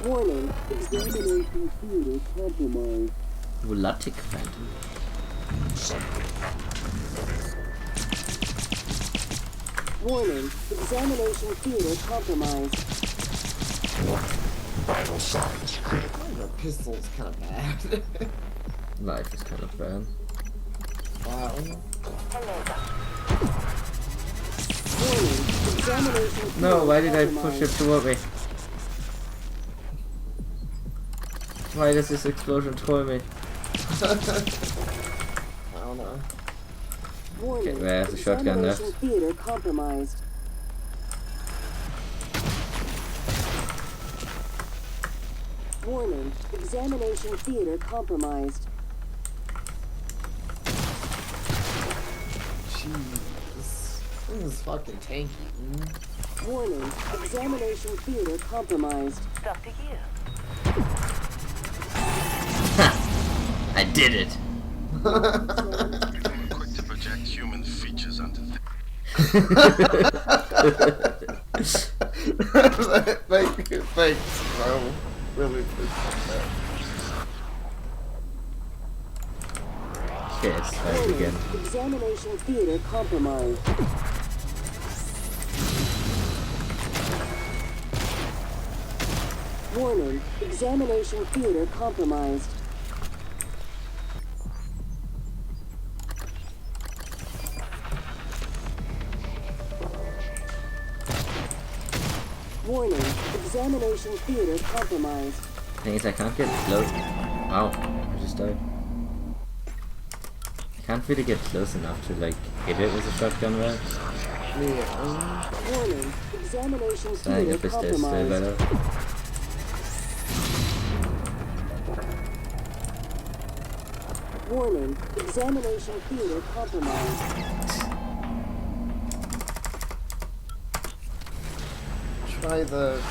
Warning. Examination theater compromised. Volatic Phantom. Warning. Examination theater compromised. Vital signs critical. the pistol's kind of bad. Life is kind of bad. Wow. Warning. Examination theater No, why did I push compromised. it toward me? Why does this explosion throw me? I don't know. Warning. Okay, I have the shotgun left. Examination theater compromised. Warning. Examination theater compromised. Jeez. This thing is fucking tanky. Warning. Examination theater compromised. Dr. Yu. I did it! Quick to project human features onto Thanks, bro. Really appreciate that. Okay, it's time Warning. again. Examination theater compromised. Warning. Examination theater compromised. Warning. Examination theater compromised. Thing is, I can't get close. Wow, I just died. I can't really get close enough to like hit it with a shotgun, right? Warning. Examination Saying theater if it's still compromised. better. Warning. Examination theater compromised. Try the.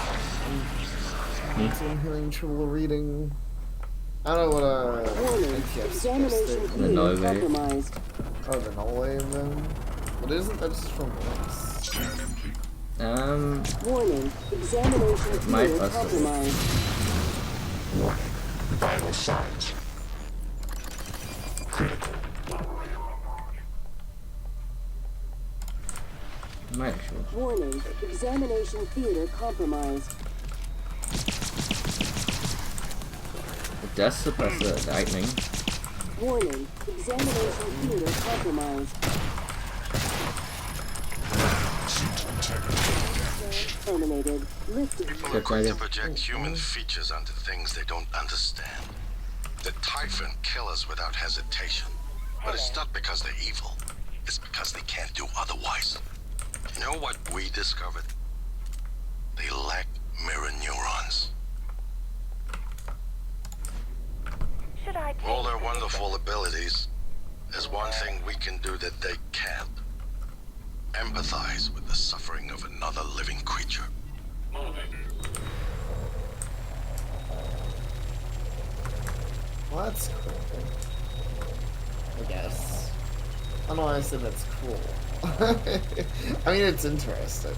I'm hearing trouble reading. I don't know what Warning. NTF Examination suggested. The null theater wave. compromised. Oh, the null wave then? But isn't that just from once? Warning. Examination Might theater possibly. compromised. Vital signs critical. Might actually. Warning. Examination theater compromised. It does suppress the lightning. Warning. Examination theater compromised. Terminated. Lifted. People are quick to project human features onto things they don't understand. The Typhon kill us without hesitation. But it's not because they're evil. It's because they can't do otherwise. You know what we discovered? They lack mirror neurons. Should I take All their wonderful abilities, there's one thing we can do that they can't. Empathize with the suffering of another living creature. Well, that's cool. I guess. I don't know why I said that's cool. I mean, it's interesting.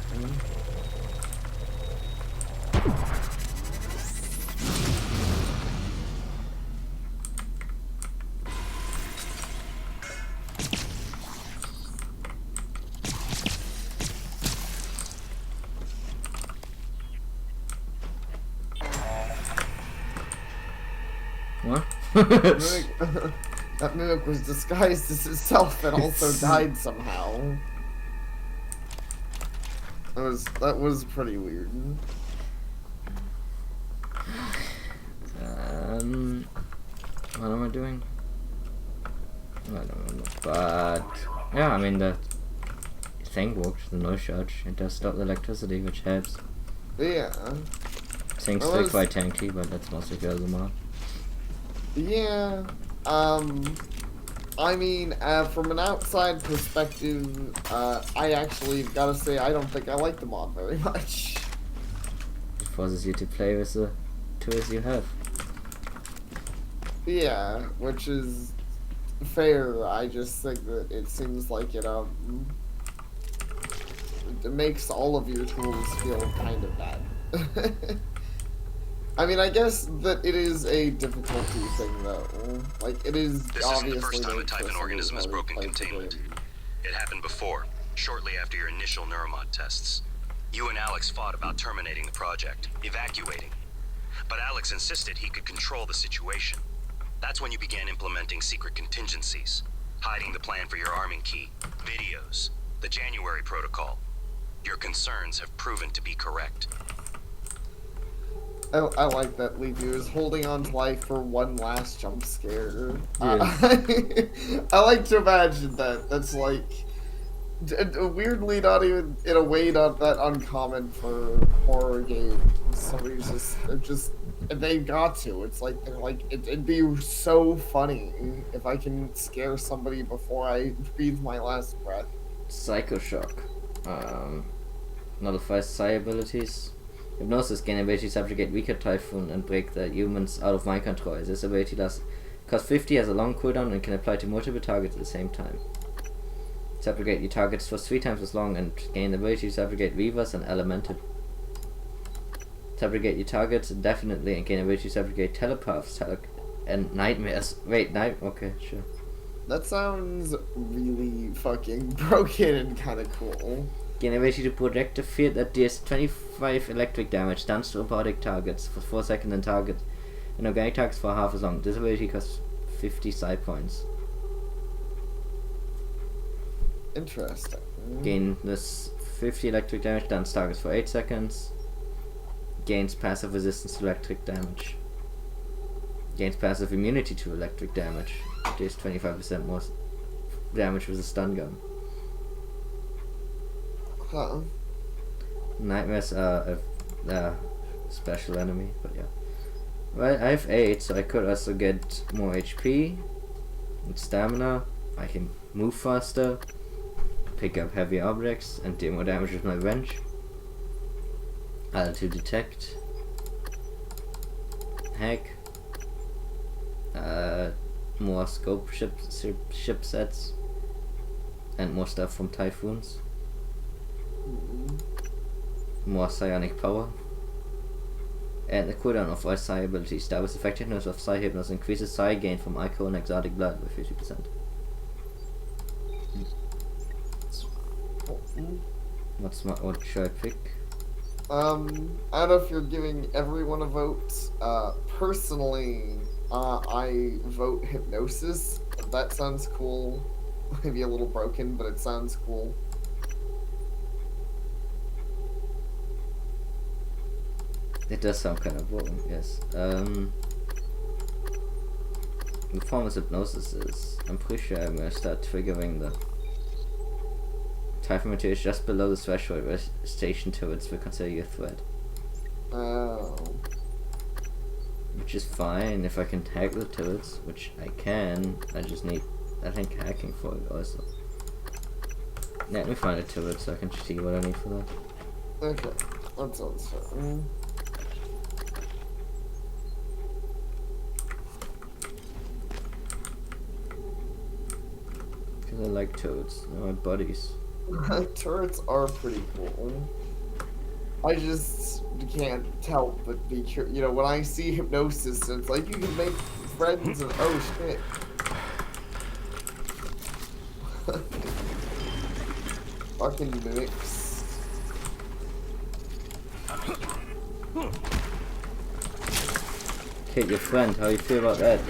What? That mimic was disguised as itself and also died somehow. That was pretty weird. What am I doing? I don't remember. But yeah, I mean the thing worked, the noise charge. It does stop the electricity, which helps. Yeah. Things still quite tanky, but that's mostly because of the mod. Yeah. I mean, from an outside perspective, I actually gotta say I don't think I like the mod very much. It forces you to play with the tools you have. Yeah, which is fair. I just think that it seems like it makes all of your tools feel kind of bad. I mean, I guess that it is a difficulty thing, though. Like, it is This obviously isn't the first time a interesting Typhon organism has how broken they play the containment. game. It happened before, shortly after your initial neuromod tests. You and Alex fought about terminating the project, evacuating. But Alex insisted he could control the situation. That's when you began implementing secret contingencies, hiding the plan for your arming key, videos, the January protocol. Your concerns have proven to be correct. I like that Levu is holding on to life for one last jump scare. Yes. I like to imagine that. That's like weirdly not even in a way not that uncommon for horror games. Somebody's just they've got to. It's like they're like it'd be so funny if I can scare somebody before I breathe my last breath. Psycho Shock. Nullifies psi abilities. Hypnosis gain ability to subjugate weaker Typhon and break the humans out of mind control. This ability costs 50, has a long cooldown, and can apply to multiple targets at the same time. Subjugate your targets for 3 times as long and gain the ability to subjugate Reavers and Elemental. Subjugate your targets indefinitely and gain the ability to subjugate Telepaths and Nightmares. Wait, okay, sure. That sounds really fucking broken and kind of cool. Gain the ability to project a field that deals 25 electric damage, stuns to robotic targets for 4 seconds and organic targets for half as long. This ability costs 50 psi points. Interesting. Gain this 50 electric damage, stuns targets for 8 seconds. Gains passive resistance to electric damage. Gains passive immunity to electric damage. Deals 25% more damage with a stun gun. Huh. Nightmares are a special enemy, but yeah. Well, I have 8, so I could also get more HP and stamina. I can move faster, pick up heavy objects, and deal more damage with my wrench. To detect. Hack. More scope ship sets. And more stuff from Typhoons. More psionic power. And the cooldown of all psi abilities. Doubles effectiveness of psi hypnosis, increases psi gain from Ico and exotic blood by 50%. What should I pick? I don't know if you're giving everyone a vote. Personally, I vote Hypnosis. That sounds cool. Maybe a little broken, but it sounds cool. It does sound kind of boring, yes. The performance hypnosis is, I'm pretty sure I'm gonna start triggering the Typhon materials just below the threshold where station turrets will consider you a threat. Oh. Which is fine if I can hack the turrets, which I can. I just need, I think, hacking for it also. Let me find a turret so I can see what I need for that. Okay, that sounds fair. Because I like toads. They're my buddies. Turrets are pretty cool. I just can't help but be curious. You know, when I see hypnosis, it's like you can make friends and oh shit. Fucking mimics. Hit your friend, how you feel about that?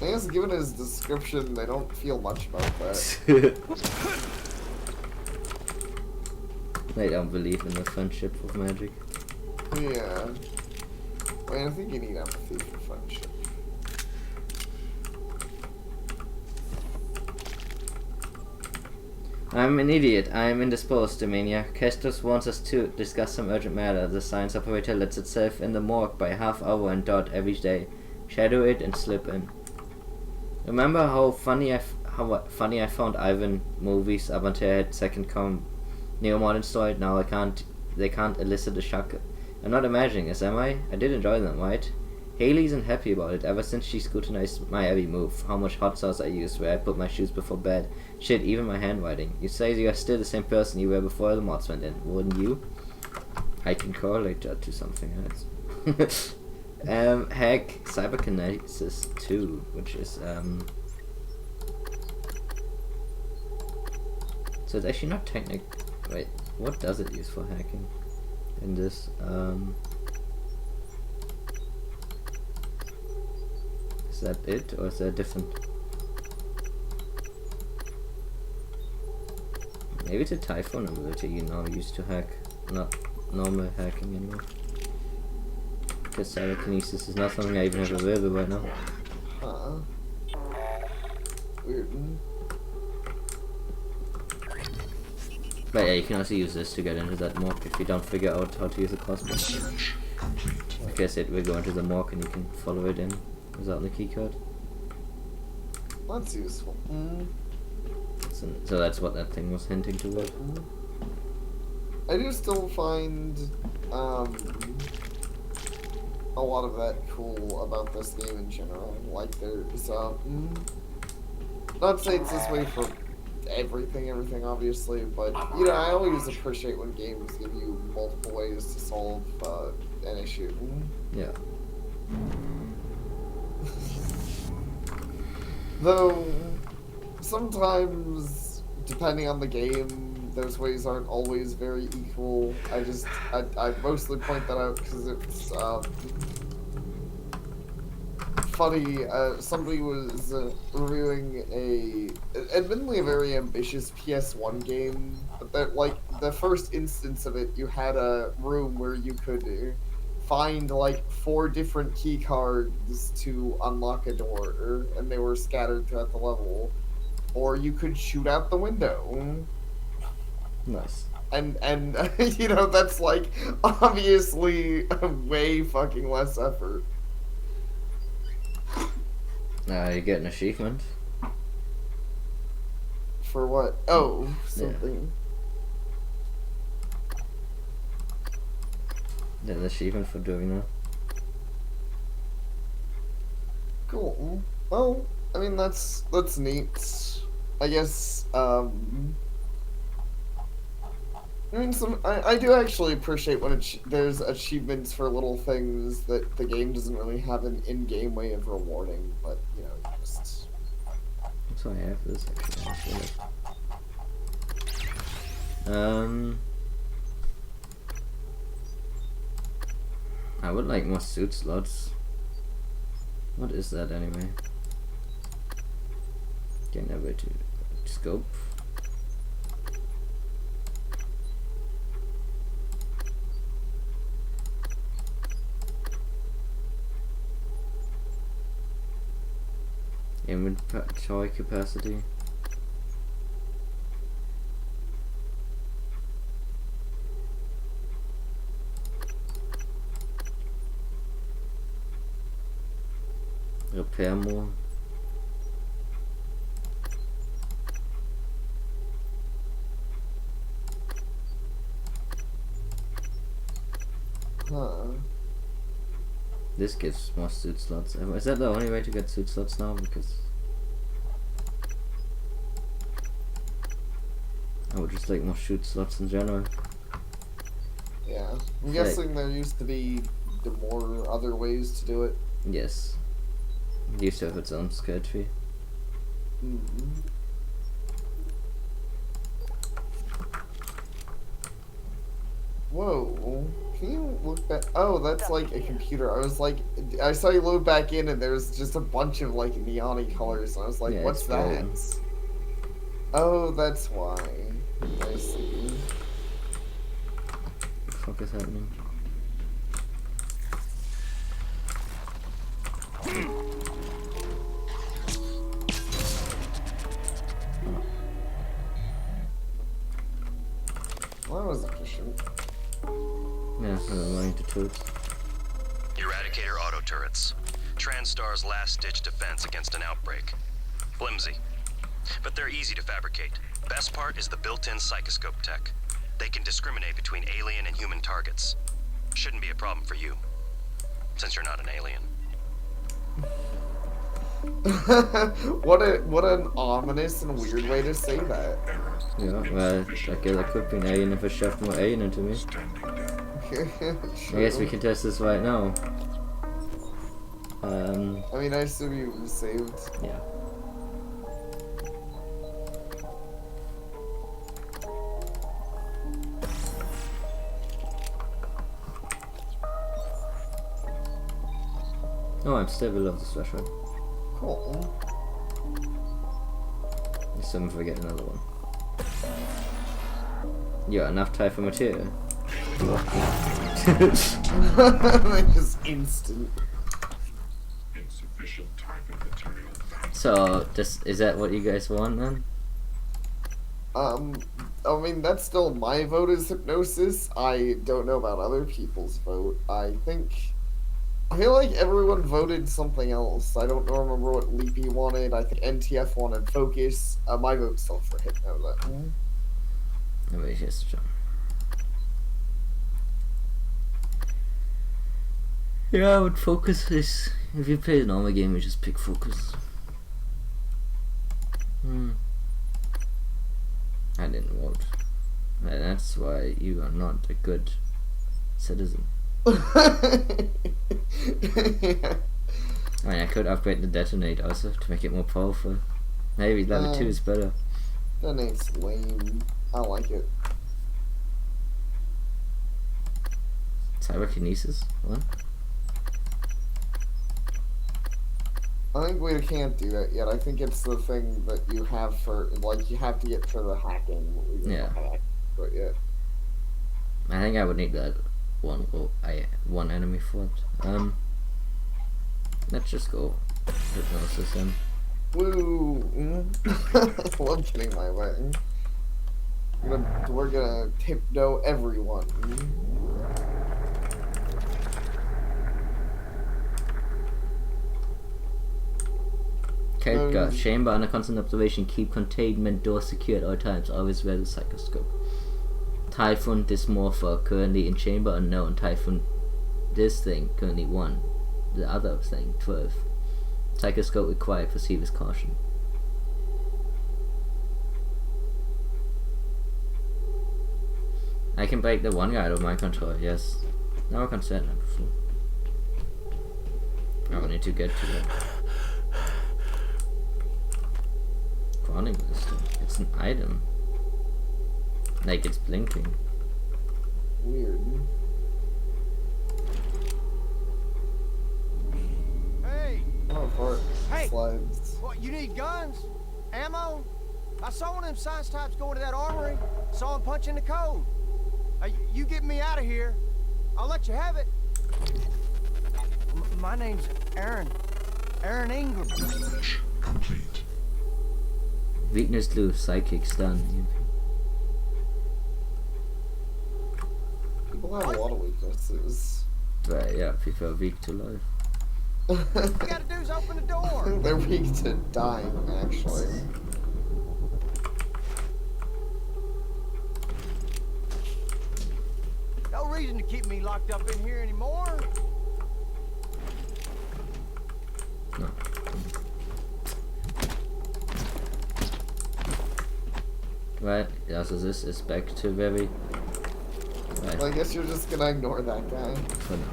I guess given his description, they don't feel much about that. They don't believe in the friendship of magic. Yeah. I mean, I think you need empathy for friendship. I'm an idiot. I am indisposed, Domania. Kestos wants us to discuss some urgent matter. The science operator lets itself in the morgue by half hour and dot every day. Shadow it and slip in. Remember how funny I found Ivan movies up until I had second Neo-Mod installed? Now they can't elicit a shock. I'm not imagining this, am I? I did enjoy them, right? Haley isn't happy about it ever since she scrutinized my every move, how much hot sauce I used, where I put my shoes before bed, shit, even my handwriting. You say you are still the same person you were before the mods went in, wouldn't you? I can correlate that to something else. Hack Cyberkinesis 2, which is so it's actually not technic. Wait, what does it use for hacking in this? Is that it, or is that different? Maybe it's a Typhon ability you now use to hack, not normal hacking anymore. Because cyberkinesis is not something I even have available right now. Huh. Weird. But yeah, you can also use this to get into that morgue if you don't figure out how to use a cosmos. I guess it will go into the morgue and you can follow it in without the keycard. That's useful. So that's what that thing was hinting toward. I do still find a lot of that cool about this game in general. Like there's not to say it's this way for everything obviously, but you know, I always appreciate when games give you multiple ways to solve an issue. Yeah. Though sometimes, depending on the game, those ways aren't always very equal. I mostly point that out because it's funny. Somebody was reviewing admittedly a very ambitious PS1 game, but that, like, the first instance of it, you had a room where you could find like 4 different key cards to unlock a door, and they were scattered throughout the level, or you could shoot out the window. Nice. And you know, that's like obviously a way fucking less effort. You get an achievement. For what? Oh, something. An achievement for doing that. Cool. Well, I mean, that's neat. I guess, I mean, I do actually appreciate when there's achievements for little things that the game doesn't really have an in-game way of rewarding, but, you know, just... So I have this, actually. I would like more suit slots. What is that anyway? Getting over to scope. Inventory capacity. Repair more. Huh. This gives more suit slots. Is that the only way to get suit slots now? Because or just like more shoot slots in general. Yeah. I'm Like- guessing there used to be the more other ways to do it. Yes. It used to have its own skill tree. Mm-hmm. Whoa. Can you look back? Oh, that's like a computer. I was like, I saw you load back in and there's just a bunch of like neon-y colors. And I was like, Yeah, what's it's that? glowing. Oh, that's why. I see. What the fuck is happening? Well, that was efficient. Yeah, I'm running to tools. Eradicator auto turrets. TranStar's last-ditch defense against an outbreak. Flimsy. But they're easy to fabricate. Best part is the built-in psychoscope tech. They can discriminate between alien and human targets. Shouldn't be a problem for you, since you're not an alien. what an ominous and weird way to say that. Yeah, well, I guess I could be an alien if I shoved more alien into me. I guess we can test this right now. I mean, I assume you were saved. Yeah. Oh, I'm still below the threshold. Cool. Assume if I get another one. Yeah, enough time for material. Just instant. Insufficient time and material found. So, is that what you guys want then? I mean, that's still my vote is hypnosis. I don't know about other people's vote. I feel like everyone voted something else. I don't remember what Leapy wanted. I think NTF wanted focus. My vote's still for hypno though. Nobody just jump. Yeah, I would focus is if you play a normal game, you just pick focus. I didn't vote. And that's why you are not a good citizen. I mean, I could upgrade the detonate also to make it more powerful. Maybe level 2 is better. Detonate's lame. I like it. Cyberkinesis? What? I think we can't do that yet. I think it's the thing that you have for, like, you have to get for the hacking. Yeah. But yeah. I think I would need that one enemy for it. Let's just go hypnosis then. Woo! I love getting my way. We're gonna hypno everyone. Kate got chamber under constant observation. Keep containment door secure at all times. Always wear the psychoscope. Typhoon Dysmorpha currently in chamber unknown. Typhoon this thing currently 1. The other thing 12. Psychoscope required. Proceed with caution. I can break the one guy out of my control, yes. Now I can set that before. I need to get to it. Crawling system. It's an item. Like it's blinking. Weird. Hey! Oh, for Hey! slides. What, you need guns? Ammo? I saw one of them science types go into that armory. Saw him punch in the code. You get me out of here. I'll let you have it. My name's Aaron. Aaron Ingram. Complete. Weakness to psychic stun. People have a lot of weaknesses. Right, yeah, people are weak to life. All you gotta do is open the door. They're weak to dying, actually. No reason to keep me locked up in here anymore. No. Right, also this is back to where we... Right, Well, I guess you're just gonna ignore that guy. for now.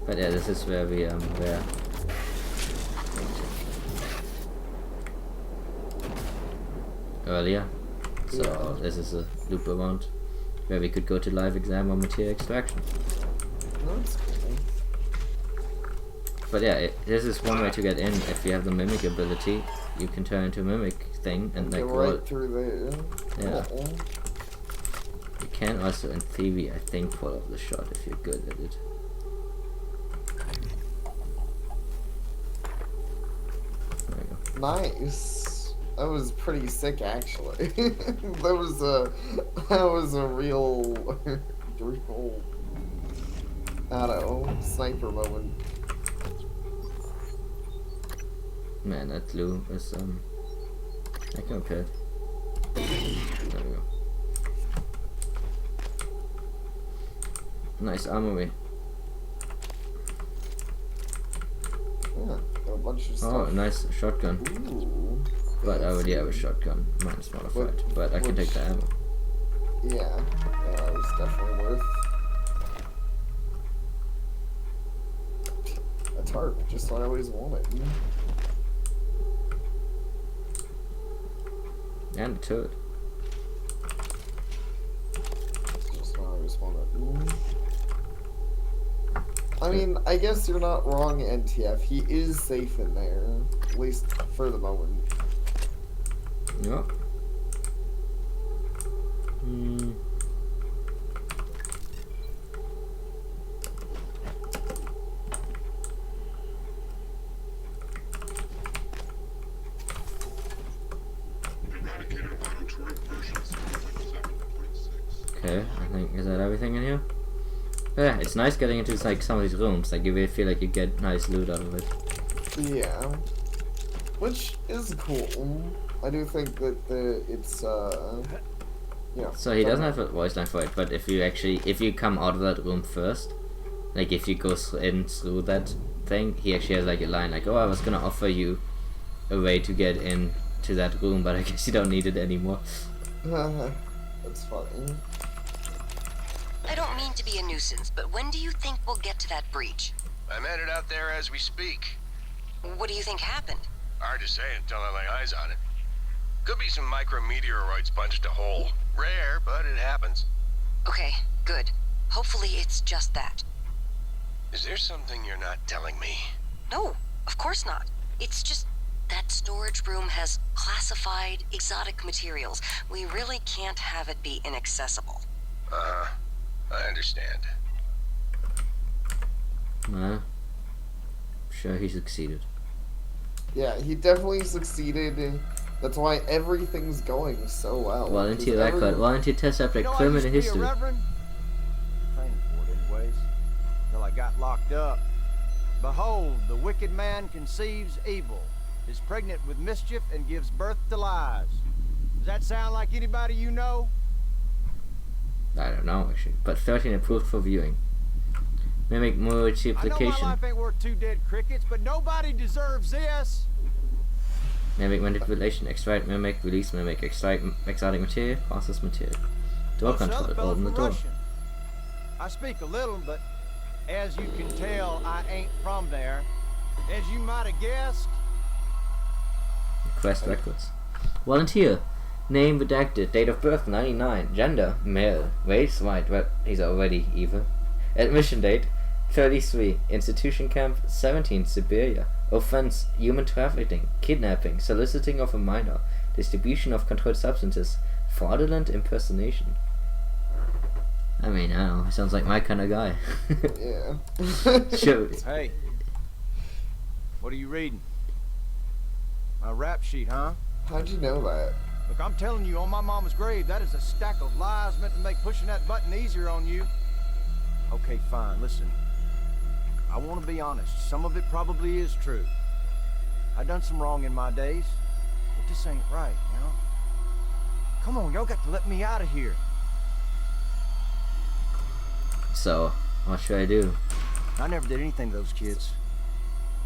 But yeah, this is where we were earlier. So Yeah. this is a loop around where we could go to live exam or material extraction. That's cool. But yeah, this is one way to get in. If you have the mimic ability, you can turn into a mimic thing and like Go roll. right through there. Yeah. Uh-oh. You can also, in theory, I think, follow the shot if you're good at it. There we go. Nice. That was pretty sick, actually. that was a real, real, I don't know, sniper moment. Man, that glue is like okay. There we go. Nice armory. Yeah, got a bunch of stuff. Oh, nice shotgun. Ooh. But I already have a shotgun. Mine's modified, but I can take the ammo. Yeah, that was definitely worth. A tarp, just what I always wanted. And a turret. Just what I always wanted. I mean, I guess you're not wrong, NTF. He is safe in there, at least for the moment. Yep. Hmm. Okay, I think, is that everything in here? Yeah, it's nice getting into like some of these rooms. Like you really feel like you get nice loot out of it. Yeah, which is cool. I do think that it's yeah. So he doesn't have a voice line for it, but if you come out of that room first, like if you go in through that thing, he actually has like a line like, "Oh, I was gonna offer you a way to get in to that room, but I guess you don't need it anymore." That's funny. I don't mean to be a nuisance, but when do you think we'll get to that breach? I'm headed out there as we speak. What do you think happened? Hard to say until I lay eyes on it. Could be some micrometeoroids punched a hole. Rare, but it happens. Okay, good. Hopefully it's just that. Is there something you're not telling me? No, of course not. It's just that storage room has classified exotic materials. We really can't have it be inaccessible. I understand. Nah. Sure, he succeeded. Yeah, he definitely succeeded, and that's why everything's going so well. Volunteer record. Volunteer test subject. Criminal history. Training for it anyways. Till I got locked up. Behold, the wicked man conceives evil, is pregnant with mischief, and gives birth to lies. Does that sound like anybody you know? I don't know actually, but 13 approved for viewing. Mimic multiplication. I know my life ain't worth 2 dead crickets, but nobody deserves this. Mimic manipulation. Extract mimic. Release mimic. Extract exotic material. Process material. Door control. Open the door. Russian. I speak a little, but as you can tell, I ain't from there. As you might have guessed. Quest records. Volunteer. Name redacted. Date of birth 99. Gender male. Race white. Well, he's already evil. Admission date 33. Institution camp 17. Siberia. Offense: human trafficking, kidnapping, soliciting of a minor, distribution of controlled substances, fraudulent impersonation. I mean, I don't know. Sounds like my kind of guy. Yeah. Sure. Hey. What are you reading? My rap sheet, huh? How'd you know that? Look, I'm telling you, on my mama's grave, that is a stack of lies meant to make pushing that button easier on you. Okay, fine, listen. I want to be honest. Some of it probably is true. I done some wrong in my days, but this ain't right, you know? Come on, y'all got to let me out of here. So, what should I do? I never did anything to those kids.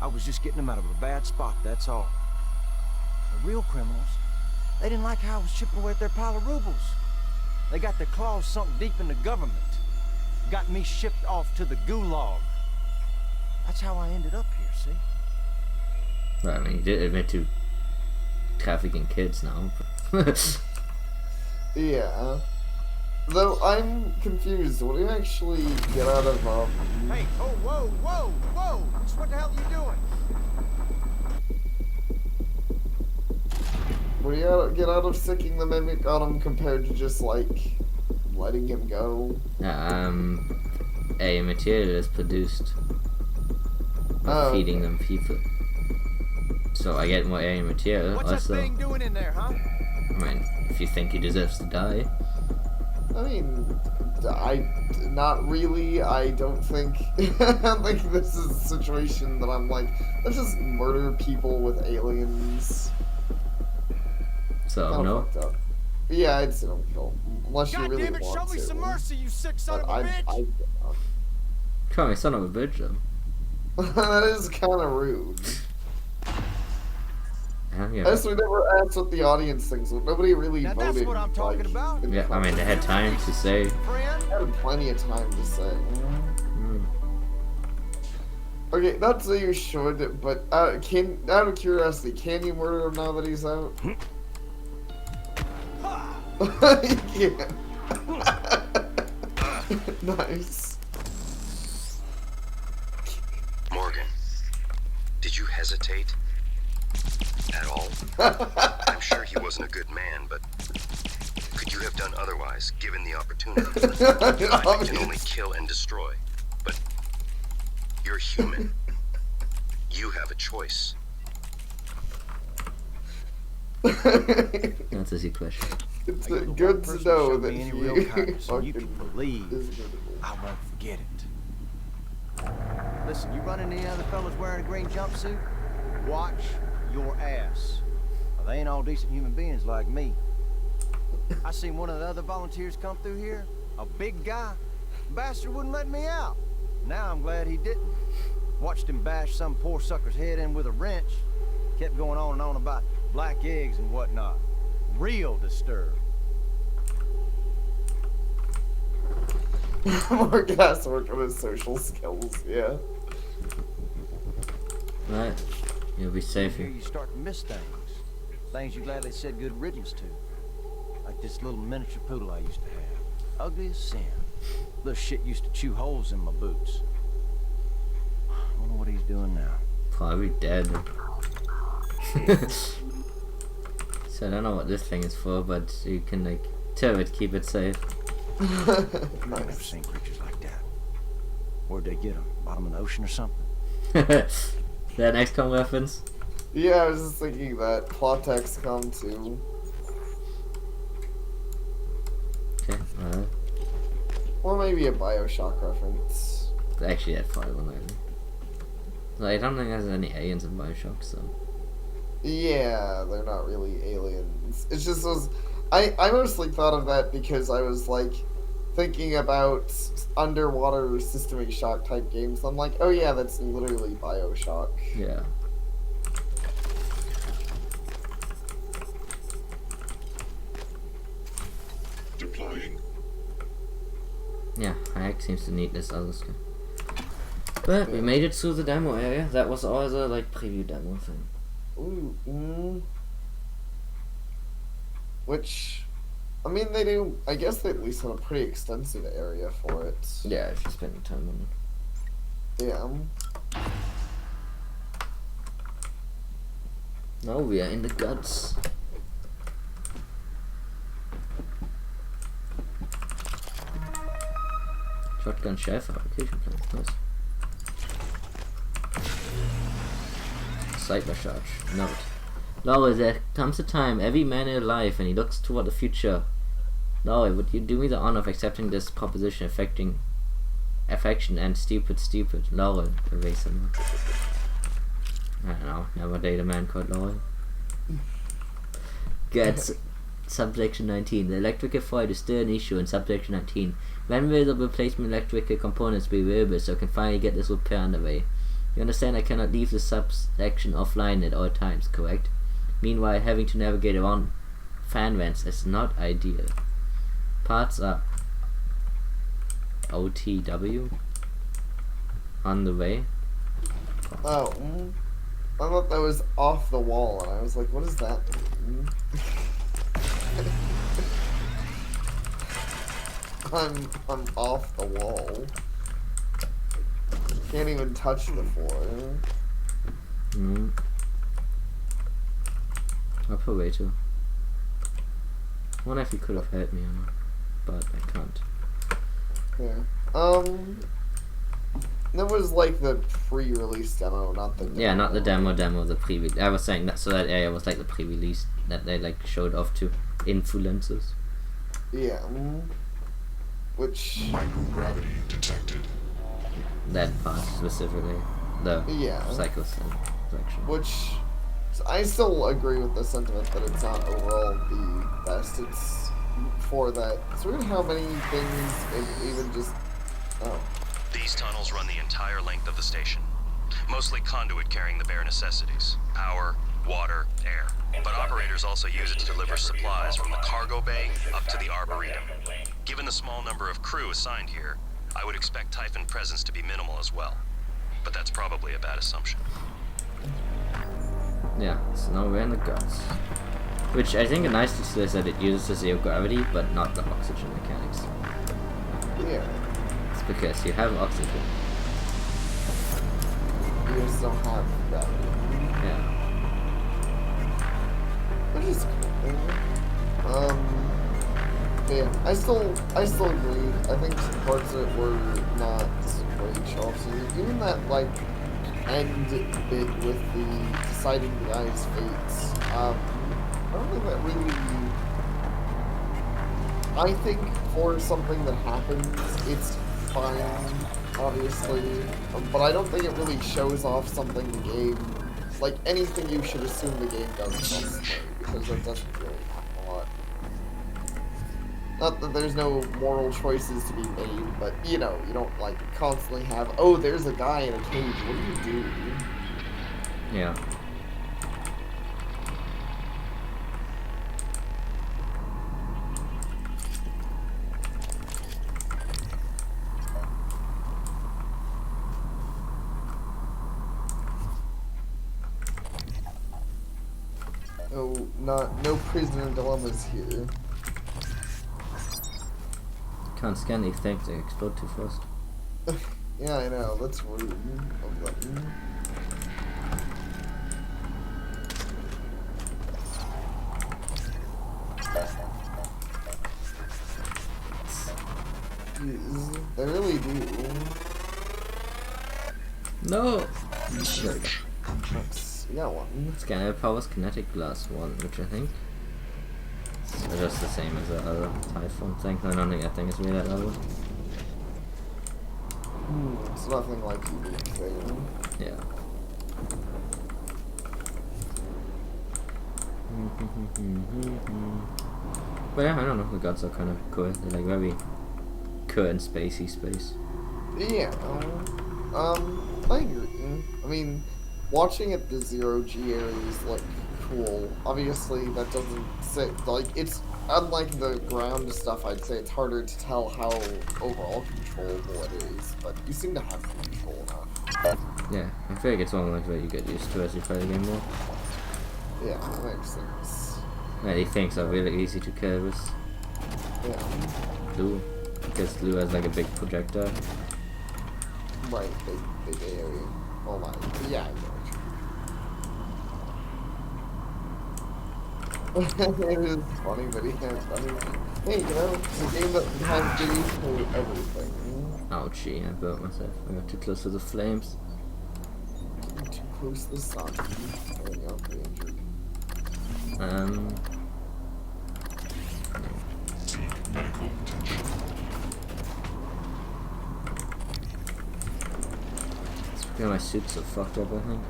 I was just getting them out of a bad spot, that's all. The real criminals, They didn't like how I was chipping away at their pile of rubles. They got their claws sunk deep in the government. Got me shipped off to the gulag. That's how I ended up here, see? Well, I mean, you did admit to trafficking kids now. Yeah. Though I'm confused. What do you actually get out of Hey, oh, whoa, whoa, whoa! Just what the hell are you doing? What do you get out of sicking the mimic on him compared to just like letting him go? A material is produced by feeding them people. So I get more alien material. What's also, that thing doing in there, huh? I mean, if you think he deserves to die. I mean, not really. I don't think this is a situation that I'm like, let's just murder people with aliens. So Kinda no. fucked up. Yeah, I'd say don't kill. Unless you really damn it, want show me to. some mercy, you sick son of a bitch! Call me son of a bitch, though. That is kind of rude. Yeah. I guess we never asked what the audience thinks. Nobody really Now voted. that's what I'm talking about. Yeah, I mean, they had time to say. They had plenty of time to say. Mm. Okay, not to say you should, but out of curiosity, can you murder him now that he's out? You can. Nice. Morgan, did you hesitate? At all? I'm sure he wasn't a good man, but could you have done otherwise, given the opportunity? I can only kill and destroy, but you're human. You have a choice. That's a easy question. It's good to know that any you real kindness, so you fucking can believe I won't forget it. Listen, you run into any other fellas wearing a green jumpsuit? Watch your ass. Well, they ain't all decent human beings like me. I seen one of the other volunteers come through here, a big guy. Bastard wouldn't let me out. Now I'm glad he didn't. Watched him bash some poor sucker's head in with a wrench. Kept going on and on about black eggs and whatnot. Real disturbed. More gas work on his social skills, yeah. Right. You'll be safe Here here. you start to miss things. Things you gladly said good riddance to. Like this little miniature poodle I used to have. Ugly as sin. Little shit used to chew holes in my boots. I wonder what he's doing now. Probably dead. So I don't know what this thing is for, but you can like tell it, keep it safe. I've never seen creatures like that. Where'd they get them? Bottom of the ocean or something? That XCOM reference? Yeah, I was just thinking that. Plot XCOM 2. Okay, Or maybe a Bioshock reference. actually that probably one maybe. Like, I don't think there's any aliens in Bioshock, so. Yeah, they're not really aliens. It's just those. I mostly thought of that because I was like thinking about underwater systemic shock type games. I'm like, oh yeah, that's literally Bioshock. Yeah. Deploying. Yeah, Hayek seems to need this other stuff. But we made it through the demo area. That was all the like preview demo thing. Ooh, Which, I mean, they do. I guess they at least have a pretty extensive area for it. Yeah, if you spend time on it. Yeah. Now we are in the guts. Shotgun shell fabrication plant. Nice. Cyber charge. Note. Laura, there comes a time every man is alive and he looks toward the future. Laura, would you do me the honor of accepting this proposition affecting affection and stupid? Laura, evasive. I don't know, never date a man called Laura. Gets subsection 19. The electrical void is still an issue in subsection 19. When will the replacement electrical components be available so I can finally get this repair underway? You understand I cannot leave the subsection offline at all times, correct? Meanwhile, having to navigate around fan vents is not ideal. Parts are OTW on the way. Oh, I thought that was off the wall, and I was like, what does that mean? I'm off the wall. Can't even touch the floor. Operator. I wonder if he could have helped me or not, but I can't. Yeah. That was like the pre-release demo, not the demo. Yeah, not the demo, the pre-release. I was saying that, so that area was like the pre-release that they like showed off to influencers. Yeah. Which... Microgravity detected. That part specifically. The Psycho section. Which... I still agree with the sentiment that it's not overall the best. It's for that. It's weird how many things, and even just... Oh. These tunnels run the entire length of the station. Mostly conduit carrying the bare necessities. Power, water, air. But operators also use it to deliver supplies from the cargo bay up to the Arboretum. Given the small number of crew assigned here, I would expect Typhon presence to be minimal as well. But that's probably a bad assumption. Yeah, so now we're in the guts. Which I think a nice detail is that it uses the zero gravity, but not the oxygen mechanics. Yeah. It's because you have oxygen. You still have gravity. Yeah. Which is cool. Yeah, I still agree. I think some parts of it were not great shots. Even that, like, end bit with the deciding the guy's fates. I don't think that really... I think for something that happens, it's fine, obviously. But I don't think it really shows off something the game... Like, anything you should assume the game does constantly, because that doesn't really happen a lot. Not that there's no moral choices to be made, but, you know, you don't, like, constantly have, oh, there's a guy in a cage, what do you do? Yeah. No prisoner dilemmas here. Can't scan these things, they explode too fast. Yeah, I know, that's rude of them. Jeez, they really do. No! Research complete. You got one. Scanner powers kinetic glass 1, which I think is just the same as the other Typhon thing. I don't think that thing is really that other. It's nothing like unique thing. Yeah. But yeah, I don't know, the gods are kind of cool. They're like very cool and spacey space. Yeah, I agree. I mean, watching at the zero-G areas look cool. Obviously, that doesn't say, like, it's unlike the ground stuff, I'd say it's harder to tell how overall controllable it is, but you seem to have control enough. Yeah, I feel like it's one of those where you get used to as you play the game more. Yeah, that makes sense. Yeah, these things are really easy to kill with Lou, because Lou has like a big projector. Right, big area. Oh my, yeah, I know. It is funny, but he can't funny. Hey, you know, it's a game that has duties for everything. Ouchie, I burnt myself. I got too close to the flames. Too close to the sun. I'll be injured. Take medical attention. Yeah, my suit's so fucked up, I think.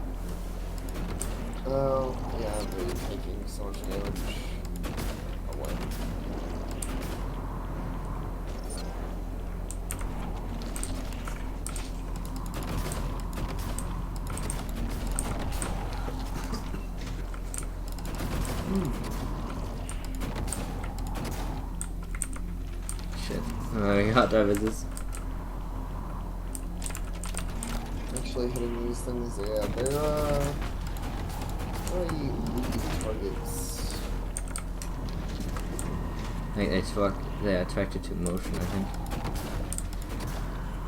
Oh, yeah, I'm really taking so much damage. Away. Oh my god, that was this. Actually hitting these things, yeah, they're very easy targets. I think they're attracted to motion, I think.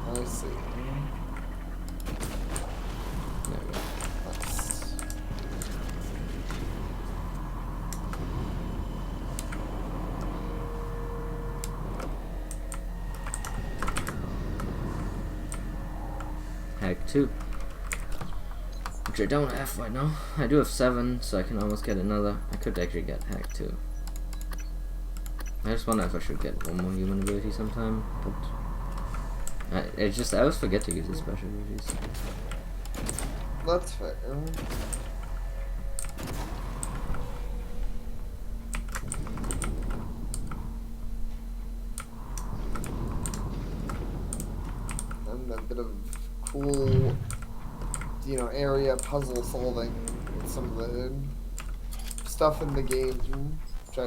I see. There we go. Nice. Hack 2. Which I don't have right now. I do have 7, so I can almost get another. I could actually get Hack 2. I just wonder if I should get one more human ability sometime, but I always forget to use the special abilities. That's fair. And a bit of cool, you know, area puzzle solving with some of the stuff in the game, which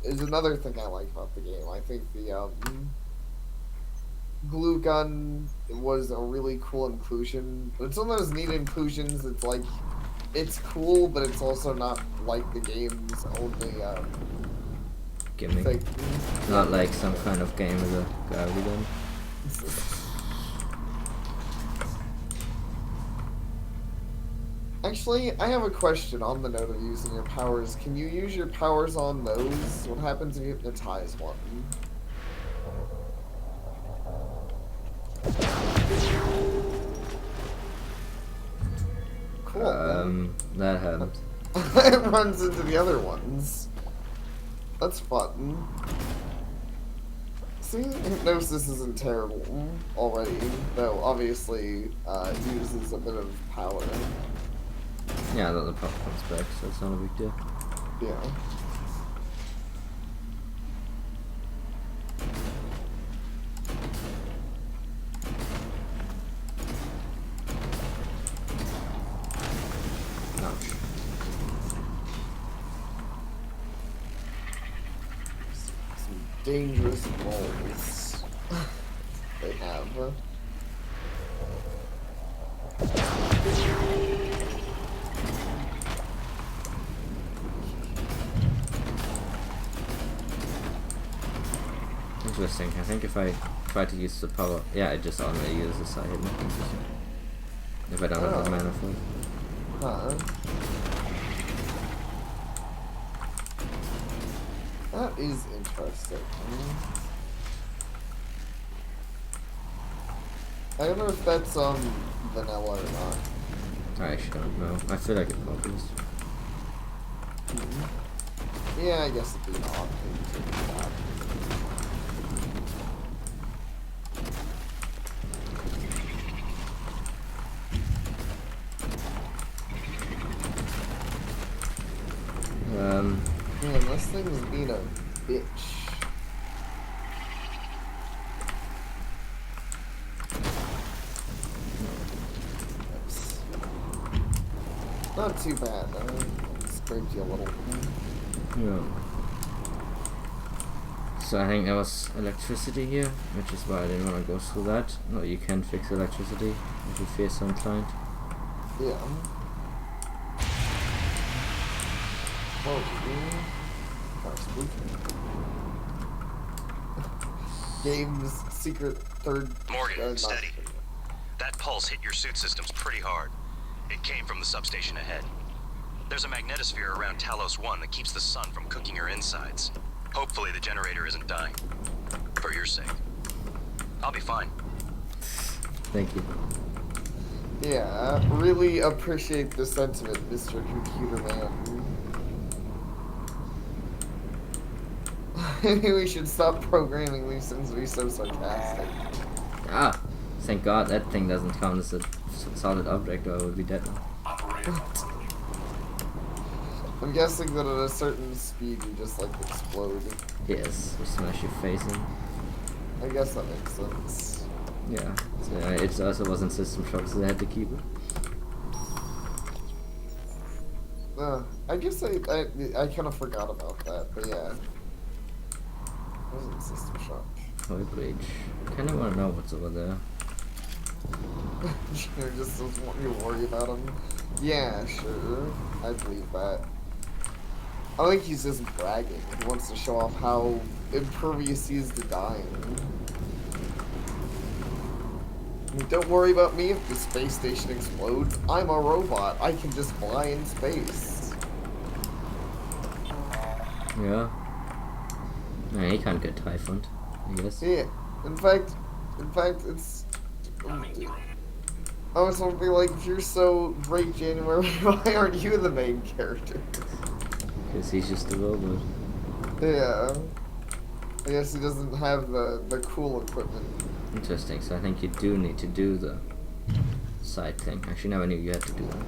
is another thing I like about the game. I think the glue gun was a really cool inclusion, but it's one of those neat inclusions. It's like, it's cool, but it's also not like the game's only Gimmick. thing. Not like some kind of game with a gravity gun. Actually, I have a question on the note of using your powers. Can you use your powers on those? What happens if you hypnotize one? Cool. That happened. It runs into the other ones. That's fun. See, hypnosis isn't terrible already, though obviously it uses a bit of power. Yeah, the pop comes back, so it's not a big deal. Yeah. Ouch. Some dangerous rolls they have. Interesting. I think if I try to use the power, yeah, it just only uses a hidden position. If I don't have the mana for it. Huh. That is interesting. I don't know if that's vanilla or not. I actually don't know. I feel like it probably is. Yeah, I guess it'd be an odd thing to do that. Man, this thing is being a bitch. Nice. Not too bad, scraped you a little. Yeah. So I think there was electricity here, which is why I didn't want to go through that. No, you can fix electricity if you feel so inclined. Yeah. Oh, Game's secret third. Morgan, steady. That pulse hit your suit systems pretty hard. It came from the substation ahead. There's a magnetosphere around Talos 1 that keeps the sun from cooking your insides. Hopefully the generator isn't dying. For your sake. I'll be fine. Thank you. Yeah, really appreciate the sentiment, Mr. Computer Man. Maybe we should stop programming these things to be so sarcastic. Ah, thank God that thing doesn't count as a solid object, or I would be dead now. I'm guessing that at a certain speed you just like explode. Yes, you smash your face in. I guess that makes sense. Yeah, so it also wasn't System Shock, so they had to keep it. I guess I kind of forgot about that, but yeah. It wasn't System Shock. Toy bridge. Kind of want to know what's over there. Junior just doesn't want me to worry about him. Yeah, sure. I believe that. I think he's just bragging. He wants to show off how impervious he is to dying. I mean, don't worry about me if the space station explodes. I'm a robot. I can just fly in space. Yeah. Nah, he can't get Typhoned, I guess. Yeah. In fact, it's... I was something like, if you're so great, January, why aren't you the main character? Because he's just a robot. Yeah. I guess he doesn't have the cool equipment. Interesting, so I think you do need to do the side thing. Actually, never knew you had to do that.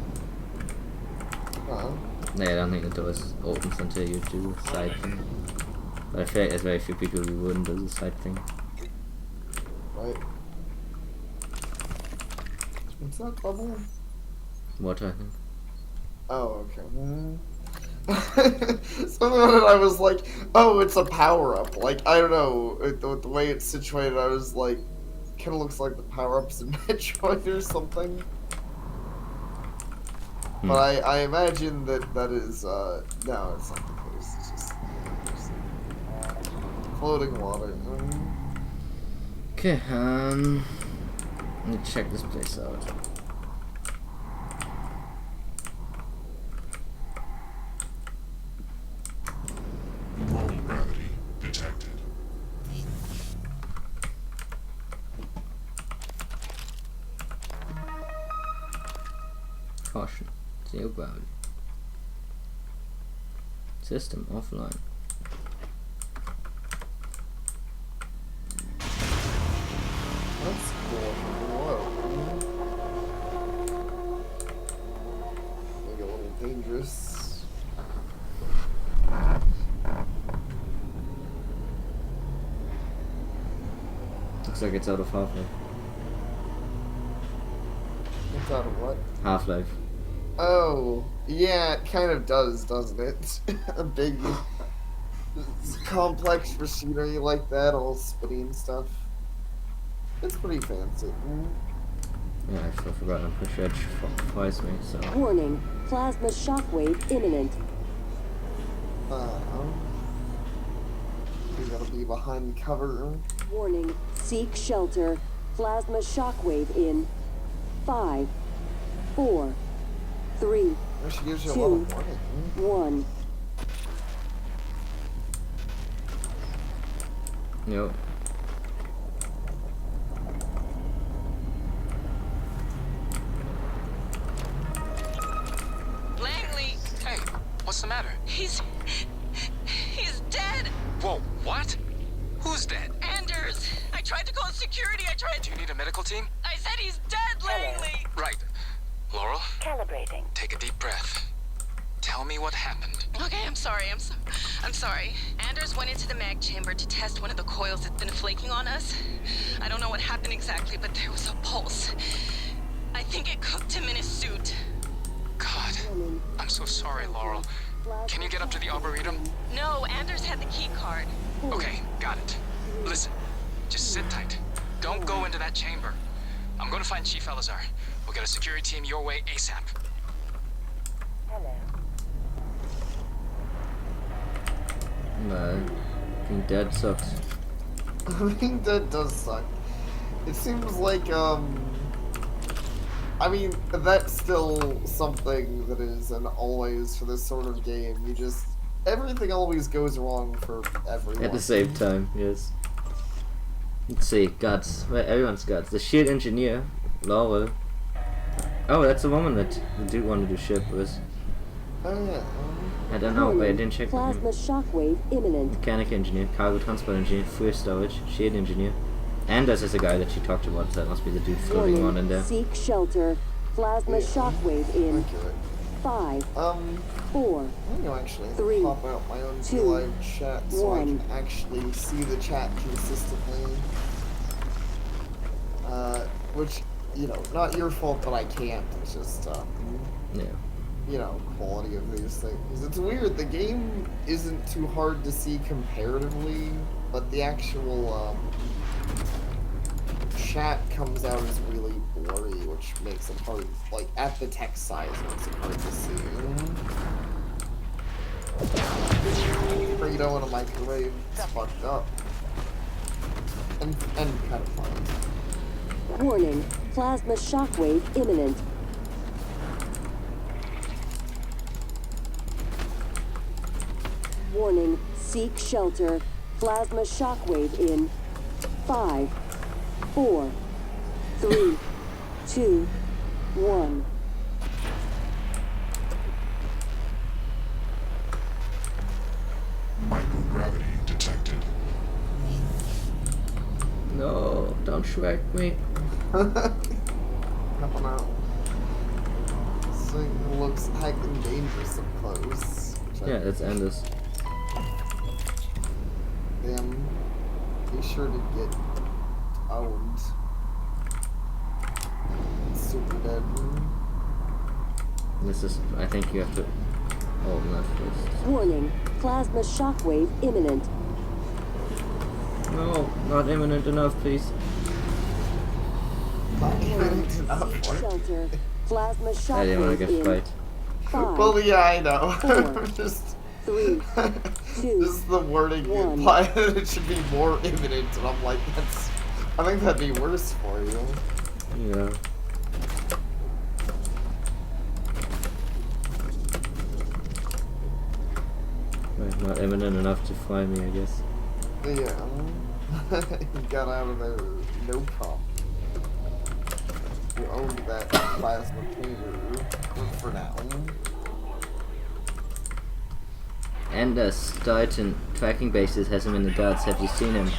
Uh-huh. Yeah, I don't think the door opens until you do the side thing. But I feel like there's very few people who wouldn't do the side thing. Right. What's that bubble? Water, I think. Oh, okay. Something about it, I was like, oh, it's a power-up. Like, I don't know, the way it's situated, I was like, kind of looks like the power-ups in Metroid or something. But I imagine that is, no, it's not the case. It's just floating water. Okay, let me check this place out. Wrong gravity detected. Caution. Zero gravity. System offline. That's cool. Whoa. Maybe a little dangerous. Looks like it's out of Half-Life. It's out of what? Half-Life. Oh, yeah, it kind of does, doesn't it? A big, complex machinery like that, all spinning and stuff. It's pretty fancy. Yeah, I still forgot. I'm pretty sure it flies me, so. Warning, plasma shockwave imminent. We gotta be behind cover. Warning, seek shelter. Plasma shockwave in 5, 4, 3, She gives you a 2, lot of warning. 1. Yep. Langley! Hey, what's the matter? He's dead! Whoa, what? Who's dead? Anders! I tried to call security, Do you need a medical team? I said he's dead, Langley! Right. Laurel, Calibrating. take a deep breath. Tell me what happened. Okay, I'm sorry. I'm sorry. Anders went into the mag chamber to test one of the coils that's been flaking on us. I don't know what happened exactly, but there was a pulse. I think it cooked him in his suit. God, I'm so sorry, Laurel. Can you get up to the Arboretum? No, Anders had the key card. Okay, got it. Listen, just sit tight. Don't go into that chamber. I'm going to find Chief Elazar. We'll get a security team your way ASAP. Nah, being dead sucks. Being dead does suck. It seems like, I mean, that's still something that is an always for this sort of game. You just, everything always goes wrong for everyone. At the same time, yes. Let's see, gods. Well, everyone's gods. The shield engineer, Laurel. Oh, that's the woman that the dude wanted to ship with. Oh yeah. I don't know, but I didn't check the name. Plasma shockwave imminent. Mechanic engineer, cargo transport engineer, fuel storage, shield engineer. And this is the guy that she talked about, so that must be the dude floating around in there. Seek shelter. Plasma shockwave in 5, 4, I'm gonna actually 3, pop out my own 2, live chat so I 1. can actually see the chat consistently. Which, you know, not your fault that I can't. It's just, Yeah. you know, quality of these things. It's weird. The game isn't too hard to see comparatively. but the actual chat comes out as really blurry, which makes it hard, like, at the text size, makes it hard to see. Burrito in a microwave, it's fucked up. And kind of funny. Warning, plasma shockwave imminent. Warning, seek shelter. Plasma shockwave in 5, 4, 3, 2, 1. Microgravity detected. No, don't Shrek me. Helping out. This thing looks heckin' dangerous up close. Yeah, let's end this. Damn. Be sure to get owned. Super dead. This is, I think you have to open that first. Warning, plasma shockwave imminent. No, not imminent enough, please. Not imminent enough. Seek shelter. Plasma I didn't want to shockwave get in fight. 5, Well, yeah, I know. 4, Just 3, 2, this is the wording implied that it should be more imminent, and I'm like, that's. I think that'd be worse for you. Yeah. Right, not imminent enough to fry me, I guess. Yeah. You got out of there no problem. You owned that plasma chamber for now. Anders Titan tracking bases has him in the guards. Have you seen him?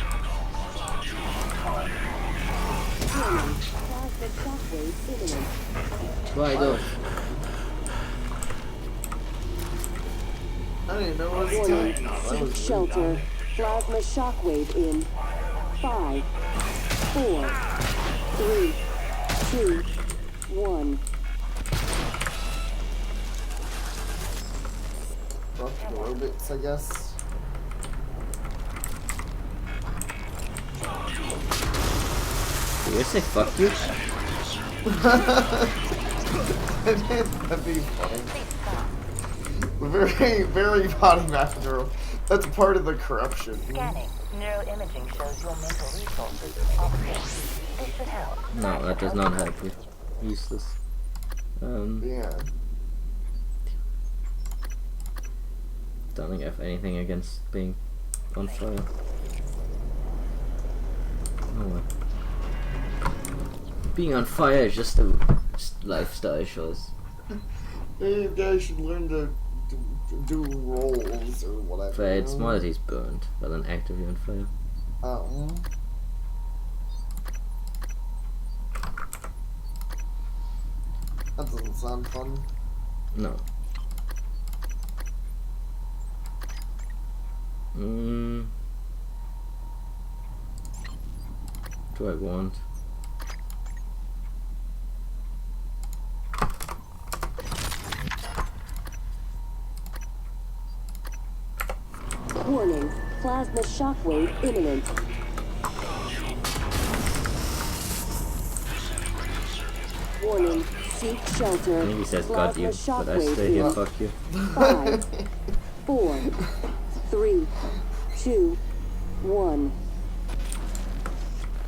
Right off. I didn't know what was Warning, doing. seek shelter. Plasma shockwave in 5, 4, 3, 2, 1. Rough the robots, I guess. Did you say fuck you? That'd be funny. Very, very body matter. That's part of the corruption. Scanning. Neuroimaging shows your mental resources optimal. This should help. No, that does not help you. Useless. Yeah. Don't think I have anything against being on fire. Oh well. Being on fire is just a lifestyle choice. You guys should learn to do rolls or whatever. But it's more that he's burned rather than actively on fire. Oh. That doesn't sound fun. No. Do I want? Warning, plasma shockwave imminent. Warning, seek shelter. Maybe he says got Plasma you, but I shockwave stay here, in fuck you. 5, 4, 3, 2, 1.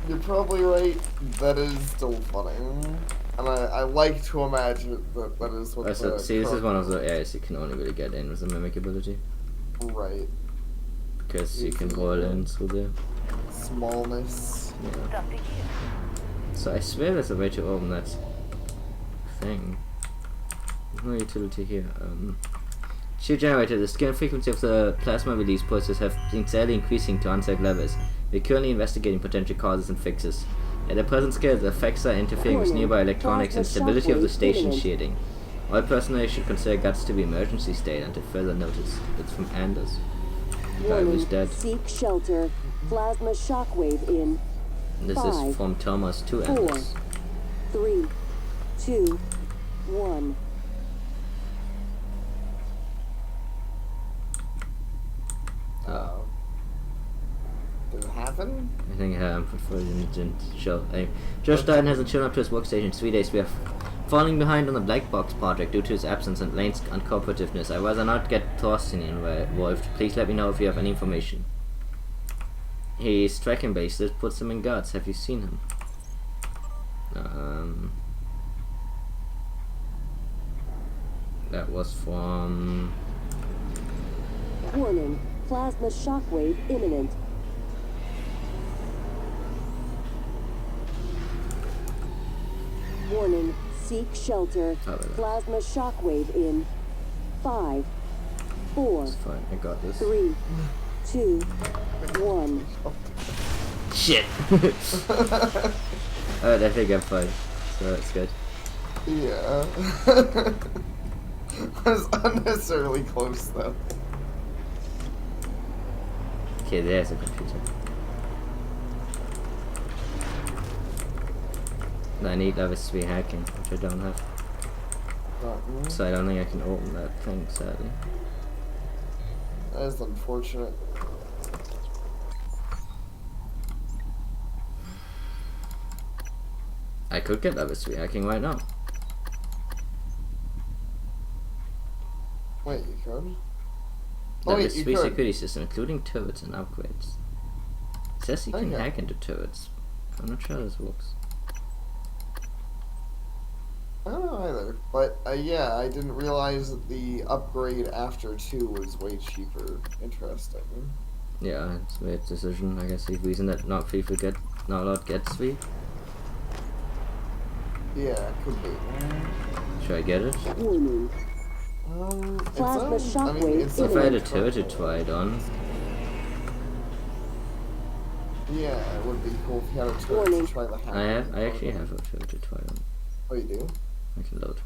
You're probably right. That is still funny. And I like to imagine that that is what So, the see, this is one of the areas you can only really get in with the mimic ability. Right. Because you can roll in through the smallness. Yeah. So I swear there's a way to open that thing. There's no utility here. Shield generator. The scan frequency of the plasma release process have been steadily increasing to unsafe levels. We're currently investigating potential causes and fixes. At the present scale, the effects are interfering with nearby electronics and stability of the station shielding. All personnel should consider guts to be emergency state until further notice. It's from Anders. Guy who's dead. Seek shelter. Plasma shockwave in This 5, is from Thomas to 4, Anders. 3, 2, 1. Typhon? I think unfortunately didn't show. Josh Dyden hasn't shown up to his workstation in 3 days. We are falling behind on the Black Box project due to his absence and Lane's uncooperativeness. I'd rather not get Thorsten involved. Please let me know if you have any information. He's tracking based. That puts him in guards. Have you seen him? That was from... Warning. Plasma shockwave imminent. Warning. Seek shelter. Plasma shockwave in 5, 4, It's fine, I got this. 3, 2, 1. Shit! Alright, I think I'm fine. So that's good. Yeah. I was unnecessarily close though. Okay, there's a computer. I need level 3 hacking, which I don't have. So I don't think I can open that thing, sadly. That is unfortunate. I could get level 3 hacking right now. Wait, you could? Oh, Level wait, you 3 could. security system, including turrets and upgrades. It says you can Okay. hack into turrets. I'm not sure how this works. I don't know either, but yeah, I didn't realize that the upgrade after 2 was way cheaper. Interesting. Yeah, it's a weird decision. I guess the reason that not a lot get 3. Yeah, could be. Should I get it? Warning. Plasma shockwave it's If I had a imminent. turret to try it on. Yeah, it would be cool if you had a turret Warning. to try the hack. I actually have a turret to try on. Oh, you do? I can load.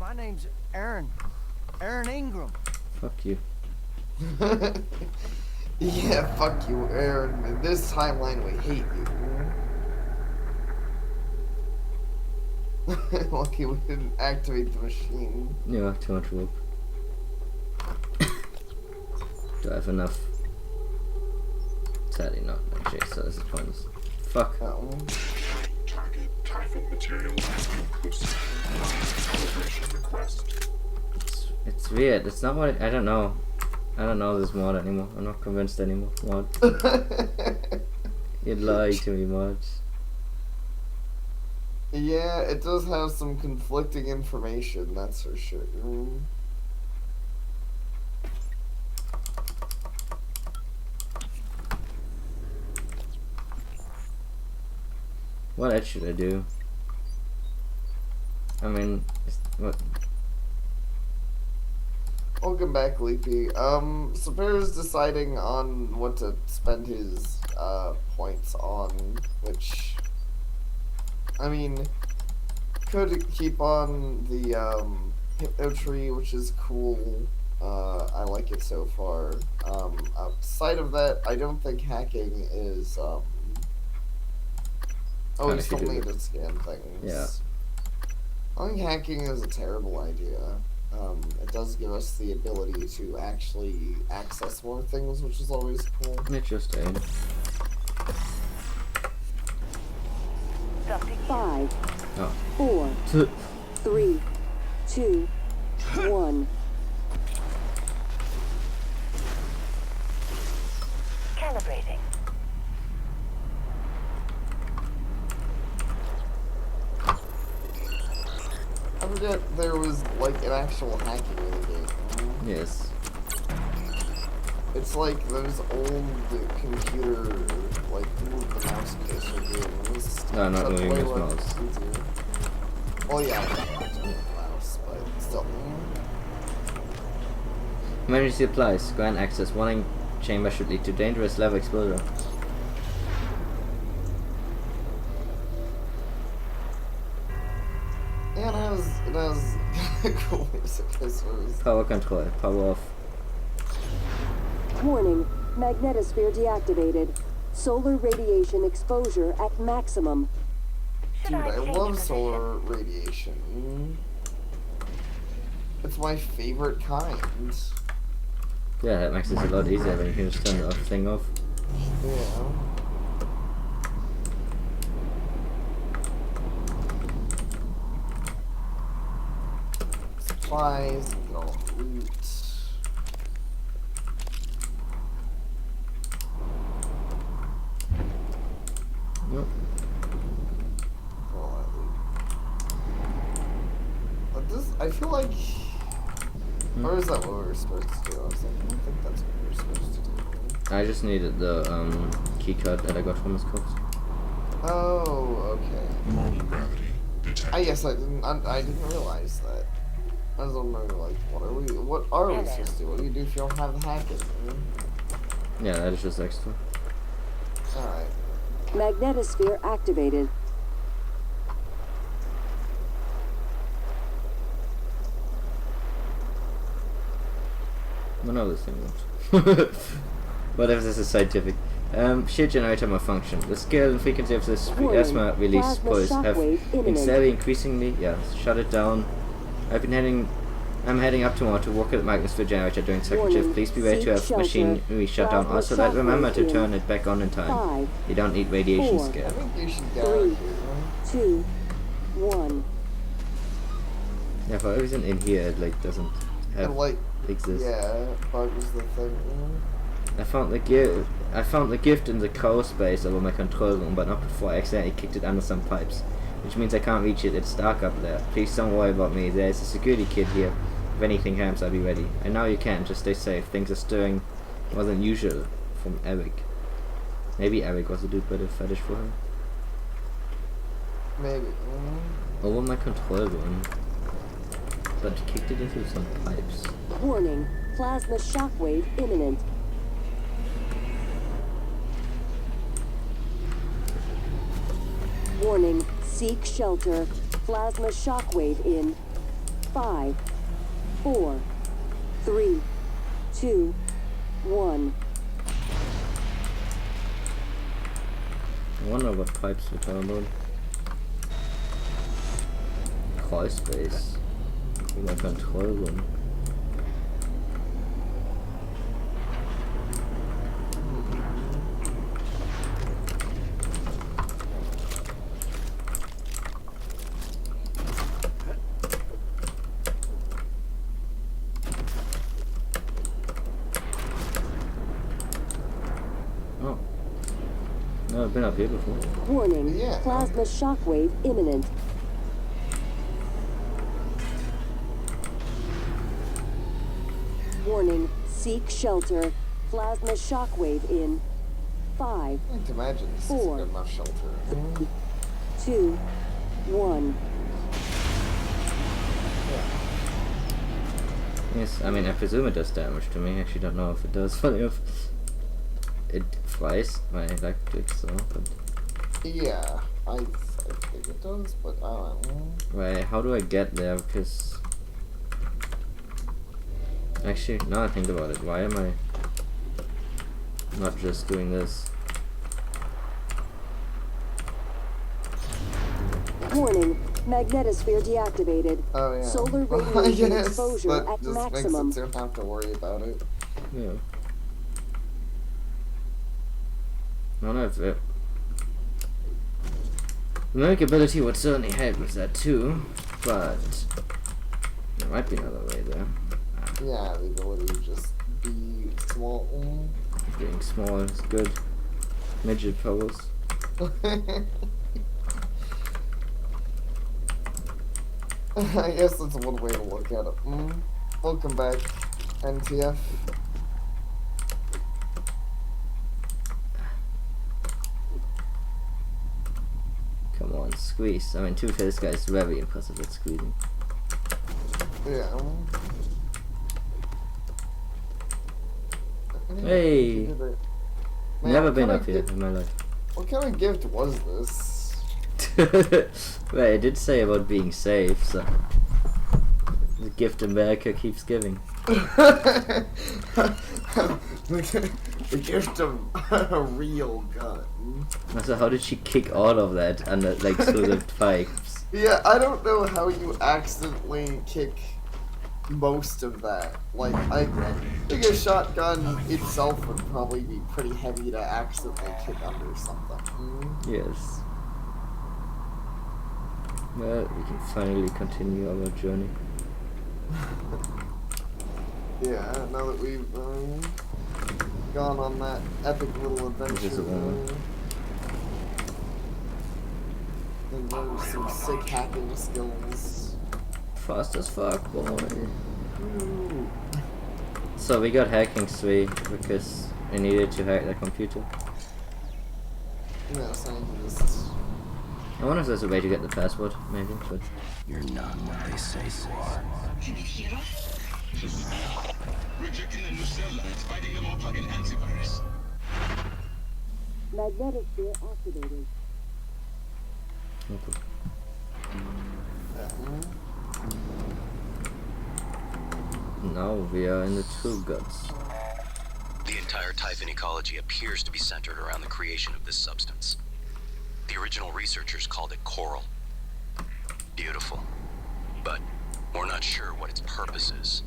My name's Aaron. Aaron Ingram. Fuck you. Yeah, fuck you, Aaron. In this timeline, we hate you. Lucky we didn't activate the machine. Yeah, too much rope. Do I have enough? Sadly not, actually, so this is pointless. Fuck. Target Typhon material has been posted. Calibration request. It's weird. It's not what I don't know. I don't know this mod anymore. I'm not convinced anymore. Mod. You lied to me, mods. Yeah, it does have some conflicting information, that's for sure. What else should I do? I mean, what? Welcome back, Leapy. So Bear's deciding on what to spend his points on, which, I mean, could keep on the Hypno Tree, which is cool. I like it so far. Outside of that, I don't think hacking is oh, we still need to scan things. Yeah. I think hacking is a terrible idea. It does give us the ability to actually access more things, which is always cool. It just ain't. 5, Oh. 4, 3, 2, 1. Calibrating. I forget there was like an actual hacking in the game. Yes. It's like those old computer, like move the mouse case games. No, I'm not That's moving way this more mouse. easier. Well, yeah, I'm not moving the mouse, but still. Emergency applies. Grant access. Warning chamber should lead to dangerous lava exposure. that was kind of cool music, I suppose. Power control. Power off. Warning, magnetosphere deactivated. Solar radiation exposure at maximum. Dude, I love solar radiation. It's my favorite kind. Yeah, that makes it a lot easier when you can just turn the thing off. Yeah. Supplies, get all loot. Yep. All that loot. But this, I feel like. Or is that what we were supposed to do? I was like, I don't think that's what we were supposed to do. I just needed the key card that I got from his corpse. Oh, okay. Normal gravity detected. Yes, I didn't realize that. I was wondering, like, what are we supposed to do? What do you do if you don't have the hackers? Yeah, that is just extra. Alright. Magnetosphere activated. I know this thing works. Whatever, this is scientific. Shield generator malfunction. The scale and frequency of this plasma release pulse have been steadily increasingly. Yeah, shut it down. I'm heading up tomorrow to work at the magnetosphere generator during second shift. Please be ready to have machinery shut down. Also, remember to turn it back on in time. You don't need radiation scale. I think you should get 3, 2, 1. Yeah, for everything in here, it like doesn't have exist. Yeah, bugs the thing. I found the gift in the crawl space over my control room, but not before I accidentally kicked it under some pipes, which means I can't reach it. It's dark up there. Please don't worry about me. There's a security kid here. If anything happens, I'll be ready. I know you can. Just stay safe. Things are stirring more than usual. From Eric. Maybe Eric was a dude with a fetish for her. Maybe. Over my control room, but kicked it into some pipes. Warning, plasma shockwave imminent. Warning, seek shelter. Plasma shockwave in 5, 4, 3, 2, 1. I wonder what pipes we're talking about. Crawl space. In my control room. Oh. No, I've been up here before. Warning, plasma shockwave imminent. Warning, seek shelter. Plasma shockwave in 5, I can't imagine this is 4, good enough shelter. 2, 1. Yes, I mean, I presume it does damage to me. I actually don't know if it does. Funny if it fries my electric, so, but... Yeah, I think it does, but I don't know. Right, how do I get there? Because... Actually, now I think about it, why am I not just doing this? Warning, magnetosphere deactivated. Oh, yeah. Solar radiation Yes, exposure that at just maximum. makes it so you don't have to worry about it. Yeah. I don't know if it... Navigability would certainly help with that too, but there might be another way there. Yeah, the ability to just be small. Being small is good. Midget pose. I guess that's one way to look at it. Welcome back, NTF. Come on, squeeze. I mean, to be fair, this guy is very impressive at squeezing. Yeah. Hey! Man, Never what been kind up of here gift- in my life. What kind of gift was this? Well, it did say about being safe, so... The gift America keeps giving. The gift of a real gun. So how did she kick all of that under like through the pipes? Yeah, I don't know how you accidentally kick most of that. Like, I think a shotgun itself would probably be pretty heavy to accidentally kick under something. Yes. Well, we can finally continue our journey. Yeah, now that we've gone on that epic little adventure. This is a woman. And learned some sick hacking skills. Fast as fuck, boy. So we got hacking 3 because we needed to hack the computer. Yeah, scientists. I wonder if there's a way to get the password, maybe, but... You're not what they say you are. Rejecting the new cell lines, fighting them all plug-in antivirus. Magnetic sphere activated. Okay. Now we are in the True Gods. The entire Typhon ecology appears to be centered around the creation of this substance. The original researchers called it coral. Beautiful. But we're not sure what its purpose is.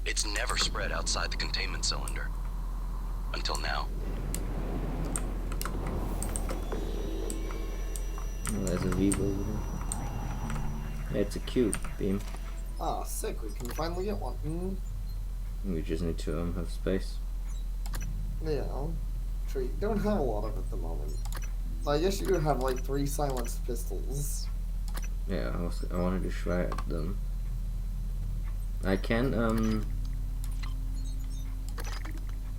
It's never spread outside the containment cylinder. Until now. Oh, there's a Vivo over there. Yeah, it's a cube beam. Ah, sick, we can finally get one. We just need to have space. Yeah, sure, you don't have a lot of it at the moment. I guess you could have like 3 silenced pistols. Yeah, I wanted to try at them. I can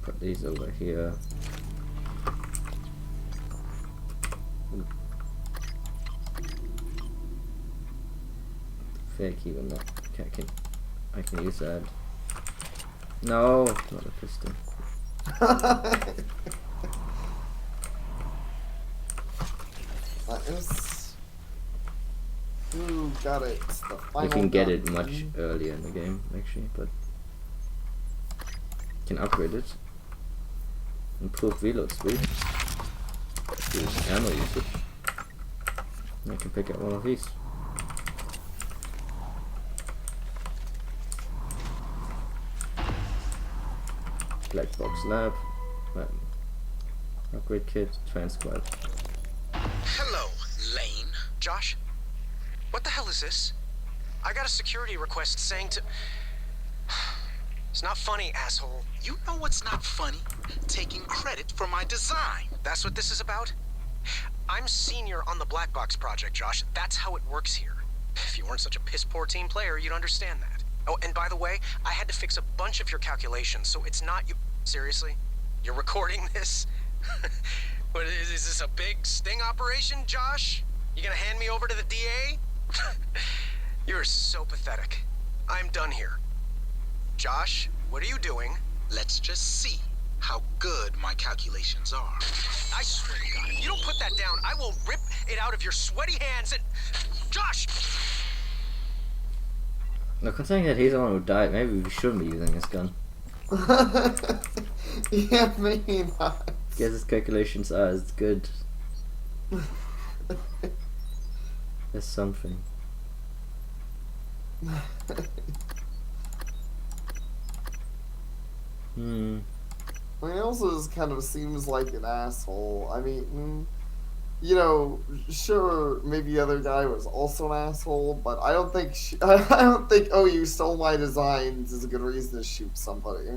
put these over here. Fake even that. I can use that. No, not a pistol. That is... Ooh, got it. It's the final You can get gun. it much earlier in the game, actually, but you can upgrade it. Improve reload speed. Use ammo usage. I can pick up one of these. Black box lab. Upgrade kit. Transcribe. Hello, Lane. Josh? What the hell is this? I got a security request saying to... It's not funny, asshole. You know what's not funny? Taking credit for my design. That's what this is about? I'm senior on the Black Box project, Josh. That's how it works here. If you weren't such a piss-poor team player, you'd understand that. Oh, and by the way, I had to fix a bunch of your calculations, so it's not you... Seriously? You're recording this? What, is this a big sting operation, Josh? You gonna hand me over to the DA? You're so pathetic. I'm done here. Josh, what are you doing? Let's just see how good my calculations are. I swear to God, if you don't put that down, I will rip it out of your sweaty hands and... Josh! Now, considering that he's the one who died, maybe we shouldn't be using his gun. Yeah, maybe not. Guess his calculations are as good as something. I mean, he also just kind of seems like an asshole. I mean, you know, sure, maybe the other guy was also an asshole, but I don't think I don't think, oh, you stole my designs is a good reason to shoot somebody.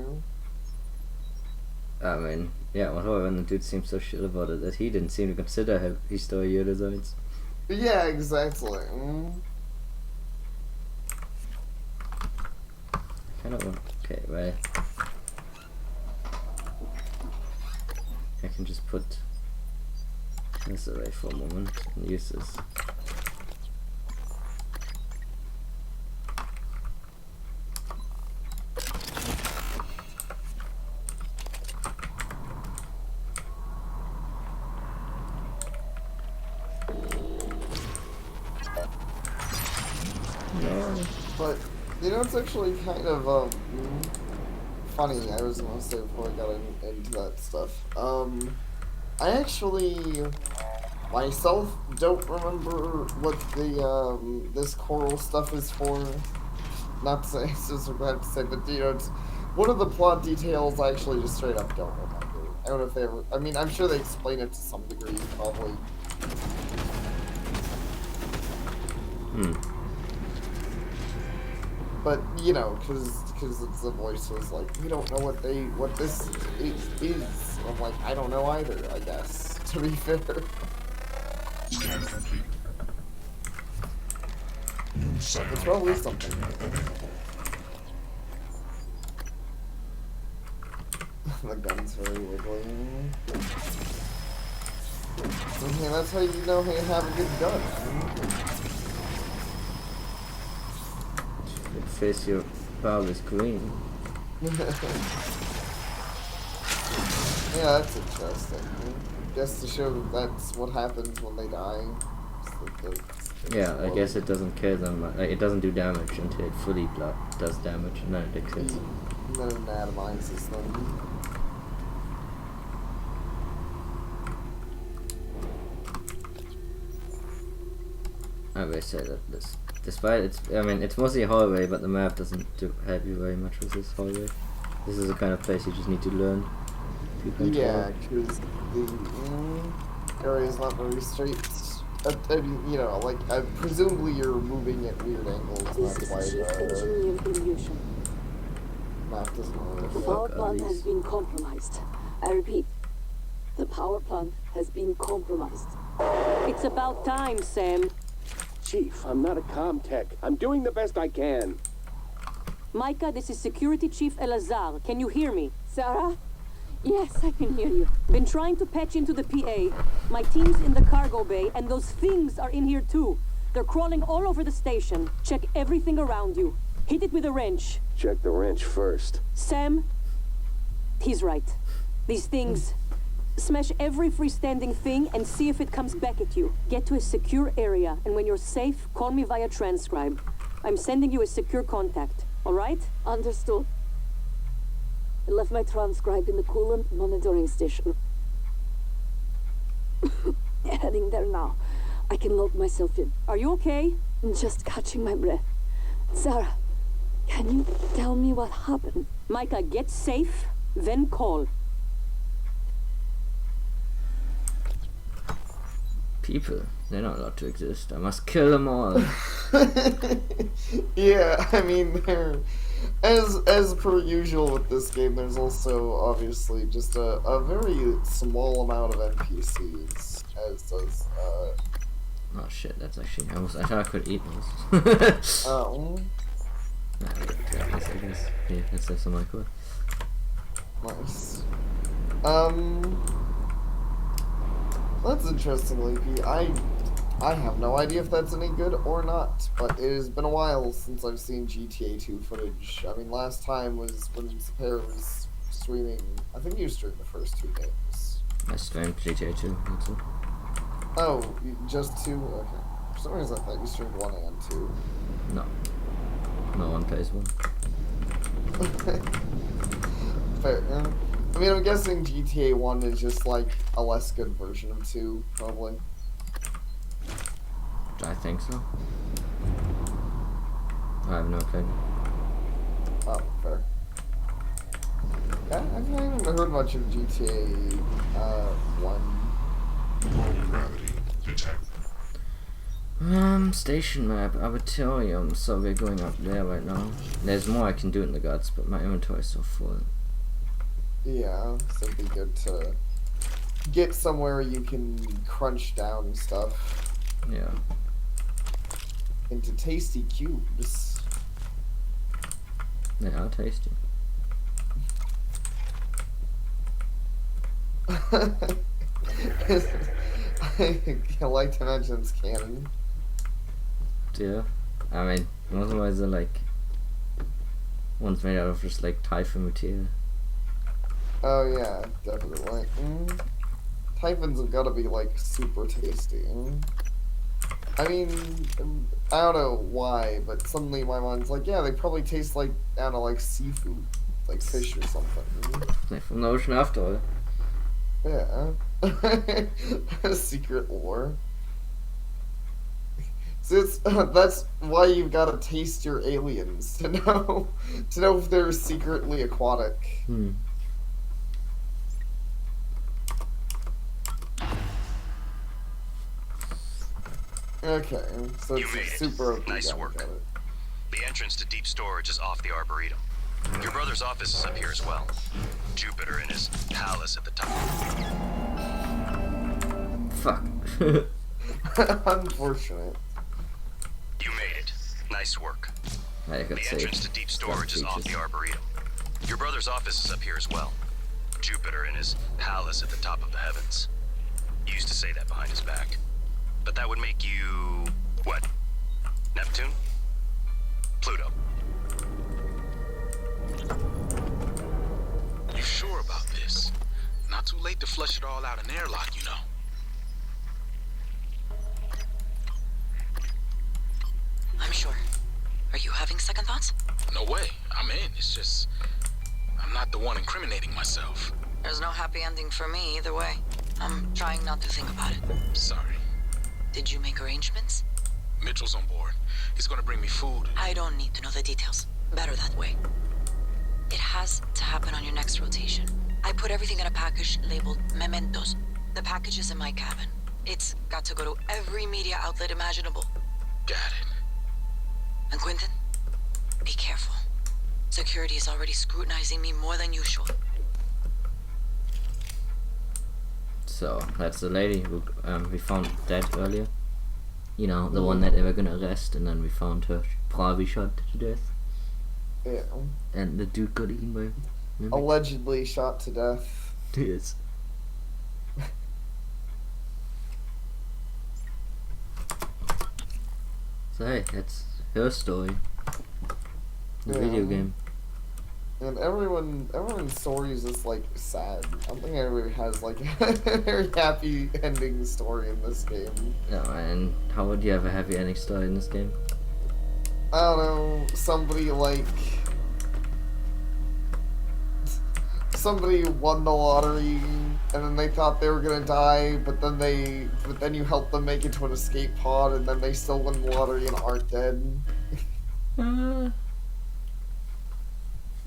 I mean, yeah, whatever, and the dude seems so shit about it that he didn't seem to consider he stole your designs. Yeah, exactly. Kind of want... Okay, right. I can just put this away for a moment and use this. But You know, it's actually kind of funny. I was gonna say before I got into that stuff. I actually myself don't remember what the this coral stuff is for. Not to say it's just bad to say, but you know, it's one of the plot details I actually just straight up don't remember. I don't know if they ever. I mean, I'm sure they explain it to some degree, probably. But you know, because it's the voice was like, we don't know what this is. I'm like, I don't know either. I guess, to be fair. Scan complete. New It's probably something. The gun's very wiggly. Okay, that's how you know how you have a good gun. Face your barb is green. Yeah, that's interesting. Just to show that that's what happens when they die. Yeah, I guess it doesn't kill them. Like, it doesn't do damage until it fully does damage, and then it kills them. And then it atomizes them. I always say that this, despite it's mostly a hallway, but the map doesn't help you very much with this hallway. This is the kind of place you just need to learn. Yeah, because the area is not very straight. I mean, you know, like presumably you're moving at weird angles. This That's why is Chief the Engineer illusion. map doesn't work. The power plant has been compromised. I repeat, the power plant has been compromised. It's about time, Sam. Chief, I'm not a comm tech. I'm doing the best I can. Micah, this is Security Chief Elazar. Can you hear me? Sarah? Yes, I can hear you. Been trying to patch into the PA. My team's in the cargo bay, and those things are in here too. They're crawling all over the station. Check everything around you. Hit it with a wrench. Check the wrench first. Sam, he's right. These things... Smash every freestanding thing and see if it comes back at you. Get to a secure area, and when you're safe, call me via transcribe. I'm sending you a secure contact, all right? Understood. I left my transcribe in the coolant monitoring station. Heading there now. I can lock myself in. Are you okay? I'm just catching my breath. Sarah, can you tell me what happened? Micah, get safe, then call. People, they're not allowed to exist. I must kill them all. Yeah, I mean, they're as per usual with this game. There's also obviously just a very small amount of NPCs, as does. Oh shit, that's actually. I thought I could eat those. Oh. Nah, I guess. Yeah, let's have some microwave. Nice. That's interesting, Leafy. I have no idea if that's any good or not, but it has been a while since I've seen GTA 2 footage. I mean, last time was when Sapir was streaming. I think you streamed the first 2 games. I streamed GTA 2, that's all. Oh, just 2? Okay. For some reason I thought you streamed 1 and 2. No. No one plays 1. Fair. I mean, I'm guessing GTA 1 is just like a less good version of 2, probably. I think so. I have no opinion. Oh, fair. Yeah, I haven't heard much of GTA 1. Low gravity detect. Station map, I would tell you, so we're going up there right now. There's more I can do in the guts, but my inventory is so full. Yeah, so it'd be good to get somewhere you can crunch down stuff. Yeah. Into tasty cubes. They are tasty. I like to mention it's canon. Yeah. I mean, most of these are like ones made out of just like Typhon material. Oh yeah, definitely. Typhons have got to be like super tasty. I mean, I don't know why, but suddenly my mind's like, yeah, they probably taste like, I don't know, like seafood, like fish or something. They're from the ocean after all. Yeah. Secret lore. So that's why you've got to taste your aliens to know if they're secretly aquatic. Okay, so You it's made it. super OP. Nice gun, work. got it. The entrance to deep storage is off the Arboretum. Your brother's office is up here as well. Jupiter and his palace at the top. Fuck. Unfortunate. You made it. Nice work. I got The saved. entrance to deep storage is off the Arboretum. Your brother's office is up here as well. Jupiter and his palace at the top of the heavens. He used to say that behind his back. But that would make you... what? Neptune? Pluto. You sure about this? Not too late to flush it all out in airlock, you know. I'm sure. Are you having second thoughts? No way. I'm in. It's just... I'm not the one incriminating myself. There's no happy ending for me either way. I'm trying not to think about it. Sorry. Did you make arrangements? Mitchell's on board. He's gonna bring me food. I don't need to know the details. Better that way. It has to happen on your next rotation. I put everything in a package labeled Mementos. The package is in my cabin. It's got to go to every media outlet imaginable. Got it. And Quentin, be careful. Security is already scrutinizing me more than usual. So, that's the lady who we found dead earlier. You know, the one that they were gonna arrest, and then we found her probably shot to death. Yeah. And the dude got eaten by mimics. Allegedly shot to death. Yes. So hey, that's her story. The video game. And everyone's story is just like sad. I don't think everybody has like a very happy ending story in this game. No, and how would you have a happy ending story in this game? I don't know, somebody won the lottery and then they thought they were gonna die, but then you help them make it to an escape pod and then they still win the lottery and aren't dead.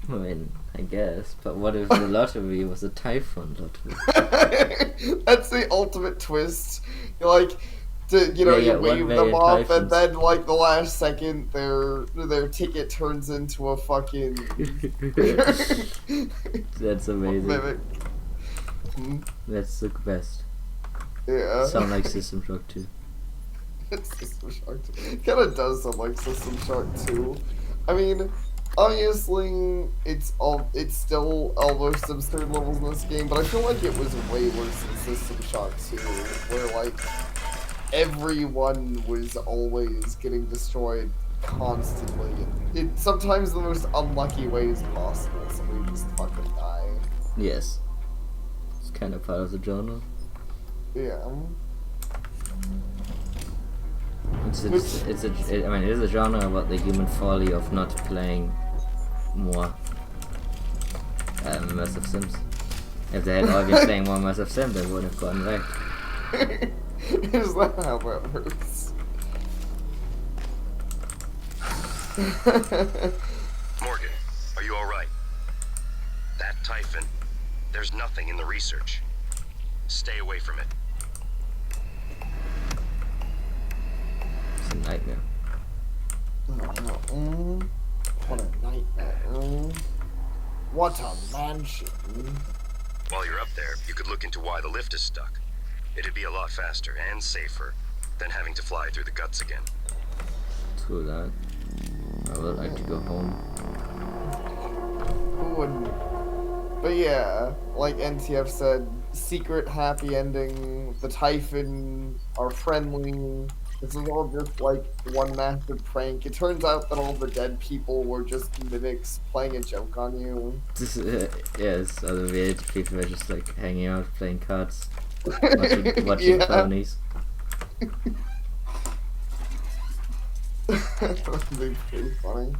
I mean, I guess, but what if the lottery was a Typhon lottery? That's the ultimate twist. You're like, you wave them off, Typhons. and then like the last second, their ticket turns into a fucking. That's amazing. Mimic. That's the best. Yeah. Sound like System Shock 2. System Shock 2. It kind of does sound like System Shock 2. I mean, obviously, it's still almost absurd levels in this game, but I feel like it was way worse than System Shock 2, where like everyone was always getting destroyed constantly. Sometimes the most unlucky ways possible. Somebody just fucking die. Yes. It's kind of part of the genre. Yeah. It is a genre about the human folly of not playing more Immersive Sims. If they had all been playing more Immersive Sims, they would have gotten wrecked. Is that how that works? Morgan, are you alright? That Typhon, there's nothing in the research. Stay away from it. It's a nightmare. What a nightmare. What a mansion. While you're up there, you could look into why the lift is stuck. It'd be a lot faster and safer than having to fly through the guts again. True that. I would like to go home. Who wouldn't? But yeah, like NTF said, secret happy ending, the Typhon are friendly. This is all just like one massive prank. It turns out that all the dead people were just mimics playing a joke on you. Yes, other reality people were just like hanging out, playing cards, watching Yeah. ponies. That'd be pretty funny.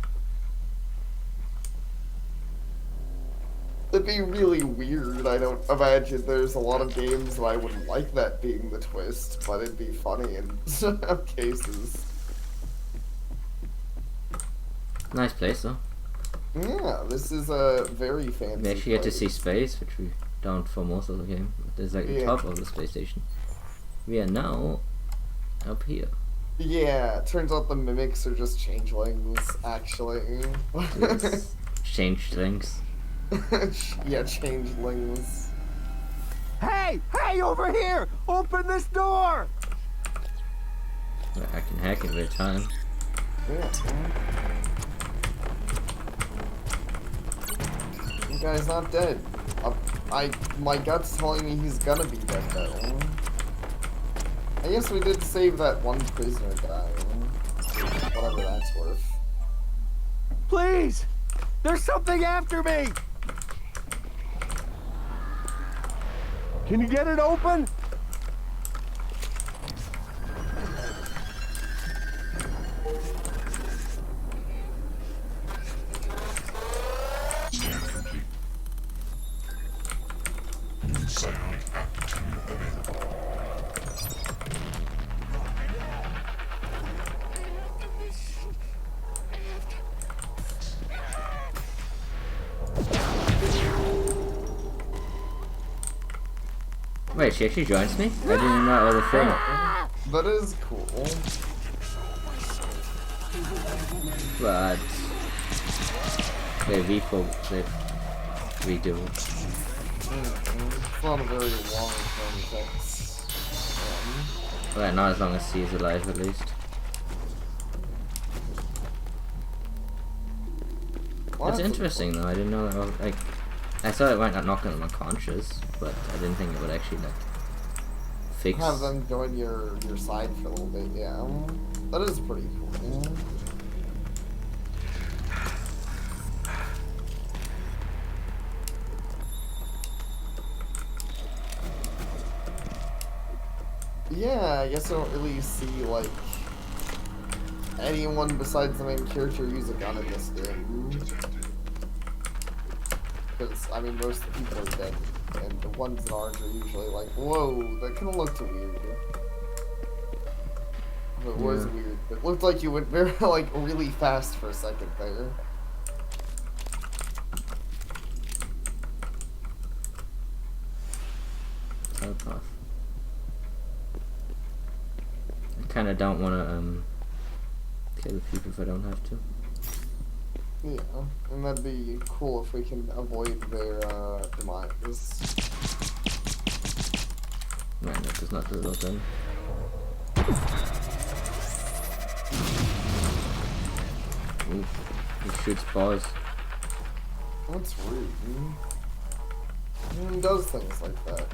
It'd be really weird. I don't imagine there's a lot of games that I would like that being the twist, but it'd be funny in some cases. Nice place though. Yeah, this is a very fancy We actually get to place. see space, which we don't for most of the game. There's like the Yeah. top of the space station. We are now up here. Yeah, turns out the mimics are just changelings, actually. It's change things. Yeah, changelings. Hey! Hey, over here! Open this door! Well, I can hack it every time. Yeah. The guy's not dead. My gut's telling me he's gonna be dead though. I guess we did save that one prisoner guy. Whatever that's worth. Please! There's something after me! Can you get it open? Scan complete. New psionic aptitude available. Wait, she actually joins me? I didn't know it was a thing. That is cool. But they redo. It's not a very long-term fix. Well, not as long as she is alive at least. Well, It's that's interesting though, I didn't know that was, like, I thought it might not knock them unconscious, but I didn't think it would actually like fix. Have them join your side for a little bit, yeah. That is pretty cool. Yeah, I guess I don't really see like anyone besides the main character use a gun in this game. Because I mean most of the people are dead, and the ones that aren't are usually like, whoa, that kind of looked weird. It was Yeah. weird. It looked like you went very like really fast for a second there. Telepath. I kinda don't wanna kill the people if I don't have to. Yeah, and that'd be cool if we can avoid their demise. Man, that does not do a lot then. Ooh, he shoots balls. That's rude. He does things like that.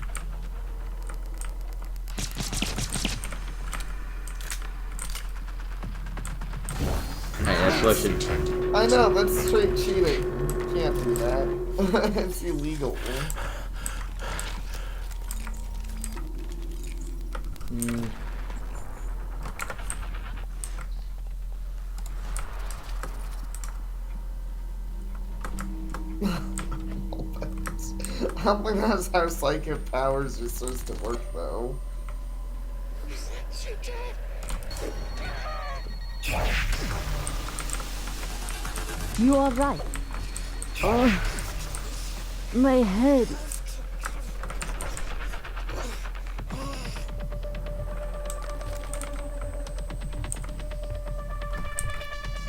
Hey, that's pushing. I know, that's straight cheating. You can't do that. It's illegal. Hmm. I don't think that's how psychic powers are supposed to work, though. You are right. Oh, my head.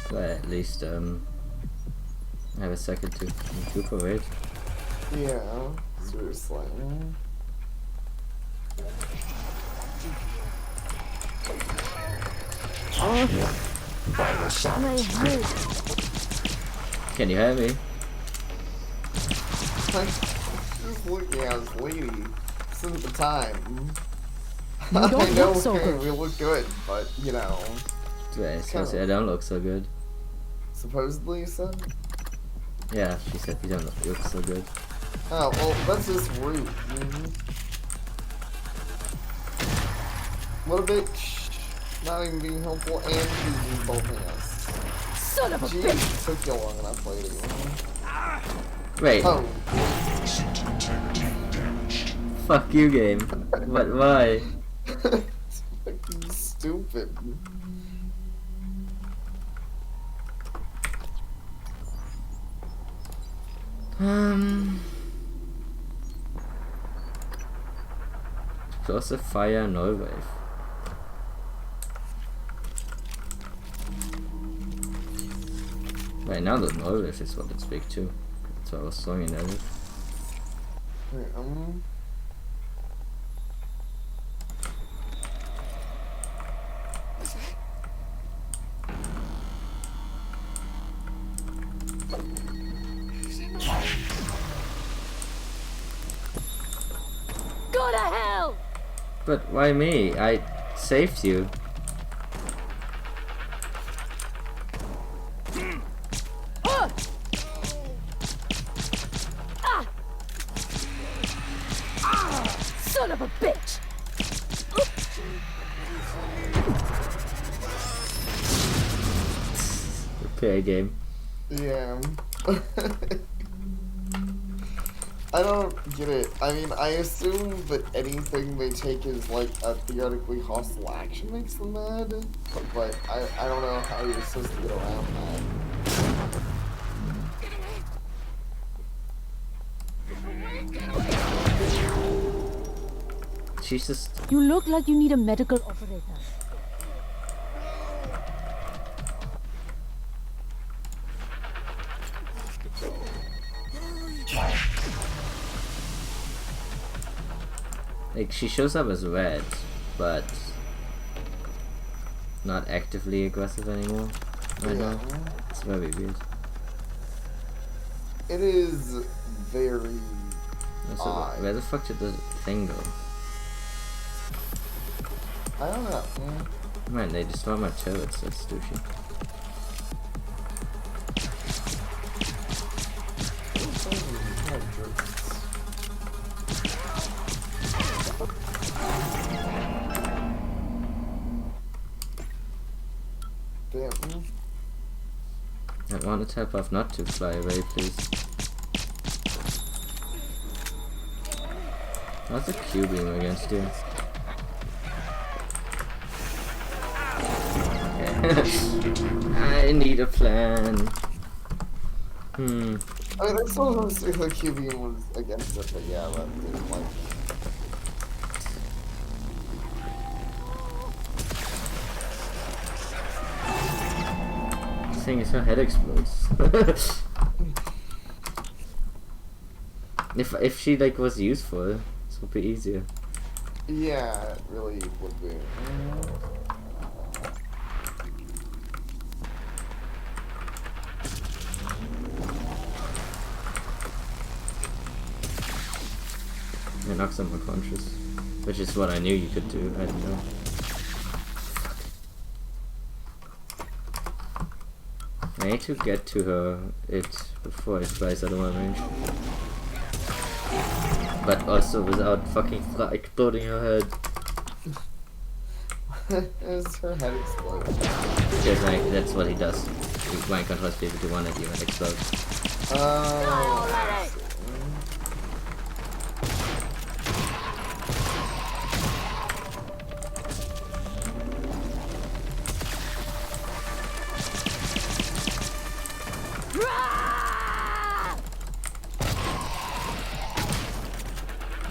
But at least I have a second to recuperate. Yeah, seriously. Oh, my head. Can you hear me? Just looking at this lady since the time. You don't I know look so good. we look good, but you know. Yeah, so I don't look so good. Supposedly, you said? Yeah, she said you don't look so good. Oh, well, that's just rude. What a bitch. not even being helpful and she's insulting us. Son of a Jeez, bitch! it took you long enough to play it again. Wait. Oh. Fuck you, game. But why? It's fucking stupid. Explosive fire, null wave. Right now the null wave is what it's big too. That's why I was throwing it at it. Wait, Go to hell! But why me? I saved you. Son of a bitch! Okay, game. Yeah. I don't get it. I mean, I assume that anything they take is like a theoretically hostile action makes them mad, but I don't know how you're supposed to get around that. She's just... You look like you need a medical operator. Like, she shows up as red, but not actively aggressive anymore. I know. It's very weird. It is very Also, odd. where the fuck did the thing go? I don't know. Man, they destroyed my turrets, that's douchey. Damn. I want to tap off not to fly away, please. How's the Q-beam against you? I need a plan. I mean, that's what I was saying, the QB was against it, but yeah, that didn't like This thing is her head explodes. If she like was useful, this would be easier. Yeah, it really would be. It knocks them unconscious, which is what I knew you could do. I didn't know. I need to get to her before it flies out of my range. But also without fucking exploding her head. Is her head explode? Because that's what he does. Mind controls people to want it even explode.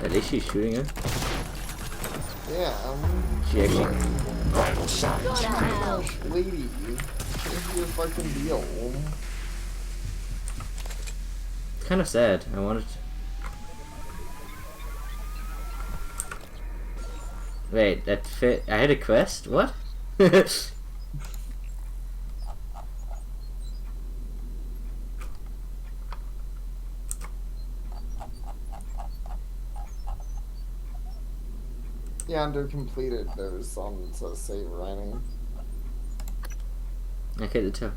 At least she's shooting her. Yeah, She actually... Gosh, lady, what's your fucking deal? Kind of sad. I wanted to... Wait, that fit... I had a quest? What? Yeah, under completed, there's says save writing. Okay, the two.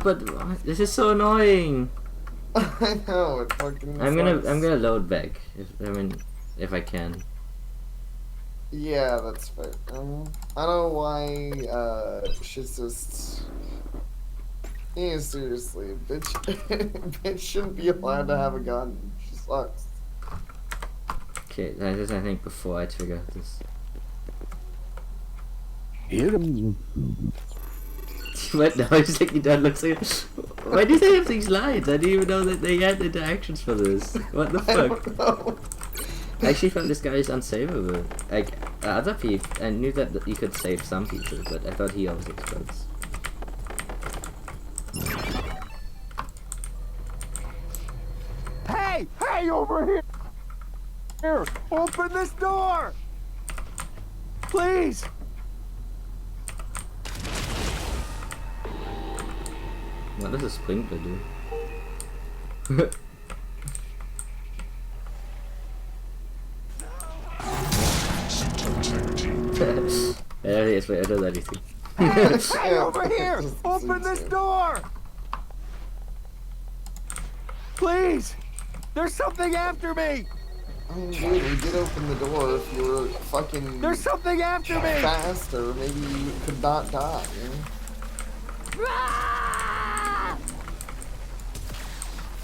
But this is so annoying. I know, it fucking I'm sucks. gonna load back. If I can. Yeah, that's fair. I don't know why, she's just... Yeah, seriously, bitch, bitch shouldn't be allowed to have a gun. She sucks. Okay, that is, I think, before I trigger this. What? No, I just think he done looks like... Why do they have these lines? I didn't even know that they had interactions for this. What the fuck? I actually found this guy is unsavable. Like, other people, I knew that you could save some people, but I thought he always explodes. Hey! Hey, over here! Here! Open this door! Please! What does a sprinkler do? Yes, wait, I don't know anything. Hey, over here! Open this door! Please! There's something after me! I mean, dude, we did open the door. If you were fucking... There's something after me! Faster, maybe you could not die.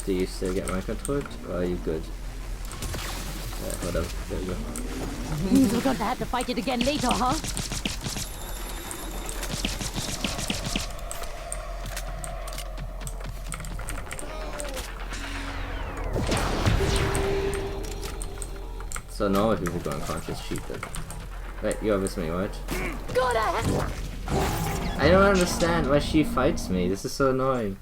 Do you still get my control, or are you good? Whatever, there we go. Means we're gonna have to fight it again later, huh? So normal people go unconscious cheat then. Wait, you're with me, right? Go to hell! I don't understand why she fights me. This is so annoying.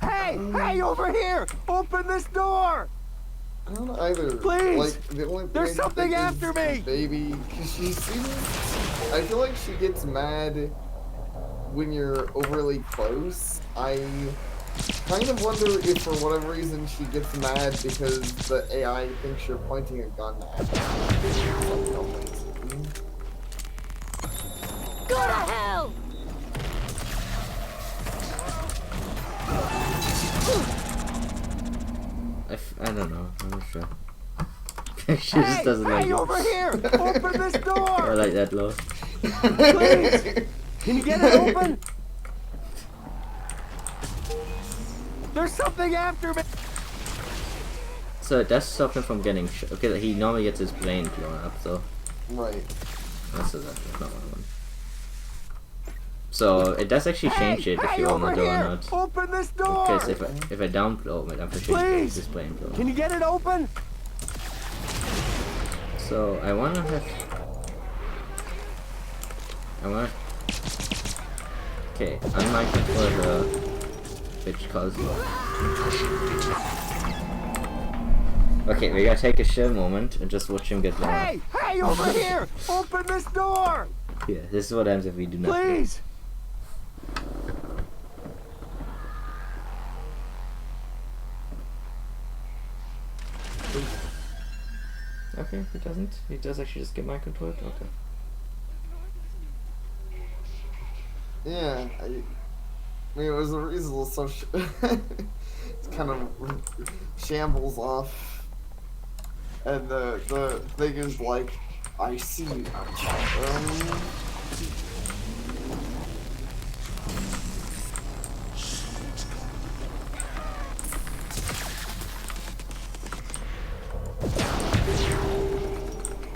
Hey! Hey, over here! Open this door! I don't either. Please! Like, the only thing There's something after me! Baby, because she seems... I feel like she gets mad when you're overly close. I kind of wonder if for whatever reason she gets mad because the AI thinks you're pointing a gun at her. Go to hell! I don't know. I'm not sure. She just doesn't like Hey, it. over here! Open this door! I like that law. Please! Can you get it open? There's something after me! So it does stop him from getting okay, he normally gets his brain blown up, so... Right. That's not what I want. So it does actually change it if you open the door or not. Open this door! Because if I don't blow it, I'm for sure Please! his brain blown. Can you get it open? So I wanna okay, unmic controller, which calls you. Okay, we gotta take a chill moment and just watch him get blown up. Hey, over here! Open this door! Yeah, this is what happens if we do nothing. Please! Okay, he doesn't. He does actually just get my control. Okay. Yeah, I mean, it was a reasonable social... it's kind of shambles off. And the thing is like, I see you.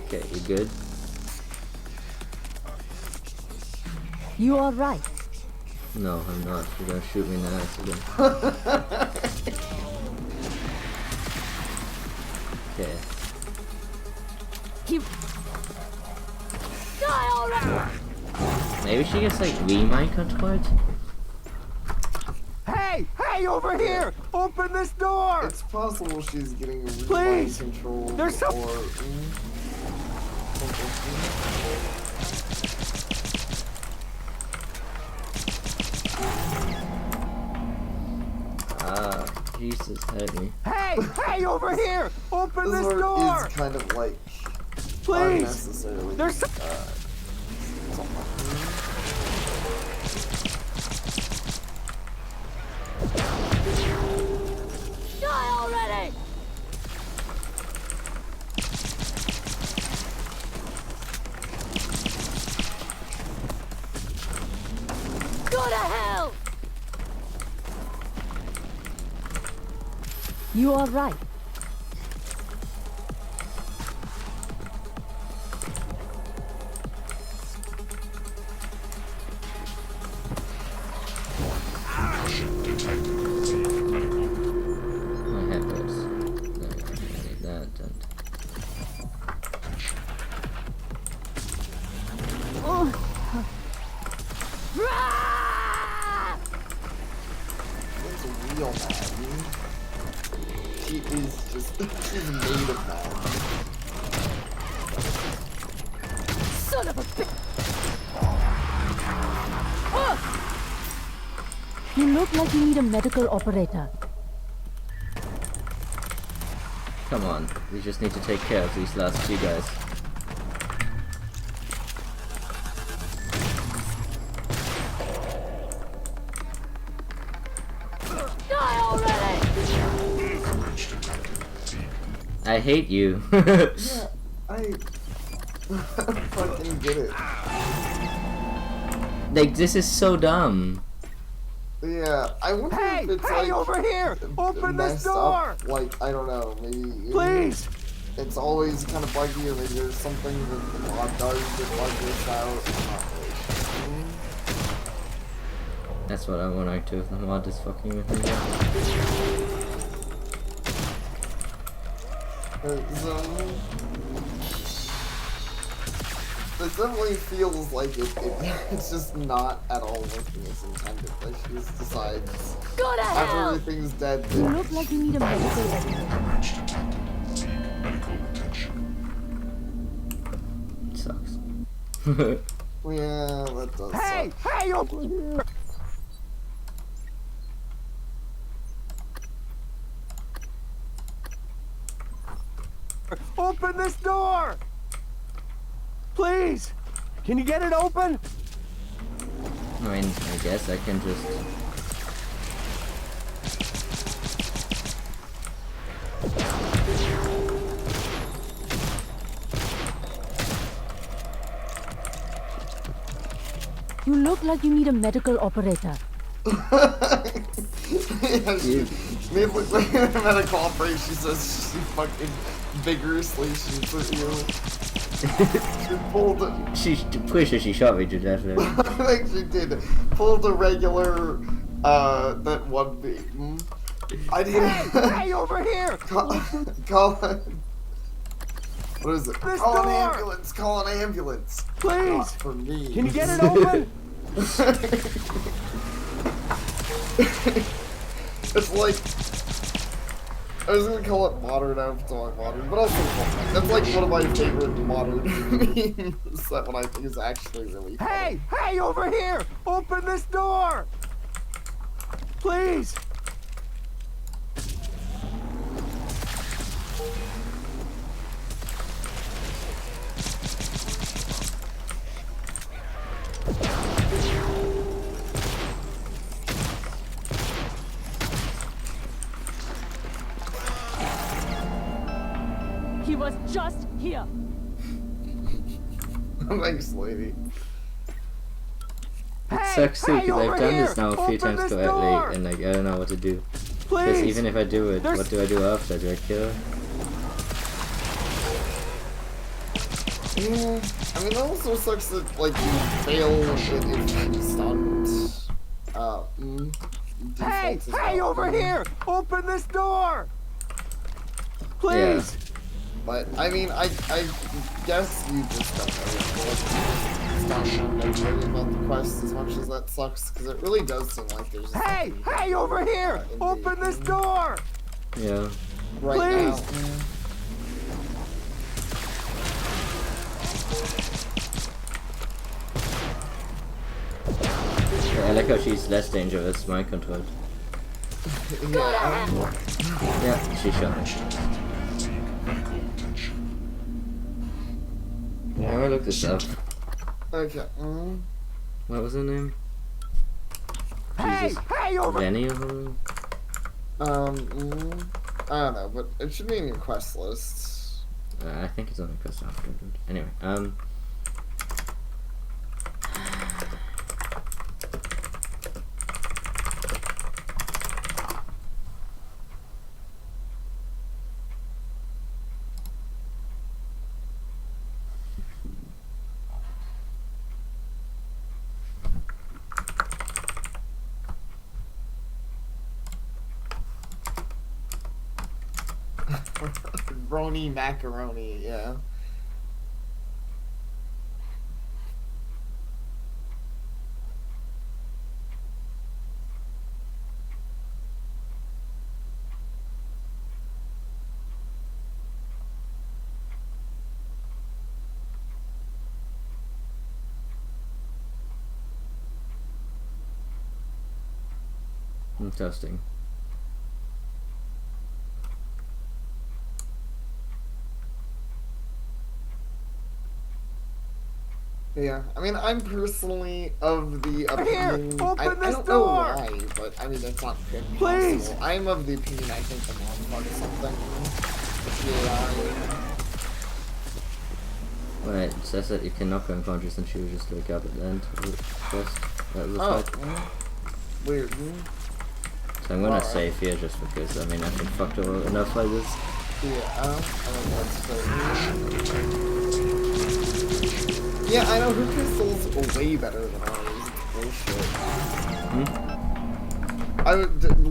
Okay, you good? You all right? No, I'm not. You're gonna shoot me in the ass again. Okay. You die already! Maybe she gets like re-mind controlled? Hey! Hey, over here! Open this door! It's possible she's getting mind Please! control. There's some... Jesus, help me. Hey! Hey, over here! Open this part door! is kind of like Please! unnecessarily. There's some... Die already! You are right. I have those. No, I need that. And... It's a real man. She is just, she's made of man. Son of a bitch! You look like you need a medical operator. Come on, we just need to take care of these last two guys. Die already! I hate you. Yeah, I fucking get it. Like, this is so dumb. Yeah, I wonder if it's like over here! Open this messed door! up. Like, I don't know, maybe Please! It's always kind of buggy, or maybe there's something that the mod does that bug this out. I'm not really sure. That's what I want to do if the mod is fucking with me. It definitely feels like it's just not at all working as intended. Like she just decides Go to after hell! everything's dead. You look like you need a medical operator. Sucks. Yeah, that does Hey! suck. Hey, open here! Open this door! Please! Can you get it open? I mean, I guess I can just... You look like you need a medical operator. Yeah, she made look like a medical operation. She says she fucking vigorously shoots at you. She pulled a... Pretty sure she shot me to death there. I think she did. Pulled a regular, that one beam. I didn't... Hey, over here! Call what is it? This Call an door! ambulance! Call an ambulance! Please! Not for me. Can you get it open? It's like... I was gonna call it modern Avatar modern, but also that's like one of my favorite modern memes that one I think is actually really funny. Hey! Hey, over here! Open this door! Please! He was just here. Thanks, lady. It sucks too, because I've done this now a few times correctly, and like, I don't know what to do. Because even if I do it, what do I do after? Do I kill her? Yeah, I mean, that also sucks that, like, you fail if she's stunned. Hey! default as Hey, well. over here! Open this door! Please! Yeah. But, I mean, I guess you just don't know about the quest as much as that sucks, because it really does seem like there's just Hey! Hey, over here! Open this door! Yeah. right Please! now. I like how she's less dangerous, mind controlled. Yeah, she shot me. Yeah, I'm gonna look this up. Okay. What was her name? Hey! Jesus. Hey, over Lenny or something? I don't know, but it should be in your quest list. I think it's on the quest after. Anyway, Brony macaroni, yeah. Interesting. Yeah, I mean, I'm personally of the opinion. open I this don't know door! why, but I mean, it's not impossible. Please! I'm of the opinion I think the mom's part of something. Yeah, Wait, it says that you can knock her unconscious and she will just wake up at the end of the quest. That was oh, fight. weird. So I'm gonna save here just because, I mean, I've been fucked over enough like this. Yeah, I think that's fair. Yeah, I know her pistol's way better than ours. It's bullshit.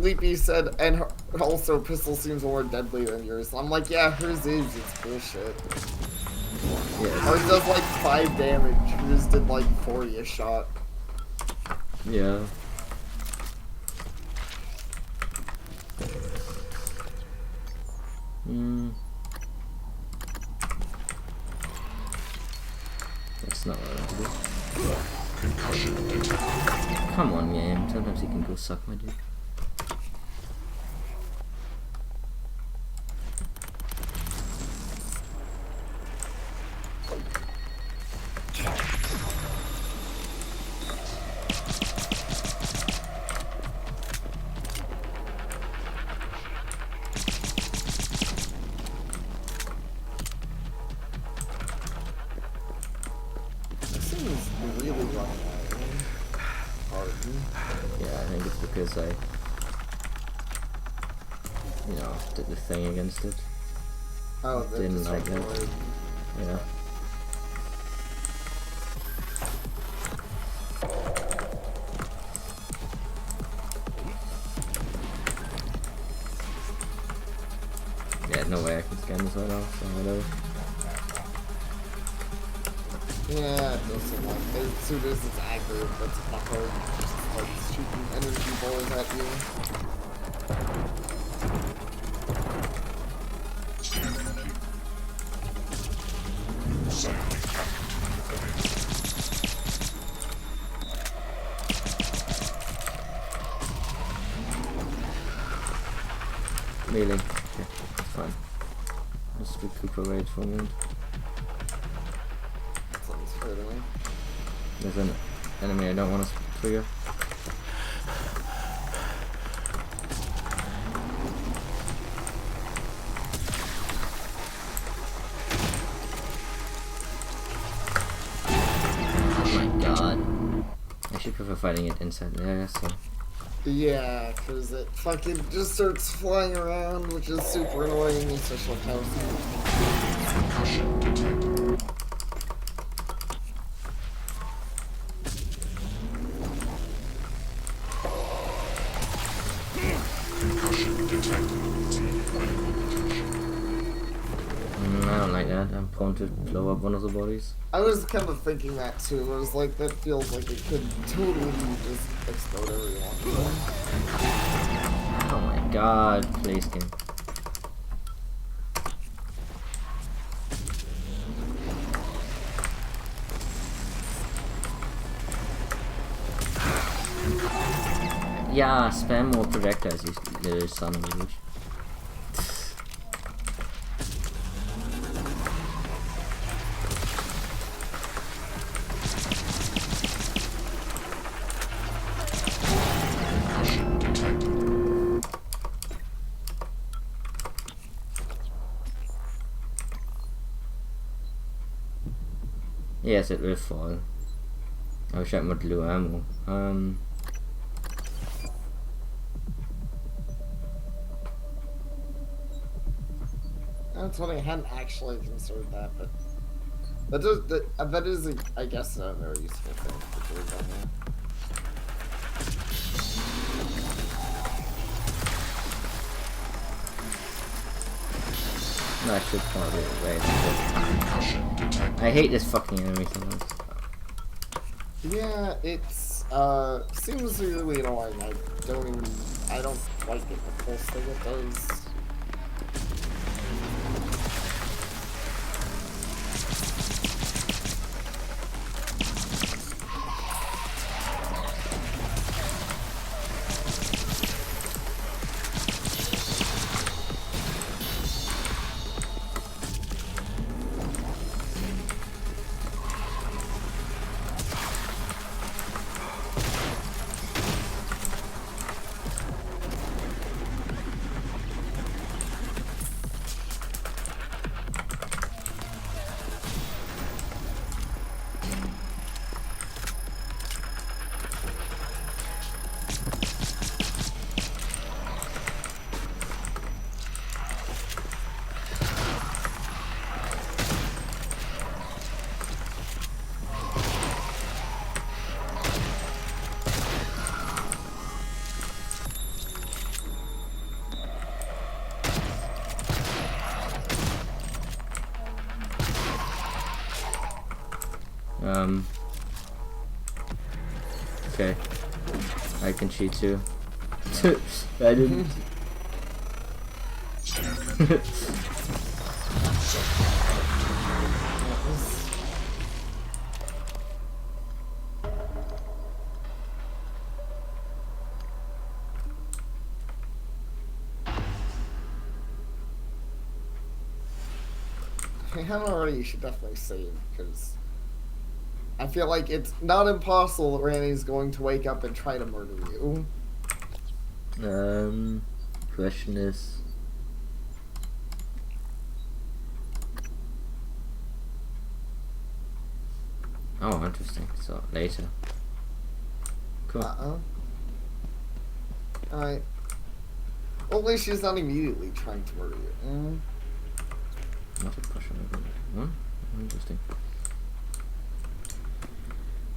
Leapy said, and also pistol seems more deadly than yours. I'm like, yeah, hers is. It's bullshit. Yeah. Ours does like 5 damage. Hers did like 40 a shot. Yeah. That's not what I want to do. Concussion detected. Come on, game. Sometimes you can go suck my dick. Yeah, I think it's because I, did the thing against it. Oh, didn't like that. Yeah. Yeah, no way I can scan this right now, so whatever. Yeah, it does seem like as soon as it's accurate, that's fucker just like shooting energy balls at you. Melee. Okay, fine. Just recuperate for a minute. Sounds fair to me. There's an enemy I don't want to trigger. Oh my god. I should prefer fighting it inside there, so. Yeah, because it fucking just starts flying around, which is super annoying, especially with how Concussion detected. Concussion detected. I don't like that. I'm prone to blow up one of the bodies. I was kind of thinking that too. I was like, that feels like it could totally just explode every once in a while. Oh my god, please game. Yeah, spam more projectiles, you little son of a bitch. Yes, it will fall. I wish I had more blue ammo. That's funny, I hadn't actually considered that, but that is I guess a very useful thing to do down there. I should probably wait. I hate this fucking enemy sometimes. Yeah, it's seems really annoying. I don't like it. The pulse thing it does. Okay. I can cheat too. I didn't. If you haven't already, you should definitely save, because I feel like it's not impossible that Randy's going to wake up and try to murder you. Question is... Oh, interesting. So, later. Cool. Alright. Well, at least she's not immediately trying to murder you. Not a question. Interesting.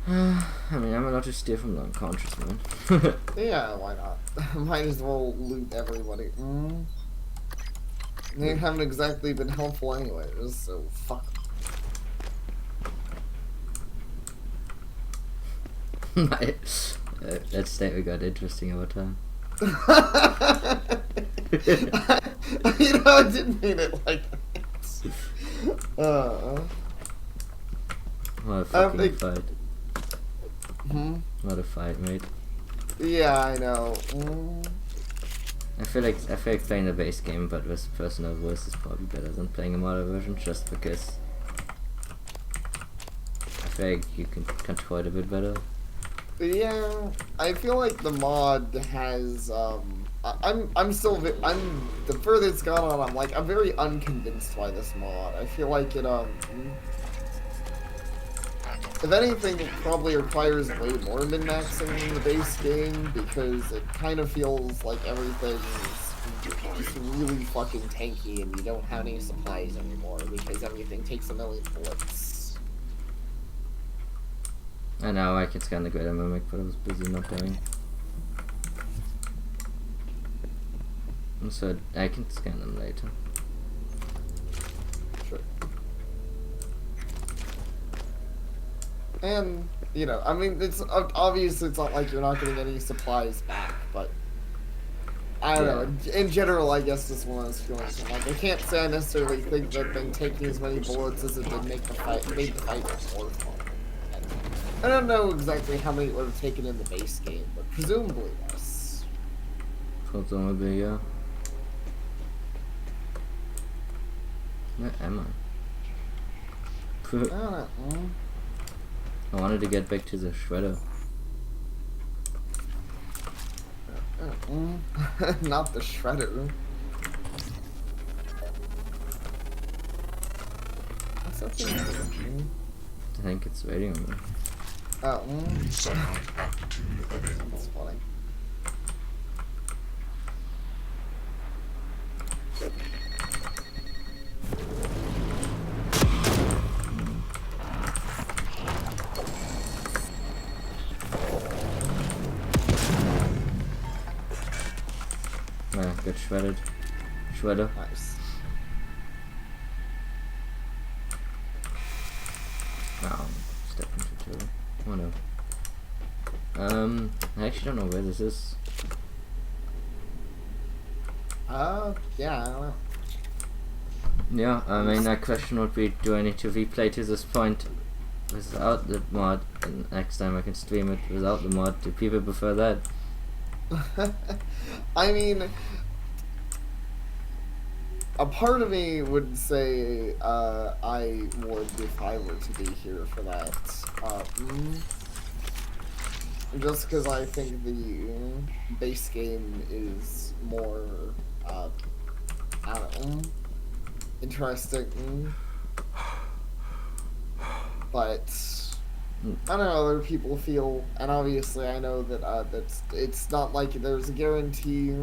I mean, I'm allowed to steal from the unconscious, man. Yeah, why not? Might as well loot everybody. They haven't exactly been helpful anyways, so fuck. That statement got interesting over time. You know, I didn't mean it like that. What a fucking fight. What a fight, mate. Yeah, I know. I feel like playing the base game but with personal voice is probably better than playing a modder version, just because I feel like you can control it a bit better. Yeah, I feel like the mod has I'm still the further it's gone on, I'm very unconvinced by this mod. I feel like it if anything, it probably requires way more min-maxing than the base game, because it kind of feels like everything's just really fucking tanky and you don't have any supplies anymore, because everything takes a million bullets. I know, I can scan the Greater Mimic, but I was busy not doing. So I can scan them later. Sure. And, you know, I mean, it's obviously it's not like you're not getting any supplies back, but I don't know. In general, I guess this one is feeling like I can't say I necessarily think that them taking as many bullets as it did made the fight more fun. I don't know exactly how many it would have taken in the base game, but presumably yes. Presumably, yeah. Where am I? I don't know. I wanted to get back to the shredder. Not the shredder. What's up here? I think it's waiting on me. Oh, Sunlight aptitude available. That's funny. Yeah, get shredded. Shredder. Nice. Oh no. I actually don't know where this is. Yeah, I don't know. Yeah, I mean, that question would be, do I need to replay to this point without the mod, and next time I can stream it without the mod? Do people prefer that? I mean, a part of me would say I would if I were to be here for that. Just because I think the base game is more, I don't know, interesting. But I don't know, other people feel, and obviously I know that it's not like there's a guarantee.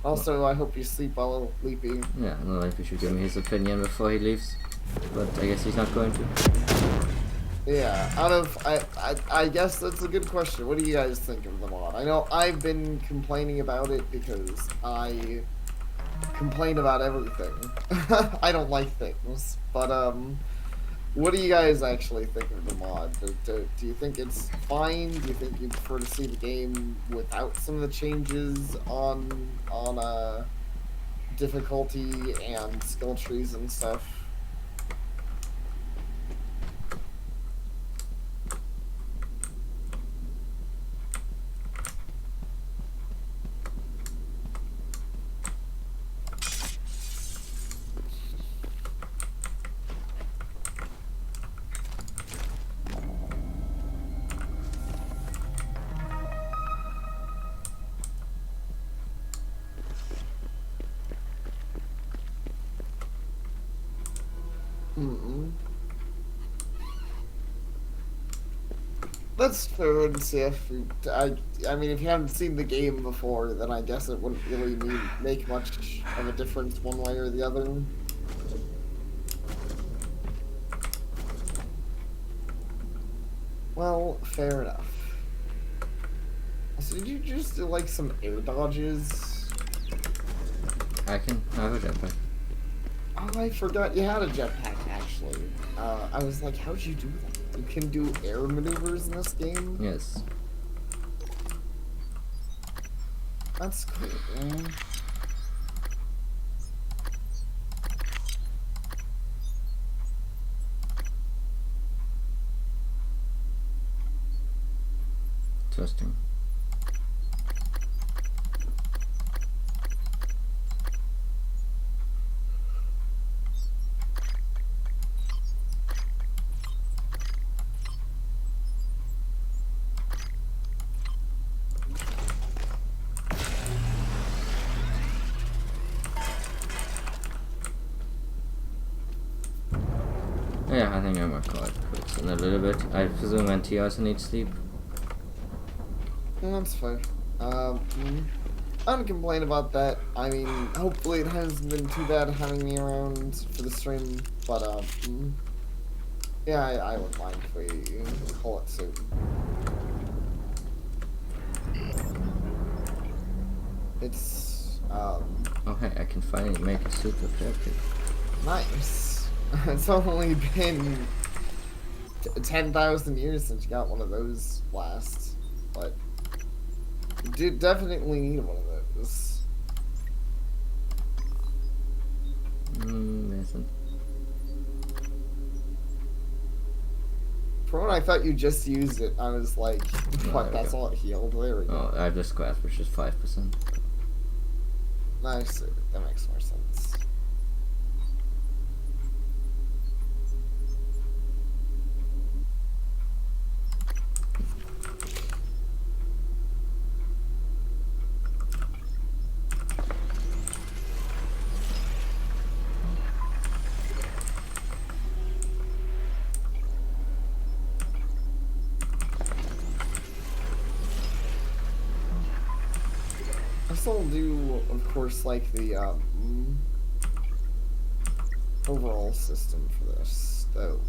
Also, I hope you sleep well, Leapy. Yeah, I don't know if he should give me his opinion before he leaves, but I guess he's not going to. Yeah, I guess that's a good question. What do you guys think of the mod? I know I've been complaining about it because I complain about everything. I don't like things, but what do you guys actually think of the mod? Do you think it's fine? Do you think you'd prefer to see the game without some of the changes on difficulty and skill trees and stuff? That's fair and safe. I mean, if you haven't seen the game before, then I guess it wouldn't really make much of a difference one way or the other. Well, fair enough. So did you just do like some air dodges? I have a jetpack. Oh, I forgot you had a jetpack, actually. I was like, how'd you do that? You can do air maneuvers in this game? Yes. That's cool, man. Interesting. Yeah, I think I might call it quits in a little bit. I presume NT also needs sleep. That's fine. I don't complain about that. I mean, hopefully it hasn't been too bad having me around for the stream, but yeah, I wouldn't mind if we call it soon. It's Oh hey, I can finally make a suit repair kit. nice. It's only been 10,000 years since you got one of those last, but you do definitely need one of those. Listen. For when I thought you just used it, I was like, what, that's all it healed? There we go. Oh, I have the scratch, which is 5%. Nice, that makes more sense. I still do, of course, like the overall system for this, though.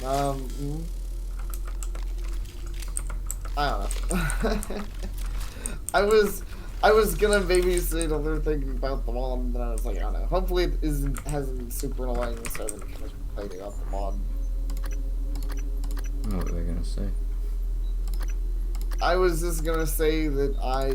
I don't know. I was gonna maybe say another thing about the mod, and then I was like, I don't know. Hopefully it hasn't super annoying, so I haven't kind of complaining about the mod. What were we gonna say? I was just gonna say that I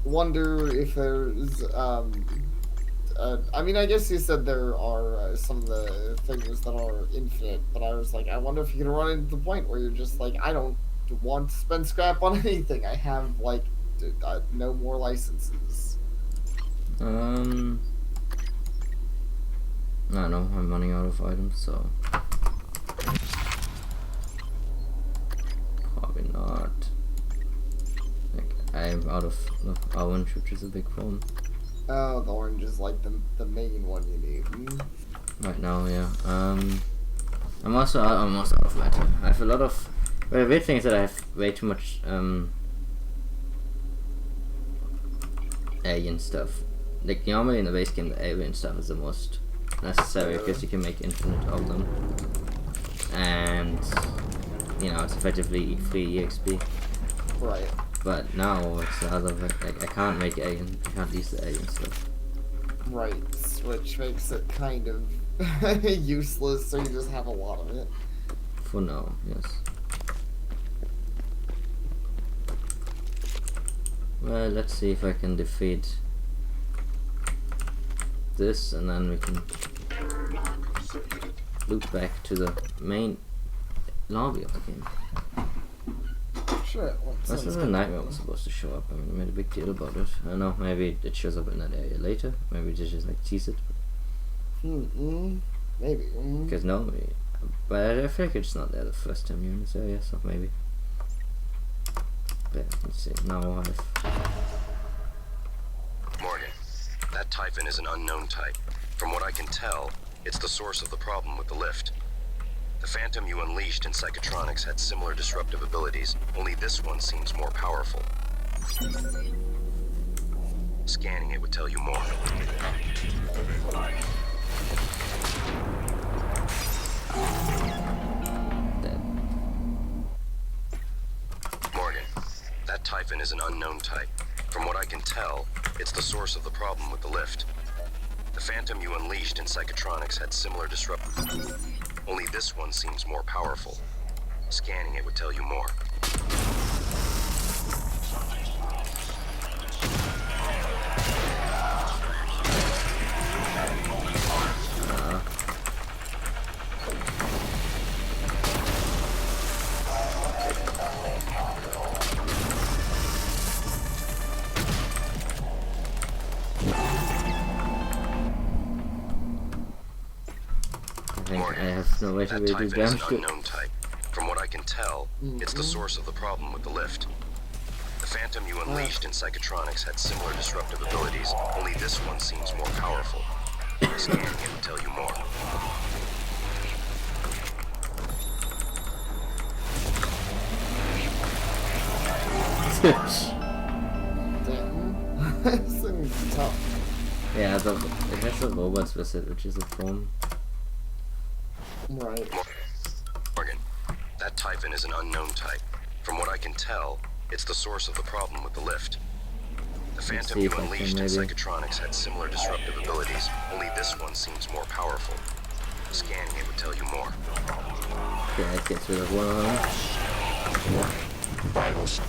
wonder if there's, I mean, I guess you said there are some of the things that are infinite, but I was like, I wonder if you can run into the point where you're just like, I don't want to spend scrap on anything. I have, like, no more licenses. I don't know, I'm running out of items, so probably not. Like, I'm out of orange, which is a big problem. Oh, the orange is like the main one you need. Right now, yeah. I'm also almost out of matter. I have a lot of. Well, the weird thing is that I have way too much alien stuff. Like normally in the base game, the alien stuff is the most necessary because you can make infinite of them, and you know it's effectively free EXP. Right. But now it's the other. Like I can't make alien. I can't use the alien stuff. Right, which makes it kind of useless. So you just have a lot of it. For now, yes. Well, let's see if I can defeat this, and then we can loop back to the main lobby of the game. Sure. That's when the nightmare was supposed to show up. I mean, I made a big deal about it. I don't know, maybe it shows up in that area later. Maybe they just like tease it. Maybe. Because normally, but I feel like it's not there the first time you're in this area, so maybe. Yeah, let's see. Now I have. Morgan, that Typhon is an unknown type. From what I can tell, it's the source of the problem with the lift. The Phantom you unleashed in Psychotronics had similar disruptive abilities, only this one seems more powerful. Scanning it would tell you more. Dead. Morgan, that Typhon is an unknown type. From what I can tell, it's the source of the problem with the lift. The Phantom you unleashed in Psychotronics had similar disruptive. Only this one seems more powerful. Scanning it would tell you more. I have no way to really do damage to it. Unknown type. From what I can tell, it's the source of the problem with the lift. The Phantom you unleashed in Psychotronics had similar disruptive abilities, only this one seems more powerful. Scanning it will tell you more. This thing's tough. Yeah, it has a robots with it, which is a form. Right. Morgan, that Typhon is an unknown type. From what I can tell, it's the source of the problem with the lift. The Phantom you unleashed in Psychotronics had similar disruptive abilities, only this one seems more powerful. Scanning it would tell you more. Yeah, it gets rid of one of them. Vitals.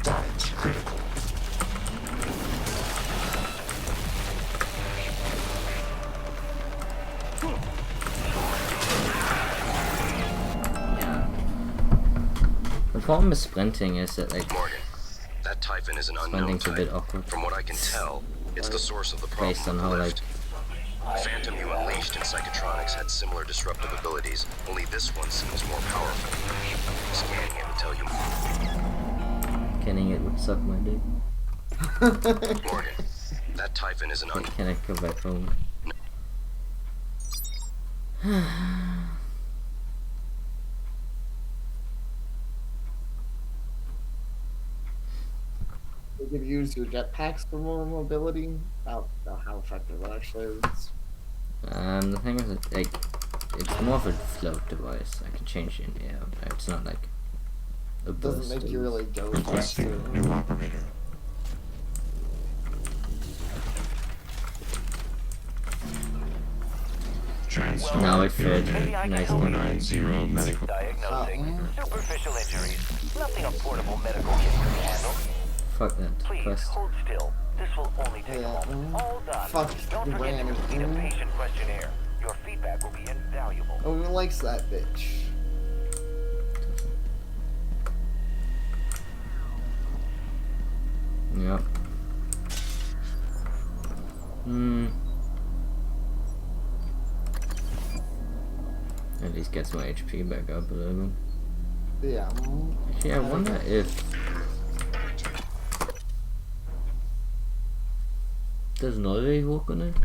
That's critical. The problem with sprinting is that like Morgan, that Typhon is an unknown sprinting's a bit awkward. From what I can tell, it's the source of the problem Based on with how the like lift. The Phantom you unleashed in Psychotronics had similar disruptive abilities, only this one seems more powerful. Scanning it would tell you more. Kenning it would suck my dick. Morgan, that Typhon is an Can I go back home? You could use your jetpacks for more mobility. I don't know how effective that actually is. The thing is, like, it's more of a float device. I can change it in the air. It's not like It doesn't make you really go faster. Requesting new operator. Transfer. Now it fit nicely. 490 medical. Diagnosing superficial injuries. Nothing a portable medical kit can handle. Fuck that. Please Quest. hold still. This will only take a moment. All done. Fuck Don't the forget to random complete a thing. patient questionnaire. Your feedback will be invaluable. Oh, who likes that bitch? Yep. At least gets my HP back up a little bit. Yeah. Actually, I wonder if... Does Norway work on it?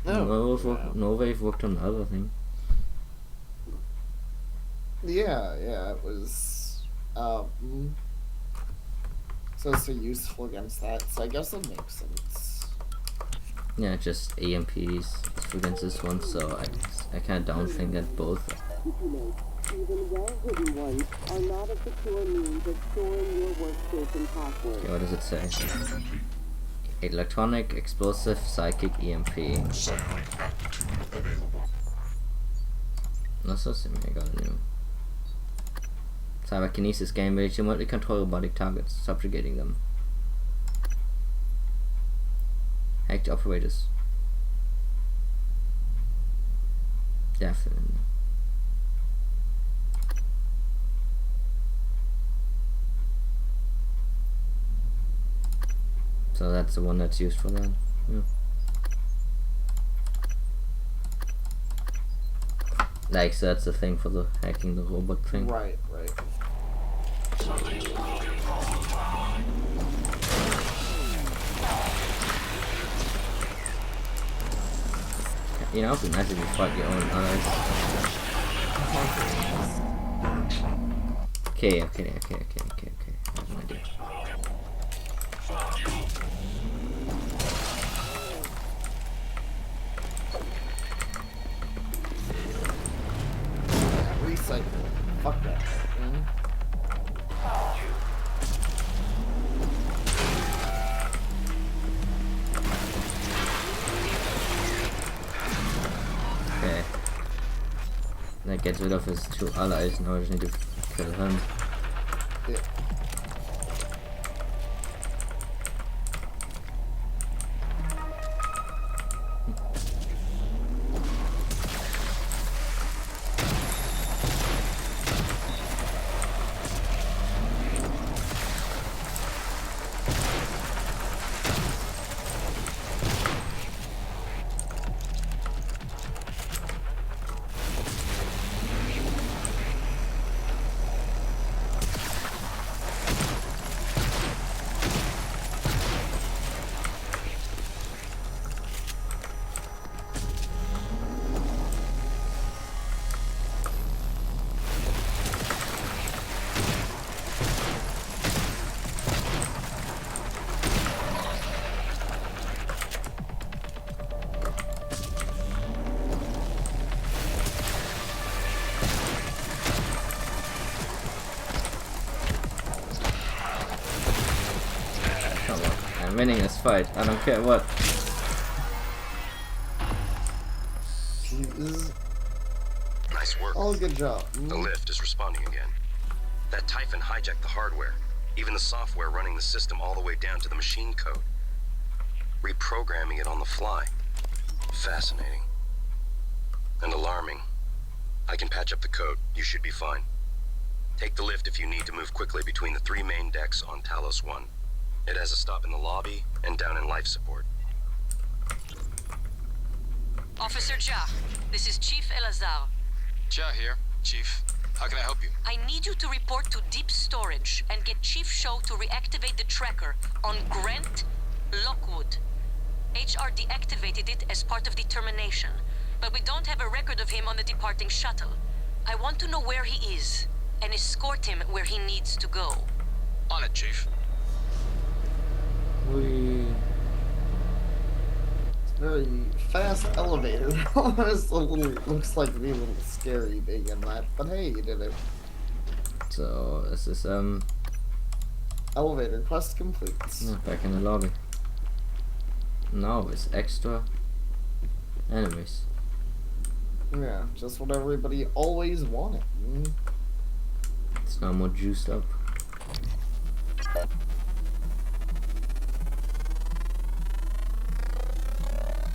No. Norway worked on the other thing. Yeah, it was so useful against that, so I guess it makes sense. Yeah, just AMPs against this one, so I can't downthink at both. Even well-hidden ones are not a secure means of storing your workstation password. Okay, what does it say? Electronic, explosive, psychic, EMP. That's so similar, I got a new. Cyberkinesis game where you remotely control robotic targets, subjugating them. Hacked operators. Definitely. So that's the one that's used for that. Yeah. Like, so that's the thing for the hacking the robot thing. Right. You know, it'd be nice if you fight your own allies. Okay. I have an idea. Recycle. Fuck that. Okay. That gets rid of his two allies, now I just need to kill him. Yeah. I'm winning this fight, I don't care what. Jesus. Nice work. Oh, good job. The lift is responding again. That Typhon hijacked the hardware, even the software running the system all the way down to the machine code. Reprogramming it on the fly. Fascinating. And alarming. I can patch up the code. You should be fine. Take the lift if you need to move quickly between the 3 main decks on Talos 1. It has a stop in the lobby and down in life support. Officer Ja, this is Chief Elazar. Ja here, Chief. How can I help you? I need you to report to Deep Storage and get Chief Show to reactivate the tracker on Grant Lockwood. HR deactivated it as part of the termination, but we don't have a record of him on the departing shuttle. I want to know where he is and escort him where he needs to go. On it, Chief. very fast elevator. It's a little, looks like me a little scary being in that, but hey, you did it. So this is elevator quest complete. yeah, back in the lobby. Now with extra enemies. Yeah, just what everybody always wanted. It's now more juiced up.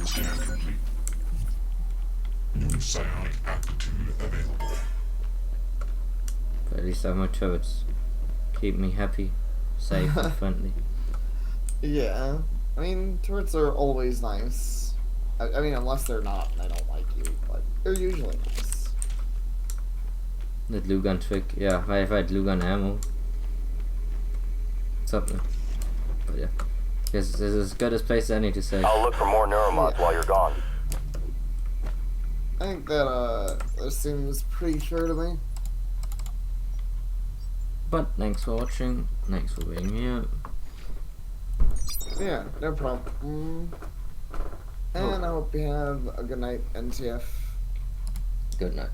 Scan complete. New psionic aptitude available. But at least I have my turrets. Keep me happy, safe and friendly. Yeah, I mean, turrets are always nice. I mean, unless they're not and I don't like you, but they're usually nice. That Lugan trick, yeah, if I had Lugan ammo. Something. But yeah. Guess this is as good a place as any to say. I'll look for more neuromods while you're gone. I think that seems pretty sure to me. But thanks for watching, thanks for being here. Yeah, no problem. And I hope you have a good night, NTF. Good night.